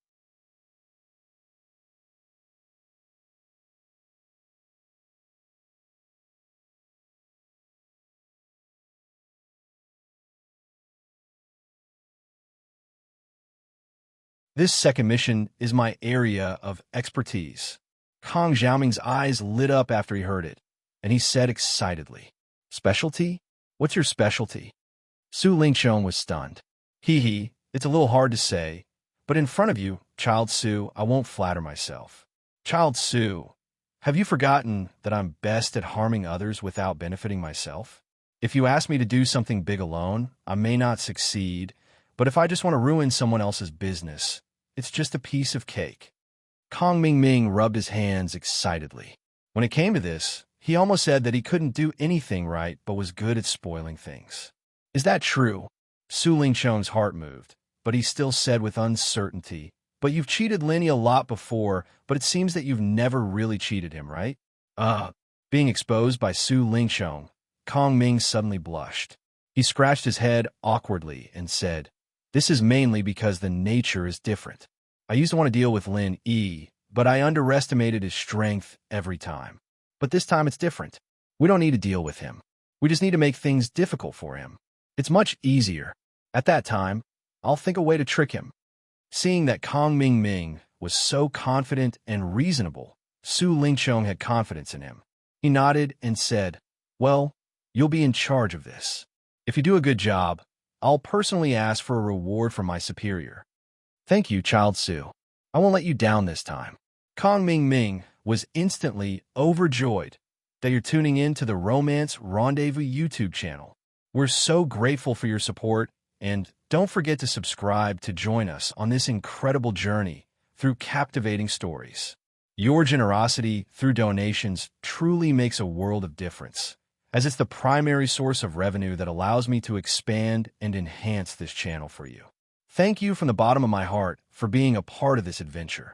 This second mission is my area of expertise. Kong Xiaoming's eyes lit up after he heard it, and he said excitedly, Specialty? What's your specialty? Su Lingqiong was stunned. It's a little hard to say, but in front of you, Child Su, I won't flatter myself. Child Su, have you forgotten that I'm best at harming others without benefiting myself? If you ask me to do something big alone, I may not succeed, but if I just want to ruin someone else's business, it's just a piece of cake. Kong Mingming rubbed his hands excitedly. When it came to this, he almost said that he couldn't do anything right but was good at spoiling things. Is that true? Su Lingchong's heart moved, but he still said with uncertainty, but you've cheated Lenny a lot before, but it seems that you've never really cheated him, right? Being exposed by Su Lingchong, Kong Ming suddenly blushed. He scratched his head awkwardly and said, "This is mainly because the nature is different. I used to want to deal with Lin Yi, but I underestimated his strength every time. But this time it's different. We don't need to deal with him. We just need to make things difficult for him. It's much easier. At that time, I'll think a way to trick him." Seeing that Kong Ming was so confident and reasonable, Su Lingchong had confidence in him. He nodded and said, "Well, you'll be in charge of this. If you do a good job, I'll personally ask for a reward from my superior." "Thank you, Child Su. I won't let you down this time." Kong Ming was instantly overjoyed that you're tuning in to the Romance Rendezvous YouTube channel. We're so grateful for your support, and don't forget to subscribe to join us on this incredible journey through captivating stories. Your generosity through donations truly makes a world of difference, as it's the primary source of revenue that allows me to expand and enhance this channel for you. Thank you from the bottom of my heart for being a part of this adventure.